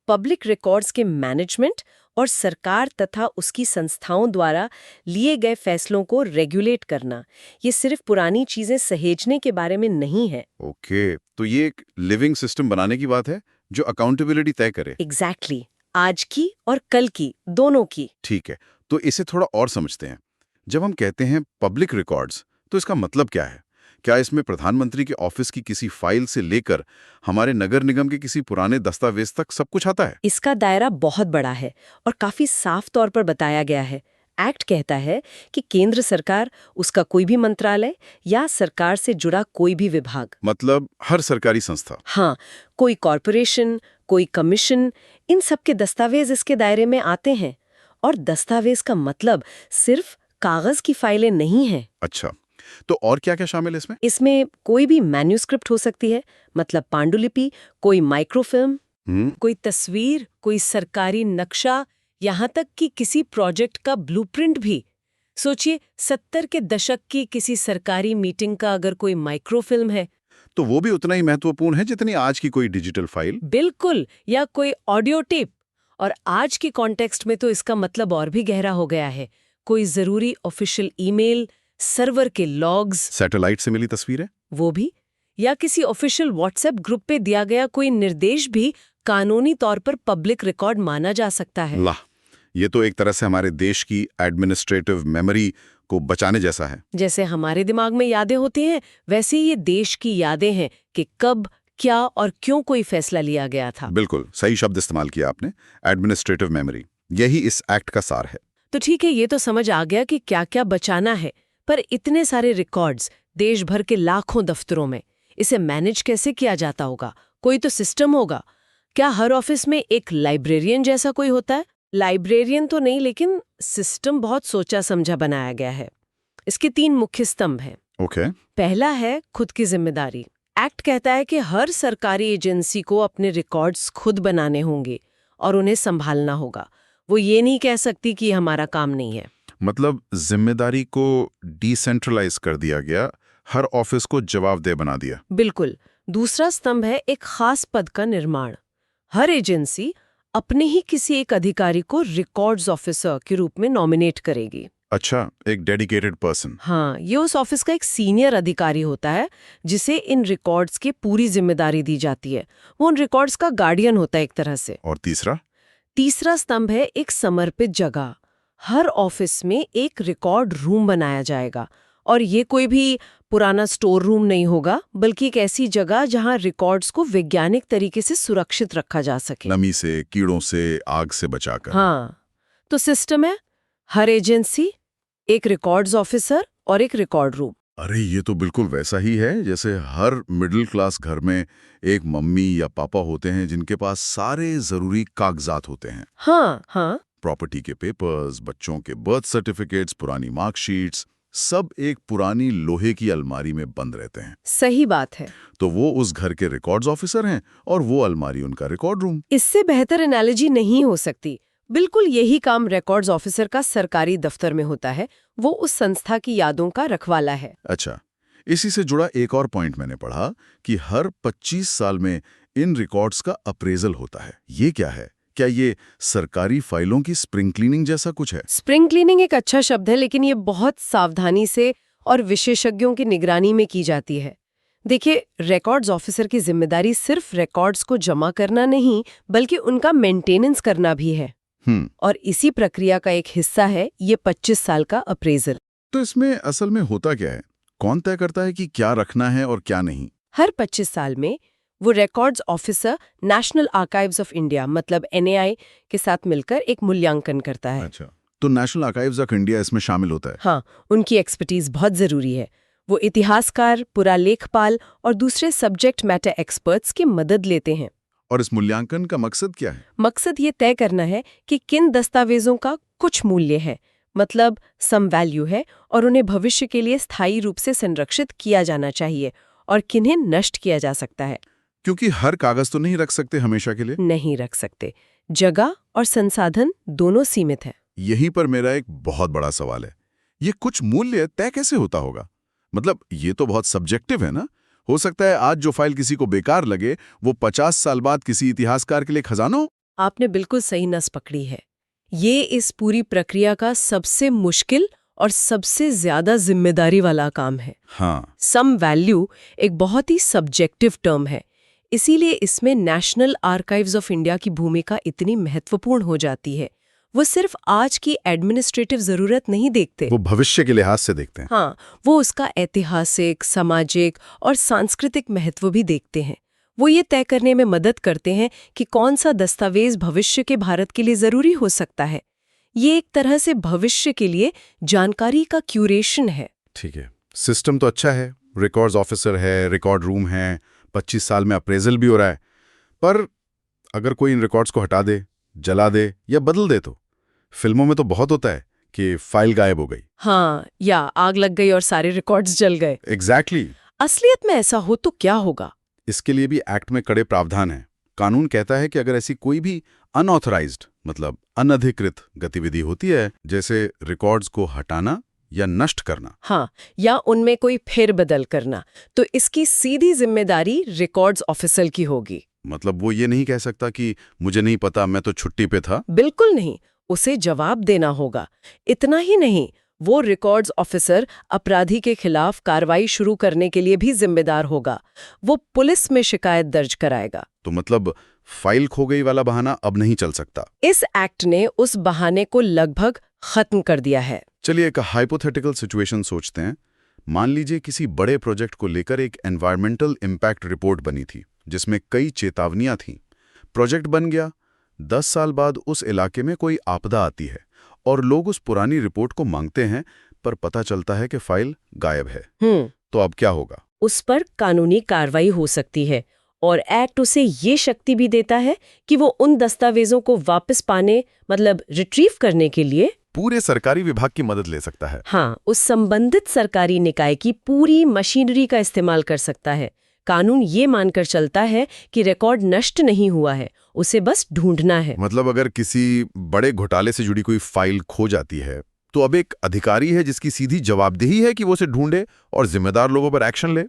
पब्लिक रिकॉर्ड्स के मैनेजमेंट और सरकार तथा उसकी संस्थाओं द्वारा लिए गए फैसलों को रेगुलेट करना। ये सिर्फ पुरानी चीजें सहेजने के बारे में नहीं है। ओके, तो ये एक लिविंग सिस्टम बनाने की बात है जो अकाउंटेबिलिटी तय करे। एग्जैक्टली, आज की और कल की, दोनों की। ठीक है, तो इसे थोड़ा और समझते हैं। जब हम कहते हैं पब्लिक रिकॉर्ड्स, तो इसका मतलब क्या है? क्या इसमें प्रधानमंत्री के ऑफिस की किसी फाइल से लेकर हमारे नगर निगम के किसी पुराने दस्तावेज तक सब कुछ आता है? इसका दायरा बहुत बड़ा है और काफी साफ तौर पर बताया गया है। एक्ट कहता है कि केंद्र सरकार, उसका कोई भी मंत्रालय या सरकार से जुड़ा कोई भी विभाग, मतलब हर सरकारी संस्था, हाँ, कोई कॉरपोरेशन, कोई कमीशन, इन सब के दस्तावेज इसके दायरे में आते हैं। और दस्तावेज का मतलब सिर्फ कागज की फाइलें नहीं है। अच्छा, तो और क्या क्या शामिल है इसमें? इसमें कोई भी मैन्यूस्क्रिप्ट हो सकती है, मतलब पांडुलिपि, कोई माइक्रोफिल्म, कोई तस्वीर, कोई सरकारी नक्शा, यहाँ तक कि किसी प्रोजेक्ट का ब्लूप्रिंट भी। सोचिए, 70 के दशक की किसी सरकारी मीटिंग का अगर कोई माइक्रोफिल्म है, तो वो भी उतना ही महत्वपूर्ण है जितनी आज की कोई डिजिटल फाइल। बिल्कुल, या कोई ऑडियो टेप। और आज के कॉन्टेक्स्ट में तो इसका मतलब और भी गहरा हो गया है। कोई जरूरी ऑफिशियल ईमेल, सर्वर के लॉग्स, सैटेलाइट से मिली तस्वीरें, वो भी, या किसी ऑफिशियल व्हाट्सएप ग्रुप पे दिया गया कोई निर्देश भी कानूनी तौर पर पब्लिक रिकॉर्ड माना जा सकता है। लाह, ये तो एक तरह से हमारे देश की एडमिनिस्ट्रेटिव मेमोरी को बचाने जैसा है। जैसे हमारे दिमाग में यादें होती हैं, वैसे ये देश की यादें हैं कि कब, क्या और क्यों कोई फैसला लिया गया था। बिल्कुल सही शब्द इस्तेमाल किया आपने, एडमिनिस्ट्रेटिव मेमोरी। यही इस एक्ट का सार है। तो ठीक है, ये तो समझ आ गया कि क्या क्या बचाना है, पर इतने सारे रिकॉर्ड्स देश भर के लाखों दफ्तरों में, इसे मैनेज कैसे किया जाता होगा? कोई तो सिस्टम होगा। क्या हर ऑफिस में एक लाइब्रेरियन जैसा कोई होता है? लाइब्रेरियन तो नहीं, लेकिन सिस्टम बहुत सोचा समझा बनाया गया है। इसके 3 मुख्य स्तंभ हैं। ओके। पहला है खुद की जिम्मेदारी। एक्ट कहता है कि हर सरकारी एजेंसी को अपने रिकॉर्ड्स खुद बनाने होंगे और उन्हें संभालना होगा। वो ये नहीं कह सकती कि हमारा काम नहीं है। मतलब जिम्मेदारी को डिसेंट्रलाइज कर दिया गया, हर ऑफिस को जवाबदेह बना दिया। बिल्कुल। दूसरा स्तंभ है एक खास पद का निर्माण। हर एजेंसी अपने ही किसी एक अधिकारी को रिकॉर्ड्स ऑफिसर के रूप में नॉमिनेट करेगी। अच्छा, एक डेडिकेटेड पर्सन। हाँ, ये उस ऑफिस का एक सीनियर अधिकारी होता है जिसे इन रिकॉर्ड्स की पूरी जिम्मेदारी दी जाती है। वो उन रिकॉर्ड्स का गार्डियन होता है एक तरह से। और तीसरा स्तंभ है एक समर्पित जगह। हर ऑफिस में एक रिकॉर्ड रूम बनाया जाएगा, और ये कोई भी पुराना स्टोर रूम नहीं होगा, बल्कि एक ऐसी जगह जहां रिकॉर्ड्स को वैज्ञानिक तरीके से सुरक्षित रखा जा सके, नमी से, कीड़ों से, आग से बचाकर। हाँ, तो सिस्टम है, हर एजेंसी, एक रिकॉर्ड्स ऑफिसर और एक रिकॉर्ड रूम। अरे ये तो बिल्कुल वैसा ही है जैसे हर मिडिल क्लास घर में एक मम्मी या पापा होते हैं जिनके पास सारे जरूरी कागजात होते हैं। हाँ हाँ, प्रॉपर्टी के पेपर्स, बच्चों के बर्थ सर्टिफिकेट्स, पुरानी मार्कशीट्स, सब एक पुरानी लोहे की अलमारी में बंद रहते हैं। सही बात है। तो वो उस घर के रिकॉर्ड्स ऑफिसर हैं और वो अलमारी उनका रिकॉर्ड रूम। इससे बेहतर एनालॉजी नहीं हो सकती। बिल्कुल यही काम रिकॉर्ड्स ऑफिसर का सरकारी दफ्तर में होता है। वो उस संस्था की यादों का रखवाला है। अच्छा, इसी से जुड़ा एक और पॉइंट मैंने पढ़ा कि हर 25 साल में इन रिकॉर्ड्स का अप्रेजल होता है। ये क्या है? क्या ये सरकारी फाइलों की स्प्रिंग क्लीनिंग जैसा कुछ है? स्प्रिंग क्लीनिंग एक अच्छा शब्द है, लेकिन ये बहुत सावधानी से और विशेषज्ञों की निगरानी में की जाती है। देखिए, रिकॉर्ड्स ऑफिसर की जिम्मेदारी सिर्फ रिकॉर्ड्स को जमा करना नहीं, बल्कि उनका मेंटेनेंस करना भी है। और इसी प्रक्रिया का एक हिस्सा है ये 25 साल का अप्रेजल। तो इसमें असल में होता क्या है? कौन तय करता है कि क्या रखना है और क्या नहीं? हर 25 साल में वो records officer national archives of India मतलब NAI के साथ मिलकर एक मूल्यांकन करता है। अच्छा, तो नेशनल आर्काइव्स ऑफ इंडिया इसमें शामिल होता है? हाँ, उनकी एक्सपर्टीज बहुत जरूरी है। वो इतिहासकार, पुरालेखपाल और दूसरे सब्जेक्ट मैटर एक्सपर्ट्स की मदद लेते हैं। और इस मूल्यांकन का मकसद क्या है? मकसद ये तय करना है कि किन दस्तावेजों का कुछ मूल्य है, मतलब सम वैल्यू है, और उन्हें भविष्य के लिए स्थायी रूप से संरक्षित किया जाना चाहिए, और किन्हें नष्ट किया जा सकता है। क्योंकि हर कागज तो नहीं रख सकते हमेशा के लिए। नहीं रख सकते। जगह और संसाधन दोनों सीमित हैं। यहीं पर मेरा एक बहुत बड़ा सवाल है, ये कुछ मूल्य तय कैसे होता होगा? मतलब ये तो बहुत सब्जेक्टिव है ना। हो सकता है आज जो फाइल किसी को बेकार लगे वो 50 साल बाद किसी इतिहासकार के लिए खजाना हो। आपने बिल्कुल सही नस पकड़ी है। ये इस पूरी प्रक्रिया का सबसे मुश्किल और सबसे ज्यादा जिम्मेदारी वाला काम है। हाँ, सम वैल्यू एक बहुत ही सब्जेक्टिव टर्म है, इसीलिए इसमें नेशनल आर्काइव्स ऑफ इंडिया की भूमिका इतनी महत्वपूर्ण हो जाती है। वो सिर्फ आज की एडमिनिस्ट्रेटिव जरूरत नहीं देखते, वो भविष्य के लिहाज से देखते हैं। हाँ, वो उसका ऐतिहासिक, सामाजिक और सांस्कृतिक महत्व भी देखते हैं। वो ये तय करने में मदद करते हैं कि कौन सा दस्तावेज भविष्य के भारत के लिए जरूरी हो सकता है। ये एक तरह से भविष्य के लिए जानकारी का क्यूरेशन है। ठीक है, सिस्टम तो अच्छा है, रिकॉर्ड्स ऑफिसर है, रिकॉर्ड रूम है, 25 साल में अप्रेजल भी हो रहा है। पर अगर कोई इन रिकॉर्ड्स को हटा दे, जला दे या बदल दे तो फिल्मों में तो बहुत होता है कि फाइल गायब हो गई। हाँ, या आग लग गई और सारे रिकॉर्ड्स जल गए। एग्जैक्टली। असलियत में ऐसा हो तो क्या होगा? इसके लिए भी एक्ट में कड़े प्रावधान हैं। कानून कहता है कि अगर ऐसी कोई भी अनऑथराइज्ड मतलब अनधिकृत गतिविधि होती है, जैसे रिकॉर्ड्स को हटाना या नष्ट करना, हाँ, या उनमें कोई फेरबदल करना, तो इसकी सीधी जिम्मेदारी रिकॉर्ड्स ऑफिसर की होगी। मतलब वो ये नहीं कह सकता कि मुझे नहीं पता, मैं तो छुट्टी पे था। बिल्कुल नहीं, उसे जवाब देना होगा। इतना ही नहीं, वो रिकॉर्ड्स ऑफिसर अपराधी के खिलाफ कार्रवाई शुरू करने के लिए भी जिम्मेदार होगा। वो पुलिस में शिकायत दर्ज कराएगा। तो मतलब फाइल खो गई वाला बहाना अब नहीं चल सकता। इस एक्ट ने उस बहाने को लगभग खत्म कर दिया है। चलिए एक हाइपोथेटिकल सिचुएशन सोचते हैं। मान लीजिए किसी बड़े प्रोजेक्ट को लेकर एक एनवायरमेंटल इम्पैक्ट रिपोर्ट बनी थी जिसमें कई चेतावनियां थीं। प्रोजेक्ट बन गया, 10 साल बाद उस इलाके में कोई आपदा आती है और लोग उस पुरानी रिपोर्ट को मांगते हैं, पर पता चलता है कि फाइल गायब है। तो अब क्या होगा? उस पर कानूनी कार्रवाई हो सकती है, और एक्ट उसे ये शक्ति भी देता है कि वो उन दस्तावेजों को वापस पाने मतलब रिट्रीव करने के लिए पूरे सरकारी विभाग की मदद ले सकता है। हाँ, उस संबंधित सरकारी निकाय की पूरी मशीनरी का इस्तेमाल कर सकता है। कानून ये मानकर चलता है कि रिकॉर्ड नष्ट नहीं हुआ है, उसे बस ढूंढना है। मतलब अगर किसी बड़े घोटाले से जुड़ी कोई फाइल खो जाती है तो अब एक अधिकारी है जिसकी सीधी जवाबदेही है कि वो उसे ढूंढे और जिम्मेदार लोगों पर एक्शन ले।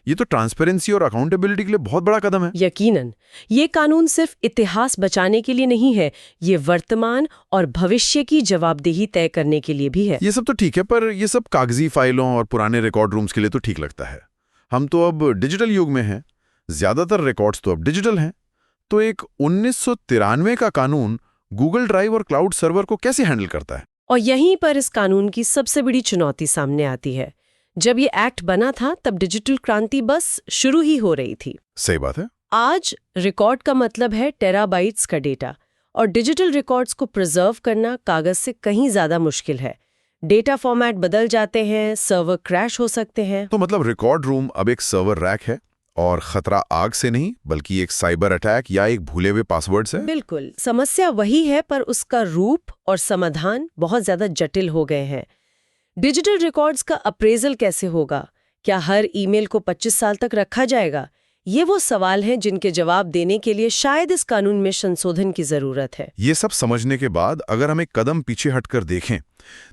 ये तो ट्रांसपेरेंसी और अकाउंटेबिलिटी के लिए बहुत बड़ा कदम है। यकीनन, ये कानून सिर्फ इतिहास बचाने के लिए नहीं है, ये वर्तमान और भविष्य की जवाबदेही तय करने के लिए भी है। ये सब तो ठीक है, पर ये सब कागजी फाइलों और पुराने रिकॉर्ड रूम्स के लिए तो ठीक लगता है। हम तो अब डिजिटल युग में हैं, ज्यादातर रिकॉर्ड्स तो अब डिजिटल हैं। तो एक 1993 का कानून गूगल ड्राइव और क्लाउड सर्वर को कैसे हैंडल करता है? और यहीं पर इस कानून की सबसे बड़ी चुनौती सामने आती है। जब ये एक्ट बना था तब डिजिटल क्रांति बस शुरू ही हो रही थी। सही बात है। आज रिकॉर्ड का मतलब है टेराबाइट्स का डेटा, और डिजिटल रिकॉर्ड्स को प्रिजर्व करना कागज से कहीं ज्यादा मुश्किल है। डेटा फॉर्मेट बदल जाते हैं, सर्वर क्रैश हो सकते हैं। तो मतलब रिकॉर्ड रूम अब एक सर्वर रैक है, और खतरा आग से नहीं बल्कि एक साइबर अटैक या एक भूले हुए पासवर्ड से। बिल्कुल, समस्या वही है, पर उसका रूप और समाधान बहुत ज्यादा जटिल हो गए हैं। डिजिटल रिकॉर्ड्स का अप्रेजल कैसे होगा? क्या हर ईमेल को 25 साल तक रखा जाएगा? ये वो सवाल हैं जिनके जवाब देने के लिए शायद इस कानून में संशोधन की जरूरत है। ये सब समझने के बाद अगर हम एक कदम पीछे हटकर देखें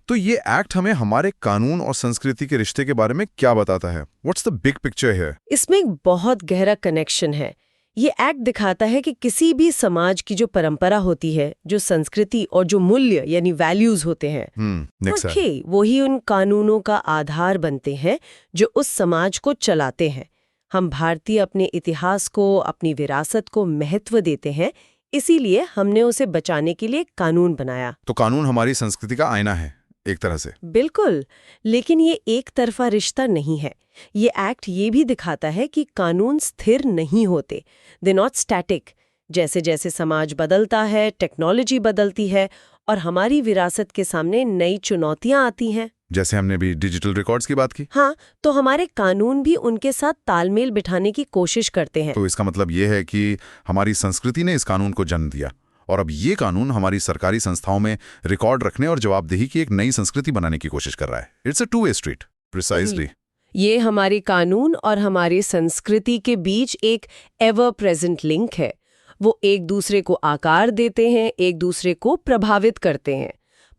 तो ये एक्ट हमें हमारे कानून और संस्कृति के रिश्ते के बारे में क्या बताता है? What's the big picture here? इसमें एक बहुत गहरा कनेक्शन है। ये एक्ट दिखाता है कि किसी भी समाज की जो परंपरा होती है, जो संस्कृति और जो मूल्य यानी वैल्यूज होते हैं, वही उन कानूनों का आधार बनते हैं जो उस समाज को चलाते हैं। हम भारतीय अपने इतिहास को, अपनी विरासत को महत्व देते हैं, इसीलिए हमने उसे बचाने के लिए कानून बनाया। तो कानून हमारी संस्कृति का आईना है एक तरह से। बिल्कुल, लेकिन ये एक तरफा रिश्ता नहीं है। ये एक्ट ये भी दिखाता है कि कानून स्थिर नहीं होते, दे नॉट स्टैटिक। जैसे जैसे समाज बदलता है, टेक्नोलॉजी बदलती है और हमारी विरासत के सामने नई चुनौतियां आती हैं, जैसे हमने भी डिजिटल रिकॉर्ड्स की बात की। हाँ, तो हमारे कानून भी उनके साथ तालमेल बिठाने की कोशिश करते हैं। तो इसका मतलब ये है कि हमारी संस्कृति ने इस कानून को जन्म दिया, और अब ये कानून हमारी सरकारी संस्थाओं में रिकॉर्ड रखने और जवाबदेही की एक नई संस्कृति बनाने की कोशिश कर रहा है। It's a two way street. Precisely. ये हमारी कानून और हमारी संस्कृति के बीच एक एवर प्रेजेंट लिंक है। वो एक दूसरे को आकार देते हैं, एक दूसरे को प्रभावित करते हैं।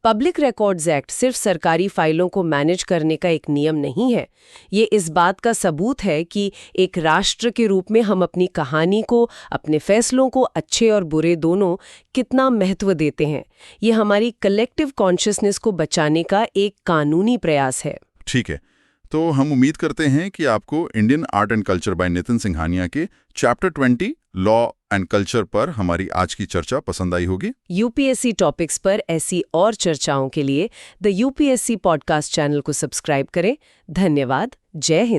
पब्लिक रिकॉर्ड्स एक्ट सिर्फ सरकारी फाइलों को मैनेज करने का एक नियम नहीं है। ये इस बात का सबूत है कि एक राष्ट्र के रूप में हम अपनी कहानी को, अपने फैसलों को, अच्छे और बुरे दोनों, कितना महत्व देते हैं। ये हमारी कलेक्टिव कॉन्शियसनेस को बचाने का एक कानूनी प्रयास है। ठीक है, तो हम उम्मीद करते हैं कि आपको Indian art and culture by Nitin Singhania के चैप्टर 20 लॉ एंड कल्चर पर हमारी आज की चर्चा पसंद आई होगी। यूपीएससी टॉपिक्स पर ऐसी और चर्चाओं के लिए द यूपीएससी पॉडकास्ट चैनल को सब्सक्राइब करें। धन्यवाद। जय हिंद।